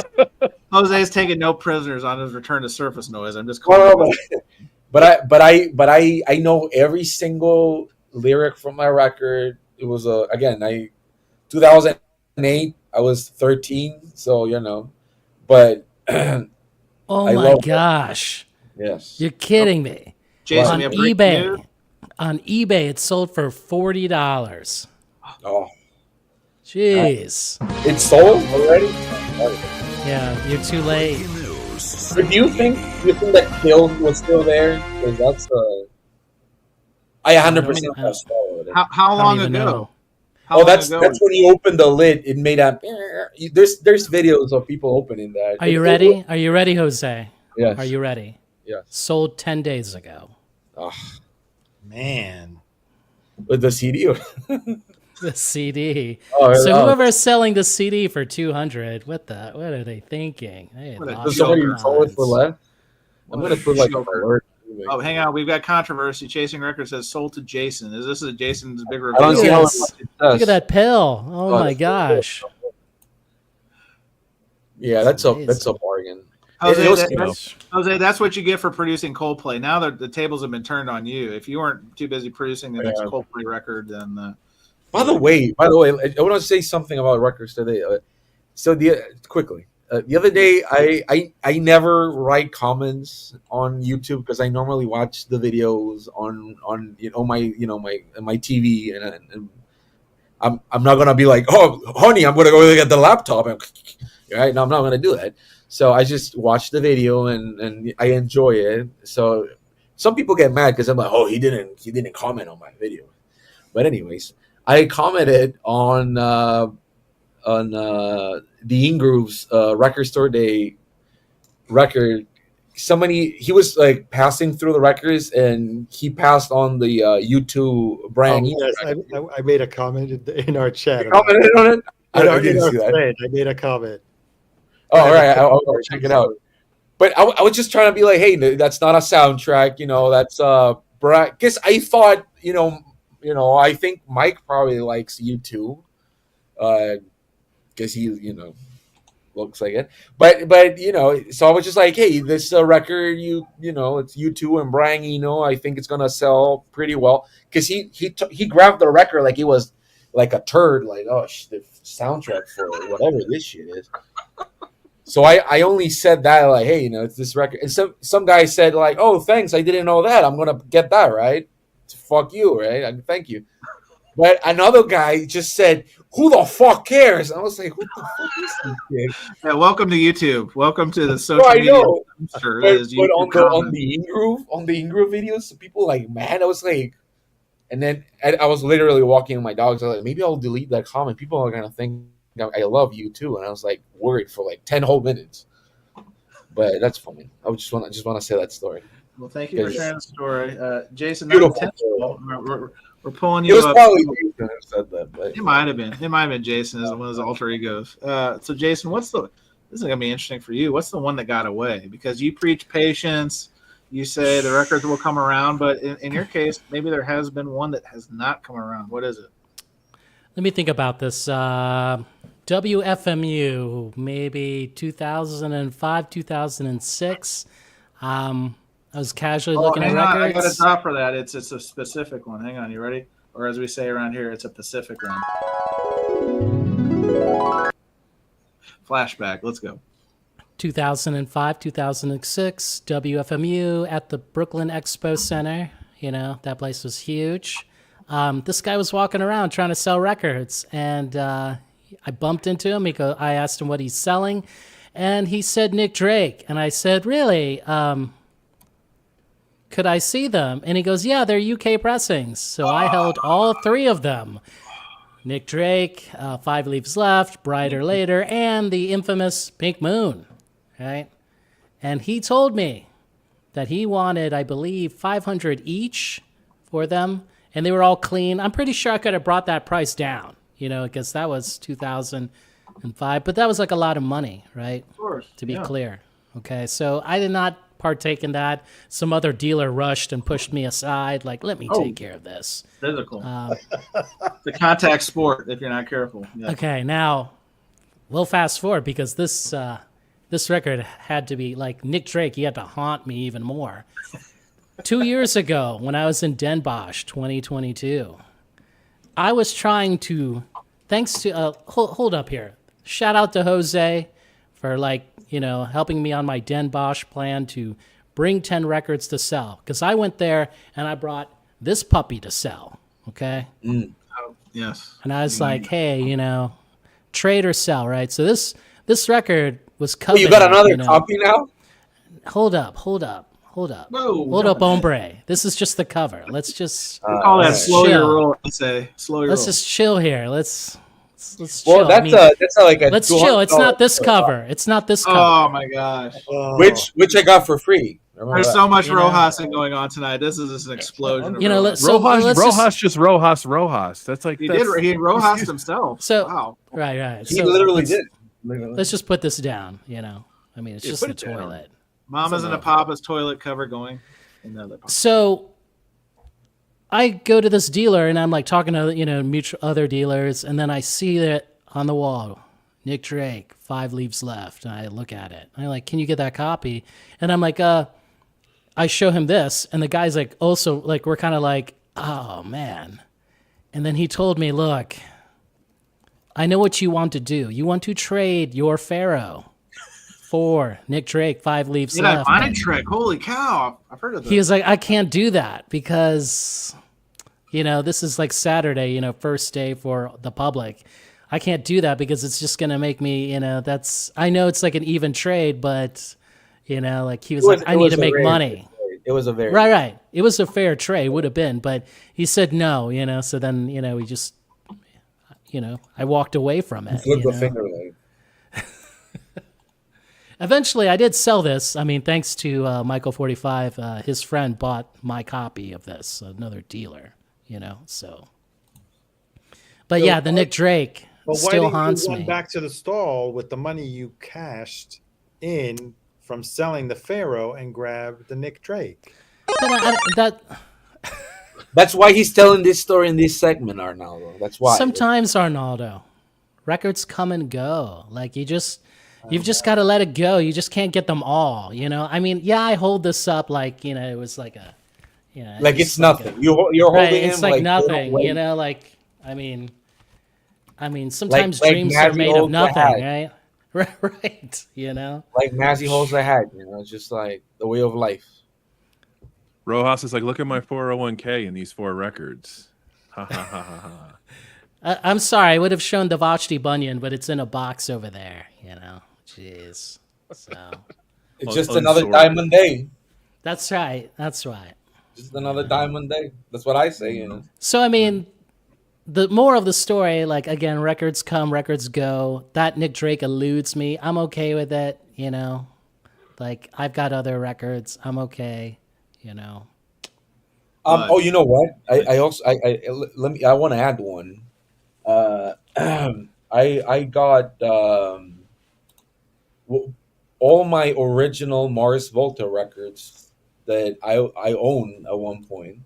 Speaker 3: Jose's taking no prisoners on his return to Surface Noise. I'm just
Speaker 4: Well,
Speaker 3: calling.
Speaker 4: but I know every single lyric from my record. It was 2008. I was 13, so But
Speaker 5: Oh
Speaker 4: I
Speaker 5: my
Speaker 4: love it.
Speaker 5: gosh.
Speaker 4: Yes.
Speaker 5: You're kidding me.
Speaker 3: Jason,
Speaker 5: On
Speaker 3: we have breaking
Speaker 5: eBay.
Speaker 3: news.
Speaker 5: On eBay, it sold for $40.
Speaker 4: Oh,
Speaker 5: Jeez.
Speaker 4: it's sold already.
Speaker 5: Yeah, you're too late.
Speaker 4: But do you think that Kill was still there? Because that's I 100%
Speaker 5: I don't-
Speaker 4: swallowed it.
Speaker 3: How
Speaker 5: I don't
Speaker 3: long
Speaker 5: even
Speaker 3: ago?
Speaker 5: know.
Speaker 3: How
Speaker 4: Oh,
Speaker 3: long
Speaker 4: that's
Speaker 3: ago?
Speaker 4: when you open the lid. It made a. There's videos of people opening that.
Speaker 5: Are you ready? Are you ready, Jose?
Speaker 4: Yes.
Speaker 5: Are you ready?
Speaker 4: Yes.
Speaker 5: Sold 10 days ago.
Speaker 4: Oh,
Speaker 6: Man.
Speaker 4: with the CD.
Speaker 5: The CD.
Speaker 4: Oh,
Speaker 5: So
Speaker 4: oh.
Speaker 5: whoever's selling the CD for 200, what are they thinking? They
Speaker 3: What a
Speaker 5: lost
Speaker 4: Does
Speaker 5: their
Speaker 4: somebody
Speaker 3: joke.
Speaker 4: sold it for
Speaker 5: minds.
Speaker 4: less? I'm gonna put like an
Speaker 3: Joker.
Speaker 4: alert.
Speaker 3: Oh, hang on. We've got controversy. Chasing Records says sold to Jason. Is this Jason's big
Speaker 4: I
Speaker 3: reveal?
Speaker 4: don't see how much
Speaker 5: Yes.
Speaker 4: it
Speaker 5: Look
Speaker 4: does.
Speaker 5: at that pill. Oh my
Speaker 4: that's-
Speaker 5: gosh.
Speaker 4: Yeah,
Speaker 5: That's
Speaker 4: that's a
Speaker 5: amazing.
Speaker 4: bargain.
Speaker 3: Jose,
Speaker 4: It was-
Speaker 3: that's what you get for producing Coldplay. Now the tables have been turned on you. If you weren't too busy producing the next
Speaker 4: Yeah.
Speaker 3: Coldplay record, then
Speaker 4: By the way, I want to say something about records today. Quickly, the other day, I never write comments on YouTube because I normally watch the videos on my TV, and I'm not gonna be like, oh honey, I'm gonna go get the laptop, and right? No, I'm not gonna do that. So I just watch the video and I enjoy it. So some people get mad because I'm like, oh, he didn't comment on my video, but anyways. I commented on the Ingrooves Record Store Day record. He was like passing through the records, and he passed on the U2 Brian. Eno
Speaker 6: Yes,
Speaker 4: record.
Speaker 6: I made a comment in our chat.
Speaker 4: You commented on it. I
Speaker 6: In our
Speaker 4: didn't see that.
Speaker 6: thread, I made a comment.
Speaker 4: Oh, all right. I'll check it out. But I was just trying to be like, hey, that's not a soundtrack. That's because I thought, I think Mike probably likes U2, because he, looks like it. But so I was just like, hey, this record, it's U2 and Brian Eno. I think it's gonna sell pretty well because he grabbed the record like it was like a turd, like the soundtrack for whatever this shit is. So I only said that like, hey, it's this record. And some guy said like, oh, thanks, I didn't know that. I'm gonna get that, right? Fuck you, right? Thank you. But another guy just said, who the fuck cares? And I was like, who the fuck is this kid?
Speaker 3: yeah, welcome to YouTube. Welcome to the social
Speaker 4: I
Speaker 3: media.
Speaker 4: know.
Speaker 3: dumpster
Speaker 4: But
Speaker 3: that is YouTube
Speaker 4: on
Speaker 3: comments.
Speaker 4: the Ingroove videos, people like, man, I was like, and then I was literally walking with my dogs. I was like, maybe I'll delete that comment. People are gonna think I love you too. And I was like worried for like 10 whole minutes. But that's funny. I just want to say that story.
Speaker 3: Well, thank you for
Speaker 4: Yes.
Speaker 3: sharing the story, Jason.
Speaker 4: Beautiful.
Speaker 3: Not intentional. We're pulling
Speaker 4: It
Speaker 3: you
Speaker 4: was
Speaker 3: up.
Speaker 4: probably Jason who said that, but
Speaker 3: It might have been Jason as one of his alter egos. So Jason, this is gonna be interesting for you. What's the one that got away? Because you preach patience, you say the records will come around, but in your case, maybe there has been one that has not come around. What is it?
Speaker 5: Let me think about this. WFMU, maybe 2005, 2006. I was casually looking at
Speaker 3: hang on, I got a
Speaker 5: records.
Speaker 3: top for that. It's a specific one. Hang on, you ready? Or as we say around here, it's a Pacific one. Flashback. Let's go.
Speaker 5: 2005, 2006, WFMU at the Brooklyn Expo Center. That place was huge. This guy was walking around trying to sell records, and I bumped into him. I asked him what he's selling, and he said Nick Drake. And I said, really? Could I see them? And he goes, yeah, they're UK pressings. So I held all three of them. Nick Drake, Five Leaves Left, Brighter Later, and the infamous Pink Moon, right? And he told me that he wanted, I believe, 500 each for them, and they were all clean. I'm pretty sure I could have brought that price down, because that was 2005, but that was like a lot of money, right?
Speaker 3: Of course.
Speaker 5: To be clear. Okay, so I did not partake in that. Some other dealer rushed and pushed me aside, like, let me
Speaker 3: Oh.
Speaker 5: take care of this.
Speaker 3: Physical. It's a contact sport if you're not careful. Yeah.
Speaker 5: Okay, now we'll fast forward because this record had to be like Nick Drake. He had to haunt me even more. 2 years ago, when I was in Den Bosch, 2022, I was trying to, thanks to hold up here. Shout out to Jose for helping me on my Den Bosch plan to bring 10 records to sell. Because I went there and I brought this puppy to sell. Okay.
Speaker 3: Yes.
Speaker 5: And I was like, hey, trade or sell, right? So this record was covered.
Speaker 4: You got another copy now?
Speaker 5: Hold up.
Speaker 3: Whoa,
Speaker 5: Hold up, hombre. This is just the cover. Let's just
Speaker 3: we call that slow
Speaker 5: chill.
Speaker 3: your roll. I say slow your
Speaker 5: let's
Speaker 3: roll.
Speaker 5: just chill here. Let's
Speaker 4: Well,
Speaker 5: chill.
Speaker 4: that's like a
Speaker 5: let's chill. It's not this
Speaker 4: $200
Speaker 5: cover. It's not this cover.
Speaker 3: Oh my gosh.
Speaker 4: which I got for free. Remember
Speaker 3: There's
Speaker 4: that.
Speaker 3: so much
Speaker 5: You know.
Speaker 3: Rojasing going on tonight. This is just an explosion. Of Rojas.
Speaker 7: Rojas. That's like
Speaker 3: He
Speaker 7: that's,
Speaker 3: did. He Rojas himself.
Speaker 5: So-
Speaker 3: wow.
Speaker 5: Right.
Speaker 4: He
Speaker 5: So
Speaker 4: literally did.
Speaker 5: let's just put this down. I mean, it's just
Speaker 7: put
Speaker 5: the
Speaker 7: it down.
Speaker 5: toilet.
Speaker 3: Mama's and a Papa's toilet cover going. Another pop.
Speaker 5: So I go to this dealer and I'm like talking to mutual other dealers, and then I see that on the wall, Nick Drake, 5 Leaves Left, and I look at it. I'm like, can you get that copy? And I'm like, I show him this, and the guy's like, also like, we're kind of like, oh man. And then he told me, look, I know what you want to do. You want to trade your Pharaoh for Nick Drake, 5 Leaves
Speaker 3: Yeah, that
Speaker 5: Left.
Speaker 3: Bonnet trick. Holy cow. I've heard of this.
Speaker 5: He was like, I can't do that because, this is like Saturday, first day for the public. I can't do that because it's just going to make me, I know it's like an even trade, but, like he was like, I need to make money.
Speaker 4: It was a very
Speaker 5: Right. It was a fair trade, would have been, but he said no, so then, we just, I walked away from it.
Speaker 4: flip the finger like.
Speaker 5: Eventually, I did sell this. I mean, thanks to Michael 45, his friend bought my copy of this, another dealer, so. But yeah, the Nick Drake
Speaker 6: But why
Speaker 5: still
Speaker 6: didn't
Speaker 5: haunts
Speaker 6: you run
Speaker 5: me.
Speaker 6: back to the stall with the money you cashed in from selling the Pharaoh and grab the Nick Drake?
Speaker 5: But
Speaker 4: That's why he's telling this story in this segment, Arnaldo. That's why.
Speaker 5: sometimes, Arnaldo, records come and go. Like you've just got to let it go. You just can't get them all. I mean, yeah, I hold this up like it was like a,
Speaker 4: like it's nothing. You're holding
Speaker 5: right.
Speaker 4: him
Speaker 5: It's like nothing.
Speaker 4: wait.
Speaker 5: Like I mean, sometimes
Speaker 4: Like
Speaker 5: dreams are
Speaker 4: Mazzy
Speaker 5: made of
Speaker 4: holds the
Speaker 5: nothing,
Speaker 4: hat.
Speaker 5: right? Right.
Speaker 4: Like Mazzy holds the hat. It's just like the way of life.
Speaker 7: Rojas is like, look at my 401k in these 4 records. Ha ha ha ha ha.
Speaker 5: I'm sorry. I would have shown the Vashti Bunyan, but it's in a box over there. Jeez. So
Speaker 4: It's just another
Speaker 7: Unsorted.
Speaker 4: diamond day.
Speaker 5: that's right.
Speaker 4: Just another diamond day. That's what I say.
Speaker 5: So I mean, the more of the story, like again, records come, records go. That Nick Drake eludes me. I'm okay with it. Like I've got other records. I'm okay.
Speaker 4: Oh, you know what? I also I want to add one. I got all my original Mars Volta records that I own at one point,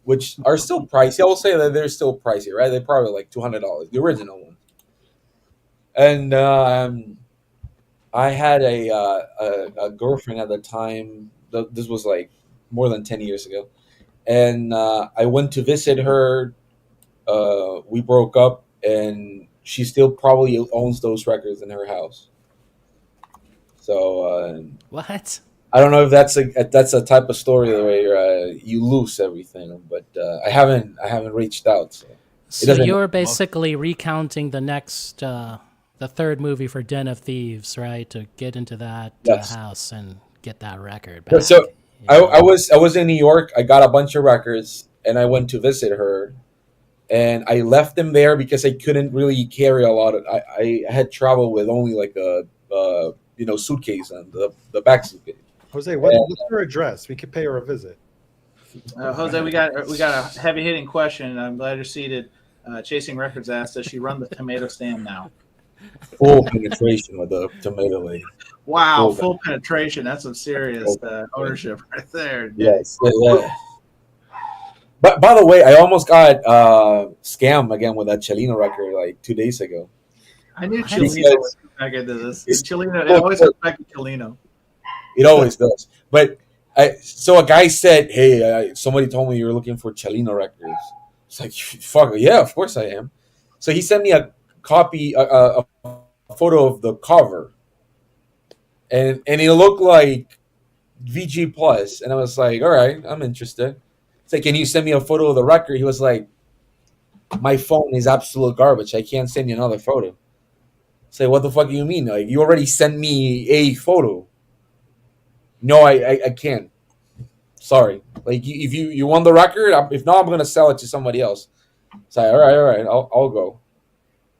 Speaker 4: which are still pricey. I will say that they're still pricey, right? They're probably like $200, the original ones. And I had a girlfriend at the time. This was like more than 10 years ago. And I went to visit her. We broke up, and she still probably owns those records in her house. So
Speaker 5: What?
Speaker 4: I don't know if that's a type of story where you lose everything, but I haven't reached out. So
Speaker 5: So you're basically recounting the next, the third movie for Den of Thieves, right? To get into that
Speaker 4: Yes.
Speaker 5: house and get that record back.
Speaker 4: So I was in New York. I got a bunch of records, and I went to visit her, and I left them there because I couldn't really carry a lot of. I had traveled with only like a suitcase and the back suitcase.
Speaker 6: Jose, what's her address? We could pay her a visit.
Speaker 3: Jose, we got a heavy hitting question. I'm glad you're seated. Chasing Records asked, does she run the tomato stand now?
Speaker 4: full penetration with the tomato lady.
Speaker 3: Wow,
Speaker 4: Full
Speaker 3: full penetration. That's some serious
Speaker 4: penetration.
Speaker 3: ownership right there.
Speaker 4: Yes. But by the way, I almost got scammed again with that Chelino record like 2 days ago.
Speaker 3: I knew
Speaker 5: What?
Speaker 3: Chilino would come back into this.
Speaker 4: It's-
Speaker 3: Chilino, it always comes back to Chilino.
Speaker 4: It always does. But so a guy said, "Hey, somebody told me you were looking for Chelino records." It's like, fuck, yeah, of course I am. So he sent me a copy, a photo of the cover, and it looked like VG Plus, and I was like, all right, I'm interested. It's like, can you send me a photo of the record? He was like, my phone is absolute garbage. I can't send you another photo. Say, what the fuck do you mean? Like, you already sent me a photo. No, I can't. Sorry. Like, if you want the record, if not, I'm gonna sell it to somebody else. It's like, all right, I'll go.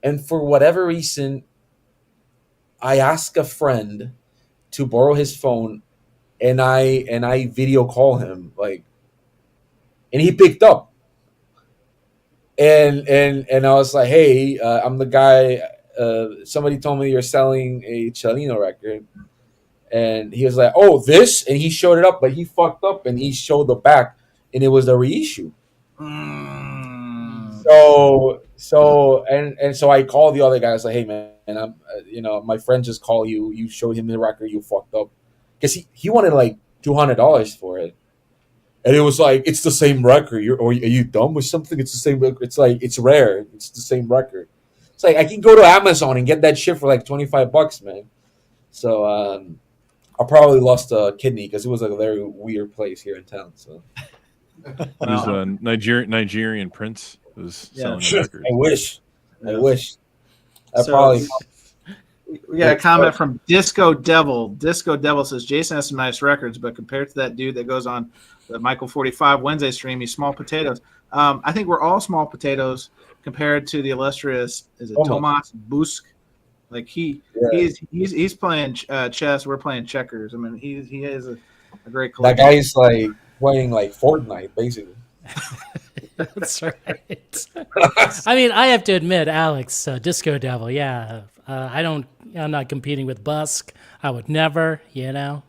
Speaker 4: And for whatever reason, I asked a friend to borrow his phone, and I video call him, like, and he picked up. And I was like, hey, I'm the guy. Somebody told me you're selling a Chelino record, and he was like, oh, this, and he showed it up, but he fucked up, and he showed the back, and it was the reissue. So I called the other guy. I was like, hey man, I'm my friend just called you. You showed him the record. You fucked up, because he wanted like $200 for it. And it was like, it's the same record. Are you dumb or something? It's the same record. It's like, it's rare. It's the same record. It's like, I can go to Amazon and get that shit for like $25, man. So I probably lost a kidney because it was like a very weird place here in town. So
Speaker 7: There's a Nigerian prince who's selling records.
Speaker 4: I wish.
Speaker 3: So-
Speaker 4: Probably.
Speaker 3: We got a comment from Disco Devil. Disco Devil says Jason has some nice records, but compared to that dude that goes on the Michael 45 Wednesday stream, he's small potatoes. I think we're all small potatoes compared to the illustrious Tomas Busk. Like he's playing chess. We're playing checkers. I mean, he has a great
Speaker 4: That
Speaker 3: collection.
Speaker 4: guy is like playing like Fortnite, basically.
Speaker 5: That's right. I mean, I have to admit, Alex, Disco Devil. Yeah, I'm not competing with Busk. I would never. I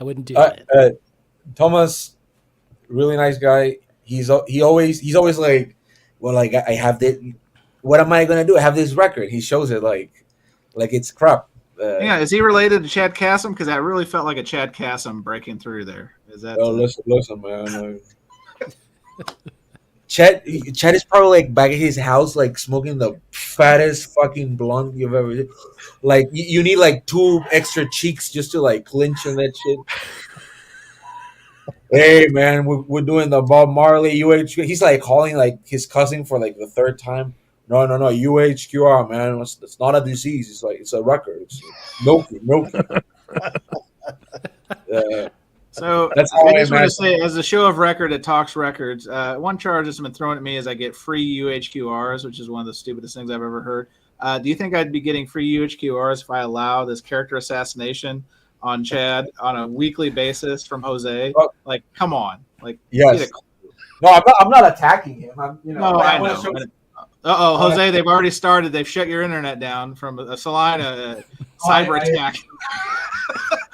Speaker 5: wouldn't do that.
Speaker 4: Thomas, really nice guy. He's always like, well, like I have this. What am I gonna do? I have this record. He shows it like it's crap.
Speaker 3: Yeah, is he related to Chad Kassam? Because that really felt like a Chad Kassam breaking through there. Is that?
Speaker 4: Listen, man. Chad is probably like back at his house, like smoking the fattest fucking blunt you've ever did. Like you need like 2 extra cheeks just to like clinch on that shit. Hey man, we're doing the Bob Marley UHQ. He's like calling like his cousin for like the 3rd time. No, UHQR, man. It's not a disease. It's like it's a record. It's milky.
Speaker 3: So
Speaker 4: That's how
Speaker 3: I
Speaker 4: I
Speaker 3: just want to
Speaker 4: imagine.
Speaker 3: say, as a show of record, it talks records. One charge that's been thrown at me is I get free UHQRs, which is one of the stupidest things I've ever heard. Do you think I'd be getting free UHQRs if I allow this character assassination on Chad on a weekly basis from Jose? Like, come on. Like,
Speaker 4: Yes. No, I'm not attacking him. I
Speaker 3: know. Jose, they've already started. They've shut your internet down from a Salina cyber attack.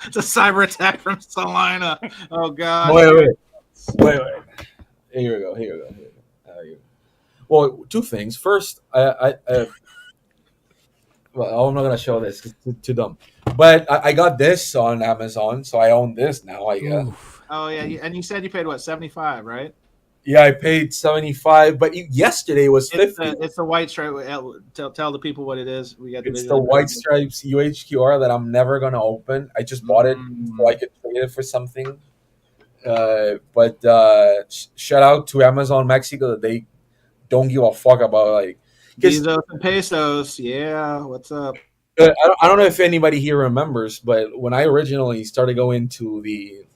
Speaker 3: It's a cyber attack from Salina. Oh, God.
Speaker 4: Wait. Here we go. Well, 2 things. First, well, I'm not gonna show this. It's too dumb. But I got this on Amazon, so I own this now. I guess.
Speaker 5: Oof.
Speaker 3: Oh, yeah. And you said you paid, what, 75, right?
Speaker 4: Yeah, I paid 75, but yesterday was 50.
Speaker 3: It's the white stripe. Tell the people what it is. We got
Speaker 4: It's the White Stripes UHQR that I'm never gonna open. I just bought it so I could trade it for something. But shout out to Amazon Mexico that they don't give a fuck about like
Speaker 3: Pesos and pesos. Yeah, what's up?
Speaker 4: I don't know if anybody here remembers, but when I originally started going to the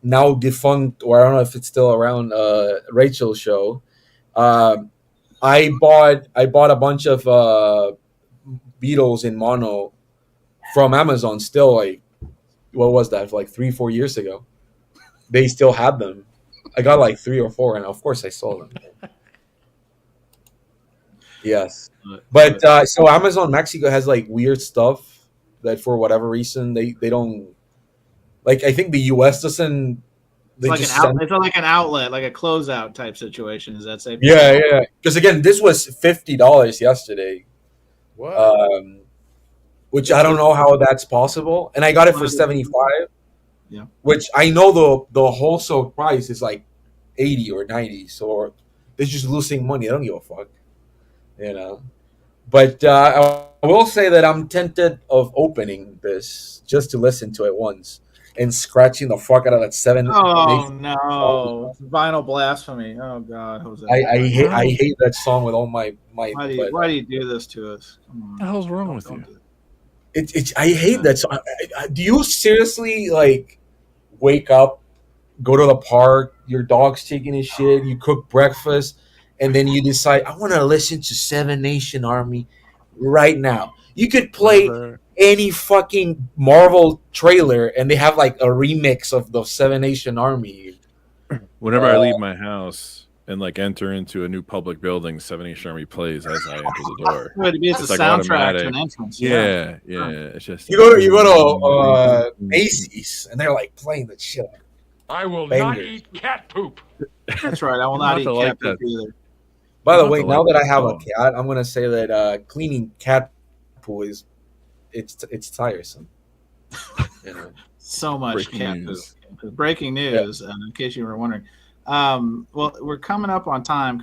Speaker 4: now defunct, or I don't know if it's still around, Rachel's show, I bought a bunch of Beatles in mono from Amazon. Still, like, what was that? Like 3-4 years ago, they still had them. I got like 3 or 4, and of course I sold them. Yes, but so Amazon Mexico has like weird stuff that for whatever reason they don't like. I think the US doesn't.
Speaker 3: it's
Speaker 4: They
Speaker 3: like
Speaker 4: just send.
Speaker 3: it's like an outlet, like a closeout type situation. Is that safe?
Speaker 4: Yeah, yeah. Because again, this was $50 yesterday,
Speaker 6: What?
Speaker 4: which I don't know how that's possible, and I got it for 75.
Speaker 3: Yeah.
Speaker 4: Which I know the wholesale price is like 80 or 90, so they're just losing money. I don't give a fuck, you know. But I will say that I'm tempted of opening this just to listen to it once and scratching the fuck out of that seven.
Speaker 3: Oh no, vinyl blasphemy! Oh God, Jose,
Speaker 4: I hate that song with all my.
Speaker 3: why do you do this to us? Come on.
Speaker 7: What the hell's wrong with
Speaker 3: Don't
Speaker 7: you?
Speaker 3: do it.
Speaker 4: It's I hate that song. Do you seriously like wake up, go to the park, your dog's taking his shit, you cook breakfast, and then you decide I want to listen to Seven Nation Army right now? You could play any fucking Marvel trailer, and they have like a remix of the Seven Nation Army.
Speaker 7: Whenever I leave my house and like enter into a new public building, Seven Nation Army plays as I enter the door.
Speaker 3: It's a
Speaker 7: like
Speaker 3: soundtrack
Speaker 7: automatic.
Speaker 3: to an entrance.
Speaker 7: Yeah. It's just
Speaker 4: You go to Macy's, and they're like playing the shit.
Speaker 9: I will
Speaker 4: Bangers.
Speaker 9: not eat cat poop.
Speaker 3: That's right. I will not eat
Speaker 7: to like
Speaker 3: cat poop
Speaker 7: that.
Speaker 3: either.
Speaker 4: By the
Speaker 7: Not
Speaker 4: way,
Speaker 7: to
Speaker 4: now
Speaker 7: like
Speaker 4: that I
Speaker 7: that
Speaker 4: have a
Speaker 7: song.
Speaker 4: cat, I'm gonna say that cleaning cat poo is it's tiresome. You know?
Speaker 3: So much
Speaker 7: Breaking
Speaker 3: cat
Speaker 7: news.
Speaker 3: poop. Breaking news, in case you were wondering. Well, we're coming up on time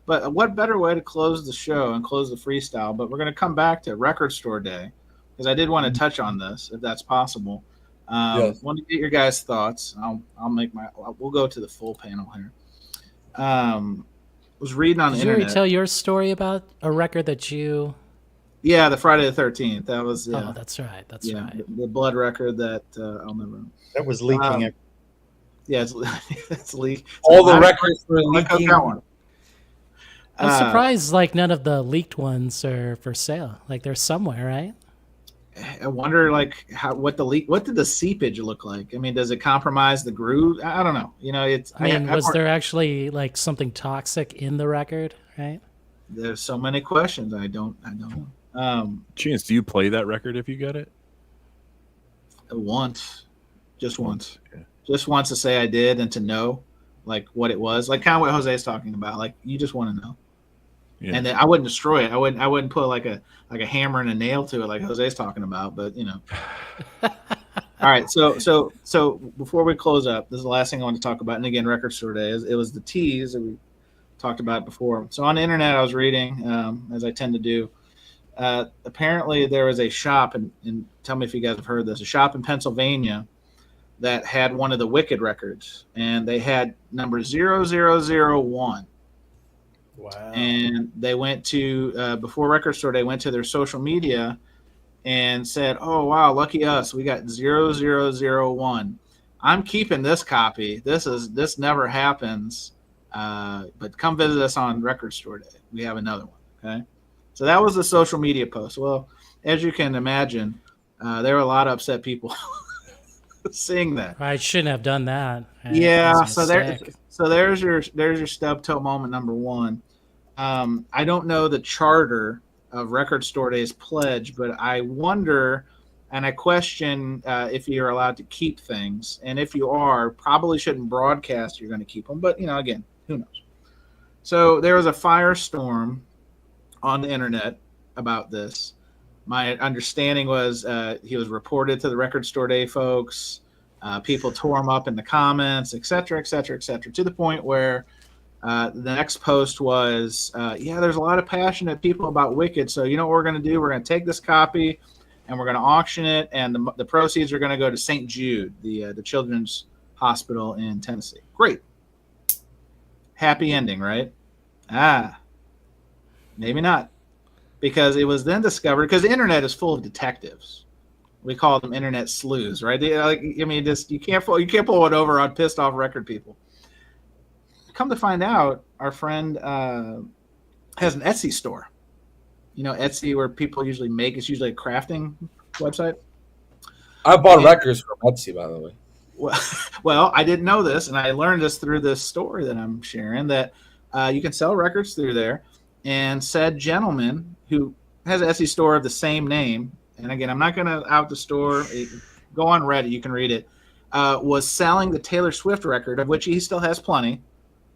Speaker 3: but what better way to close the show and close the freestyle? But we're going to come back to Record Store Day because I did want to touch on this, if that's possible.
Speaker 4: Yes.
Speaker 3: Want to get your guys' thoughts. We'll go to the full panel here. Was reading on the
Speaker 5: Did you already
Speaker 3: internet.
Speaker 5: tell your story about a record that you?
Speaker 3: Yeah, the Friday the 13th. That was
Speaker 5: Oh, that's right. That's right.
Speaker 3: the blood record that I'll never.
Speaker 6: That was leaking.
Speaker 3: Yeah, it's leak.
Speaker 4: All the records were
Speaker 3: Look up
Speaker 4: leaking.
Speaker 3: that one.
Speaker 5: I'm surprised like none of the leaked ones are for sale. Like they're somewhere, right?
Speaker 3: I wonder, like, what did the seepage look like? I mean, does it compromise the groove? I don't know. You know,
Speaker 5: Was there actually like something toxic in the record? Right?
Speaker 3: There's so many questions. I don't know.
Speaker 7: Chance, do you play that record if you get it?
Speaker 3: Just once.
Speaker 7: Okay.
Speaker 3: Just once to say I did and to know, like, what it was. Like, kind of what Jose's talking about. Like, you just want to know.
Speaker 7: Yeah.
Speaker 3: And then I wouldn't destroy it. I wouldn't put like a hammer and a nail to it like Jose's talking about. But you know. All right. So before we close up, this is the last thing I want to talk about. And again, Record Store Day. It was the tease that we talked about before. So on the internet, I was reading, as I tend to do. Apparently, there was a shop, and tell me if you guys have heard this. A shop in Pennsylvania that had one of the Wicked records, and they had number 0001.
Speaker 6: Wow.
Speaker 3: And they went to before Record Store Day, went to their social media and said, "Oh wow, lucky us, we got 0001. I'm keeping this copy. This never happens. But come visit us on Record Store Day. We have another one." Okay, so that was the social media post. Well, as you can imagine, there were a lot of upset people seeing that.
Speaker 5: I shouldn't have done that.
Speaker 3: Yeah, so there's your stub toe moment number one. I don't know the charter of Record Store Day's pledge, but I wonder and I question if you're allowed to keep things. And if you are, probably shouldn't broadcast you're going to keep them. But, you know, again, who knows? So there was a firestorm on the internet about this. My understanding was he was reported to the Record Store Day folks. People tore him up in the comments, et cetera, et cetera, et cetera, to the point where the next post was, there's a lot of passionate people about Wicked. So you know what we're going to do? We're going to take this copy and we're going to auction it. And the proceeds are going to go to St. Jude, the children's hospital in Tennessee. Great. Happy ending, right? Maybe not. Because it was then discovered, because the internet is full of detectives. We call them internet sleuths, right? You can't pull it over on pissed off record people. Come to find out, our friend has an Etsy store. You know, Etsy, where people usually make, it's usually a crafting website.
Speaker 4: I bought records from Etsy, by the way.
Speaker 3: Well, I didn't know this, and I learned this through this story that I'm sharing, that you can sell records through there. And said gentleman who has an Etsy store of the same name, and again, I'm not going to out the store. Go on Reddit, you can read it. Was selling the Taylor Swift record, of which he still has plenty.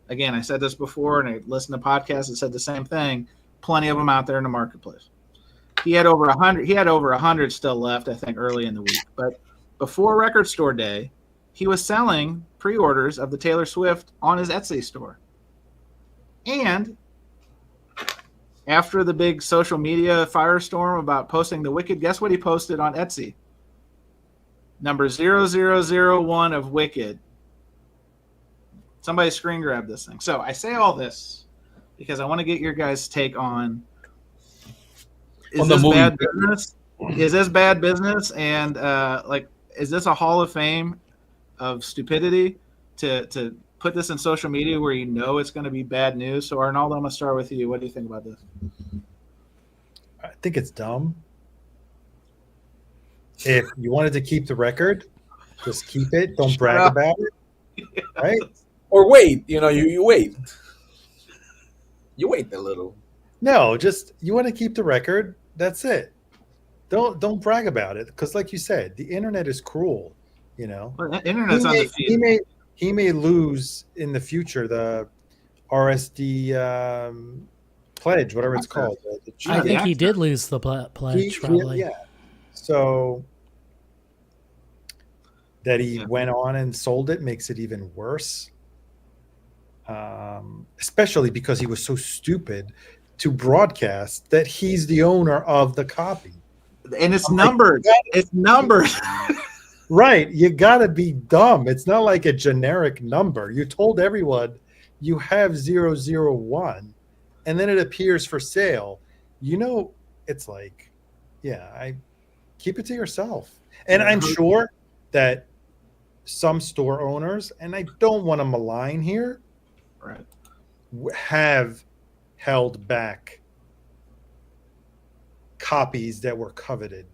Speaker 3: Again, I said this before, and I listened to podcasts that said the same thing. Plenty of them out there in the marketplace. He had over 100. He had over 100 still left, I think, early in the week. But before Record Store Day, he was selling pre-orders of the Taylor Swift on his Etsy store. And after the big social media firestorm about posting the Wicked, guess what he posted on Etsy? Number 0001 of Wicked. Somebody screen grab this thing. So I say all this because I want to get your guys' take on, is this bad business? Is this bad business? And is this a Hall of Fame of stupidity to put this in social media where you know it's going to be bad news? So Arnaldo, I'm going to start with you. What do you think about this?
Speaker 6: I think it's dumb. If you wanted to keep the record, just keep it. Don't brag about it. Right?
Speaker 4: Or wait, you wait. You wait a little.
Speaker 6: No, just you want to keep the record. That's it. Don't brag about it, because, like you said, the internet is cruel.
Speaker 3: Well, the internet's
Speaker 6: undefeated. He may lose in the future the RSD pledge, whatever it's called.
Speaker 5: I think he did lose the pledge, probably.
Speaker 6: Yeah. So that he went on and sold it makes it even worse. Especially because he was so stupid to broadcast that he's the owner of the copy.
Speaker 3: And it's numbered. It's numbered.
Speaker 6: Right. You got to be dumb. It's not like a generic number. You told everyone you have 001, and then it appears for sale. It's like, I keep it to yourself. And I'm sure that some store owners, and I don't want to malign here,
Speaker 3: right,
Speaker 6: have held back copies that were coveted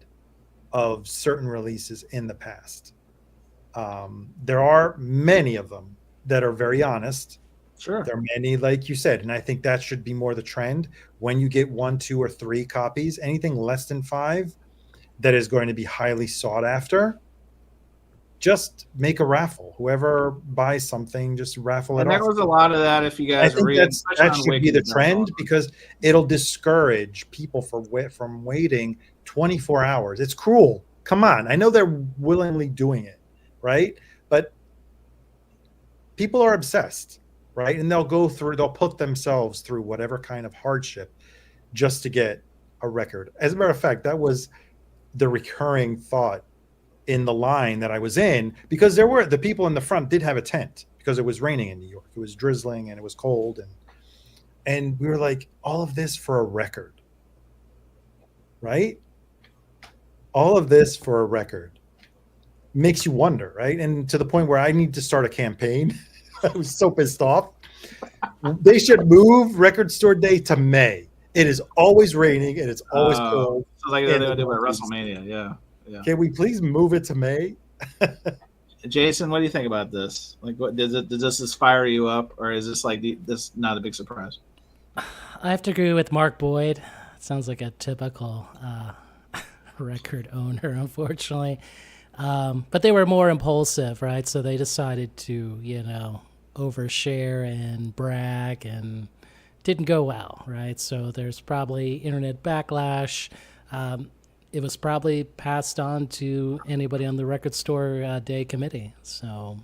Speaker 6: of certain releases in the past. There are many of them that are very honest.
Speaker 3: Sure.
Speaker 6: There are many, like you said, and I think that should be more the trend. When you get 1, 2, or 3 copies, anything less than 5 that is going to be highly sought after, just make a raffle. Whoever buys something, just raffle it off.
Speaker 3: And there was a lot of that, if you guys read.
Speaker 6: That should be the trend, because it'll discourage people from waiting 24 hours. It's cruel. Come on. I know they're willingly doing it, right? But people are obsessed, right? And they'll put themselves through whatever kind of hardship just to get a record. As a matter of fact, that was the recurring thought in the line that I was in, because the people in the front did have a tent because it was raining in New York. It was drizzling and it was cold. And we were like, all of this for a record, right? All of this for a record makes you wonder, right? And to the point where I need to start a campaign. I was so pissed off. They should move Record Store Day to May. It is always raining and it's always cold.
Speaker 3: So like they do at WrestleMania, yeah.
Speaker 6: Can we please move it to May?
Speaker 3: Jason, what do you think about this? Like, what does this fire you up, or is this this not a big surprise?
Speaker 5: I have to agree with Mark Boyd. It sounds like a typical record owner, unfortunately. But they were more impulsive, right? So they decided to, overshare and brag, and didn't go well, right? So there's probably internet backlash. It was probably passed on to anybody on the Record Store Day committee. So,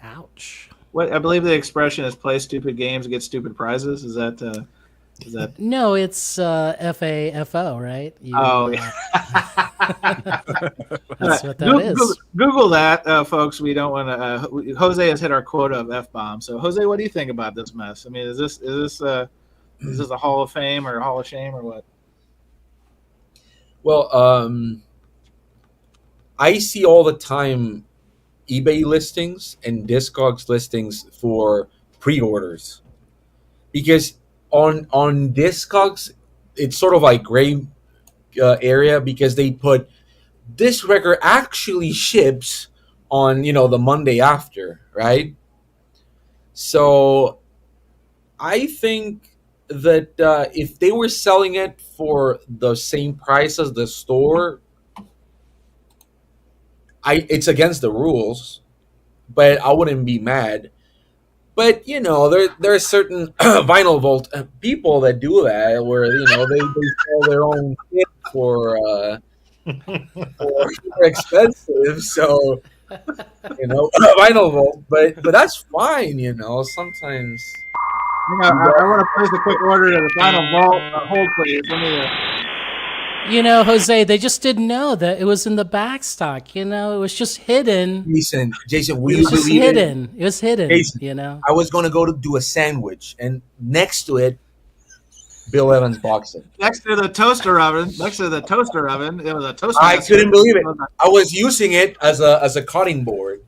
Speaker 5: ouch.
Speaker 3: What I believe the expression is "play stupid games, get stupid prizes." Is that?
Speaker 5: No, it's FAFO, right?
Speaker 3: Yeah.
Speaker 5: That's what that is.
Speaker 3: Google that, folks. We don't want to. Jose has hit our quota of F-bomb. So, Jose, what do you think about this mess? I mean, is this a Hall of Fame or a Hall of Shame or what?
Speaker 4: Well, I see all the time eBay listings and Discogs listings for pre-orders, because on Discogs it's sort of like gray area, because they put this record actually ships on the Monday after, right? So I think that if they were selling it for the same price as the store, it's against the rules, but I wouldn't be mad. But there are certain vinyl vault people that do that, where they sell their own shit for expensive. So vinyl vault, but that's fine. Sometimes.
Speaker 3: I want to place a quick order to the final vault. Hold, please. Let me.
Speaker 5: Jose, they just didn't know that it was in the back stock. It was just hidden.
Speaker 4: Jason, will
Speaker 5: It
Speaker 4: you
Speaker 5: was just
Speaker 4: believe it?
Speaker 5: hidden. It was hidden.
Speaker 4: Jason, I was gonna go to do a sandwich, and next to it, Bill Evans boxing.
Speaker 3: Next to the toaster oven, it was a toaster.
Speaker 4: I couldn't believe it. I was using it as a cutting board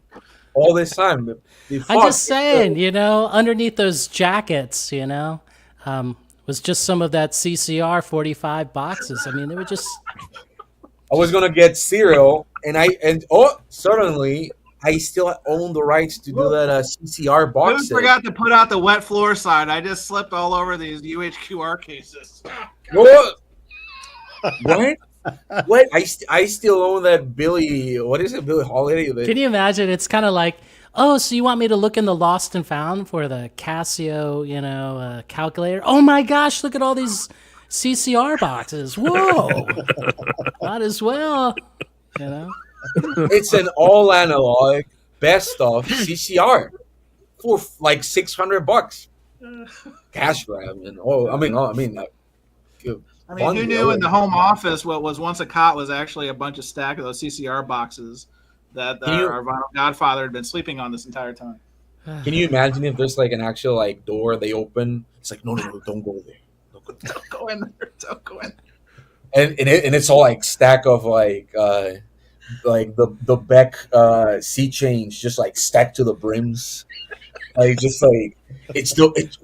Speaker 4: all this time.
Speaker 5: I'm just saying, underneath those jackets, was just some of that CCR 45 boxes. I mean, they were just.
Speaker 4: I was gonna get cereal, and suddenly I still own the rights to do that CCR box.
Speaker 3: I forgot to put out the wet floor sign. I just slipped all over these UHQR cases.
Speaker 4: What? What? I still own that Billy. What is it, Billy Holiday?
Speaker 5: Can you imagine? It's kind of like, oh, so you want me to look in the Lost and Found for the Casio, calculator? Oh my gosh, look at all these CCR boxes. Whoa, might as well,
Speaker 4: It's an all analog best of CCR for like $600. Cash grab, and
Speaker 3: who knew in the home office what was once a cot was actually a bunch of stack of those CCR boxes that our vinyl godfather had been sleeping on this entire time.
Speaker 4: Can you imagine if there's like an actual like door they open? It's like no, don't go there.
Speaker 3: Don't go in there. Don't go in
Speaker 4: there. And it's all like stack of like the Beck sea change just like stacked to the brims. Like just like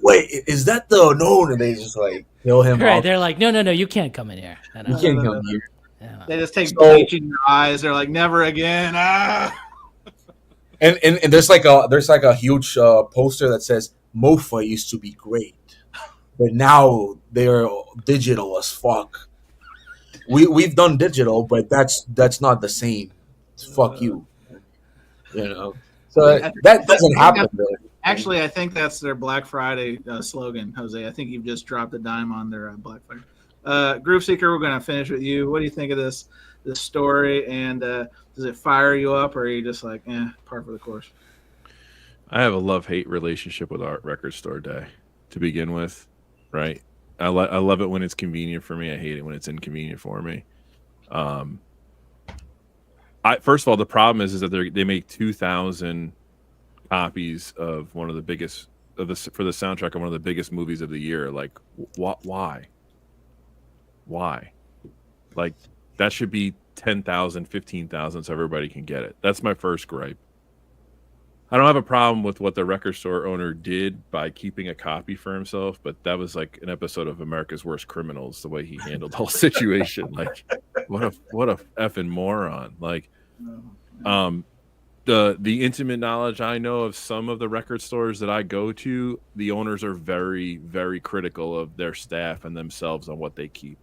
Speaker 4: wait, is that the no? And they just like kill him.
Speaker 5: Right,
Speaker 4: off.
Speaker 5: they're like, no, you can't come in here.
Speaker 4: You can't come here.
Speaker 5: Yeah.
Speaker 3: They just take bleach in your eyes. They're like, never again. Ah.
Speaker 4: And there's like a huge poster that says Mofa used to be great, but now they're digital as fuck. We've done digital, but that's not the same. Fuck you. So that doesn't happen.
Speaker 3: Actually, I think that's their Black Friday slogan, Jose. I think you've just dropped a dime on their Black Friday. Groove Seeker, we're going to finish with you. What do you think of this story? And does it fire you up, or are you just like, par for the course?
Speaker 7: I have a love-hate relationship with Art Record Store Day to begin with, right? I love it when it's convenient for me. I hate it when it's inconvenient for me. First of all, the problem is that they make 2,000 copies of one of the biggest for the soundtrack of one of the biggest movies of the year. Like, why? Like, that should be 10,000, 15,000 so everybody can get it. That's my first gripe. I don't have a problem with what the record store owner did by keeping a copy for himself, but that was like an episode of America's Worst Criminals, the way he handled the whole situation. Like, what a effing moron. Like, the intimate knowledge I know of some of the record stores that I go to, the owners are very, very critical of their staff and themselves on what they keep.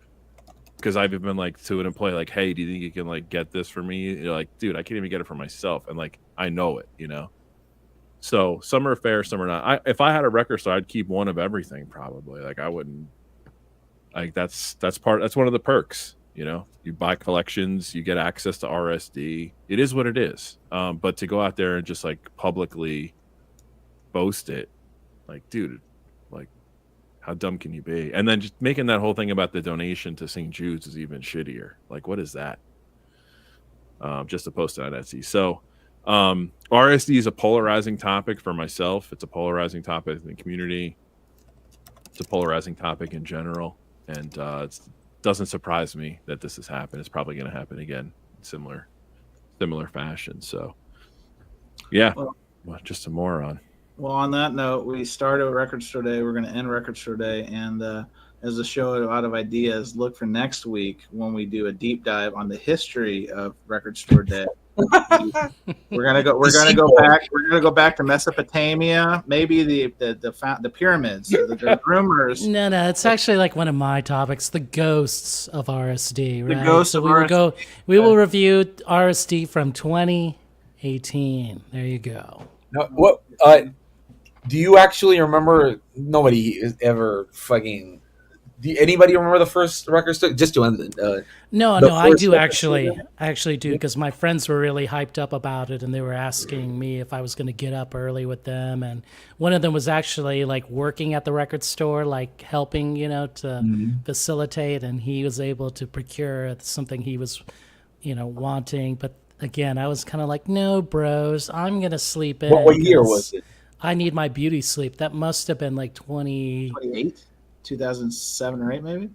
Speaker 7: Because I've been like to an employee, like, hey, do you think you can like get this for me? You're like, dude, I can't even get it for myself. And like, I know it, So some are fair, some are not. If I had a record store, I'd keep one of everything probably. Like I wouldn't. Like that's one of the perks. You buy collections, you get access to RSD. It is what it is. But to go out there and just like publicly boast it, like, dude, like, how dumb can you be? And then just making that whole thing about the donation to St. Jude's is even shittier. Like, what is that? Just to post it on Etsy. So. RSD is a polarizing topic for myself. It's a polarizing topic in the community. It's a polarizing topic in general, and it doesn't surprise me that this has happened. It's probably going to happen again in similar fashion. So, yeah, just a moron.
Speaker 3: Well, on that note, we started Record Store Day. We're going to end Record Store Day, and as a show out of ideas, look for next week when we do a deep dive on the history of Record Store Day. We're gonna go. We're gonna go back. We're gonna go back to Mesopotamia. Maybe the pyramids. The rumors.
Speaker 5: No, it's actually like one of my topics, the ghosts of RSD. Right?
Speaker 3: ghosts
Speaker 5: so
Speaker 3: of
Speaker 5: we will
Speaker 3: RSD.
Speaker 5: go. We will review RSD from 2018. There you go.
Speaker 4: Now, what? Do you actually remember? Nobody is ever fucking. Do anybody remember the first record store? Just to end.
Speaker 5: No,
Speaker 4: The
Speaker 5: I
Speaker 4: first
Speaker 5: do
Speaker 4: record
Speaker 5: actually.
Speaker 4: store?
Speaker 5: I actually do because my friends were really hyped up about it, and they were asking me if I was going to get up early with them. And one of them was actually like working at the record store, like helping, to facilitate, and he was able to procure something he was, wanting. But again, I was kind of like, no, bros, I'm going to sleep in.
Speaker 4: What year
Speaker 5: 'cause
Speaker 4: was it?
Speaker 5: I need my beauty sleep. That must have been like
Speaker 3: 28, 2007 or 8, maybe.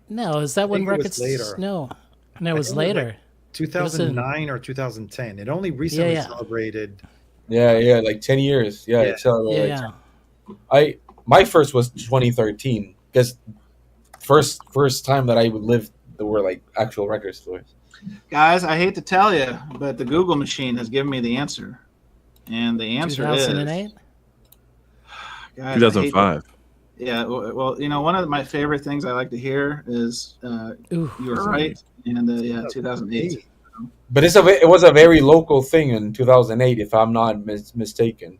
Speaker 5: No, is that when
Speaker 6: think it was
Speaker 5: records?
Speaker 6: later.
Speaker 5: No, it was
Speaker 6: think it was
Speaker 5: later.
Speaker 6: 2009 or 2010. It only recently
Speaker 5: Yeah.
Speaker 6: celebrated.
Speaker 4: Yeah, like 10 years. Yeah,
Speaker 6: Yeah.
Speaker 4: it's, like,
Speaker 5: Yeah.
Speaker 4: my first was 2013 because first time that I would live there were like actual record stores.
Speaker 3: Guys, I hate to tell you, but the Google machine has given me the answer, and the answer
Speaker 5: 2008.
Speaker 3: is guys, I hate
Speaker 7: 2005.
Speaker 3: Yeah, well, one of my favorite things I like to hear is
Speaker 5: Ooh,
Speaker 3: you were right, and 2008.
Speaker 4: But it was a very local thing in 2008, if I'm not mistaken.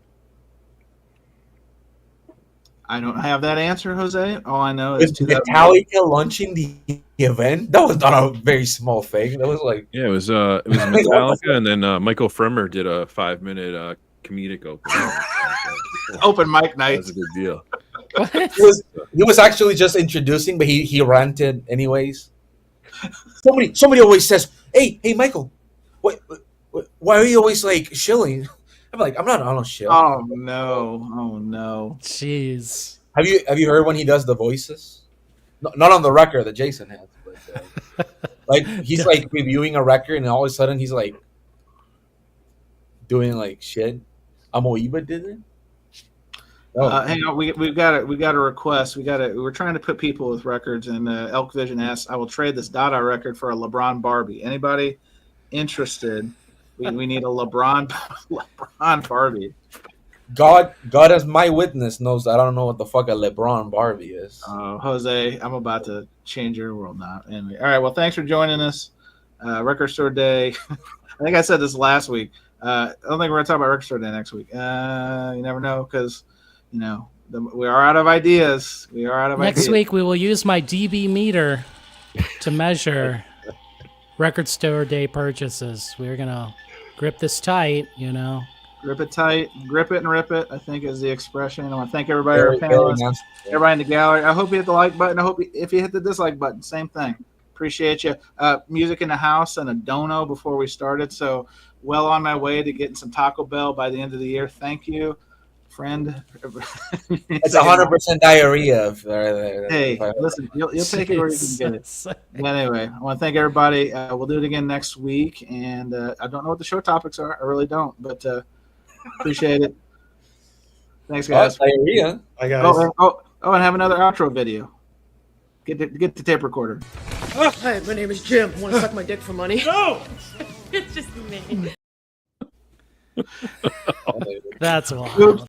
Speaker 3: I don't have that answer, Jose. All I know is
Speaker 4: With
Speaker 3: 2008.
Speaker 4: Metallica launching the event, that was not a very small thing. That was like
Speaker 7: Yeah, it was Metallica, and then Michael Fremer did a 5-minute comedic opening.
Speaker 3: Open mic
Speaker 7: That
Speaker 3: night.
Speaker 7: was a good deal.
Speaker 4: he was actually just introducing, but he ranted anyways. Somebody always says, "Hey, Michael, why are you always like shilling?" I'm like, I'm not on a shill.
Speaker 3: Oh no!
Speaker 5: jeez.
Speaker 4: Have you heard when he does the voices? No, not on the record that Jason has, but like he's like reviewing a record, and all of a sudden he's like doing like shit. Amoeba did it. Oh.
Speaker 3: Hang on, we got a request. We're trying to put people with records, and Elk Vision asks, "I will trade this Dada record for a LeBron Barbie. Anybody interested? We need a LeBron Barbie."
Speaker 4: God as my witness knows that I don't know what the fuck a LeBron Barbie is.
Speaker 3: Jose, I'm about to change your world now. Anyway, all right. Well, thanks for joining us. Record Store Day. I think I said this last week. I don't think we're gonna talk about Record Store Day next week. You never know because we are out of ideas.
Speaker 5: Next week we will use my DB meter to measure Record Store Day purchases. We're gonna grip this tight,
Speaker 3: Grip it tight, grip it and rip it, I think is the expression. I want to thank everybody, our panelists, everybody in the gallery. I hope you hit the like button. I hope if you hit the dislike button, same thing. Appreciate you. Music in the house and a dono before we started. So well on my way to getting some Taco Bell by the end of the year. Thank you, friend.
Speaker 4: It's 100% diarrhea.
Speaker 3: Hey, listen, you'll take it where you can get it. But anyway, I want to thank everybody. We'll do it again next week. And I don't know what the show topics are. I really don't. But appreciate it. Thanks, guys.
Speaker 4: Diarrhea.
Speaker 6: Bye, guys.
Speaker 3: And have another outro video. Get the tape recorder.
Speaker 10: Hi, my name is Jim. Want to suck my dick for money? No! It's just me.
Speaker 5: That's wild.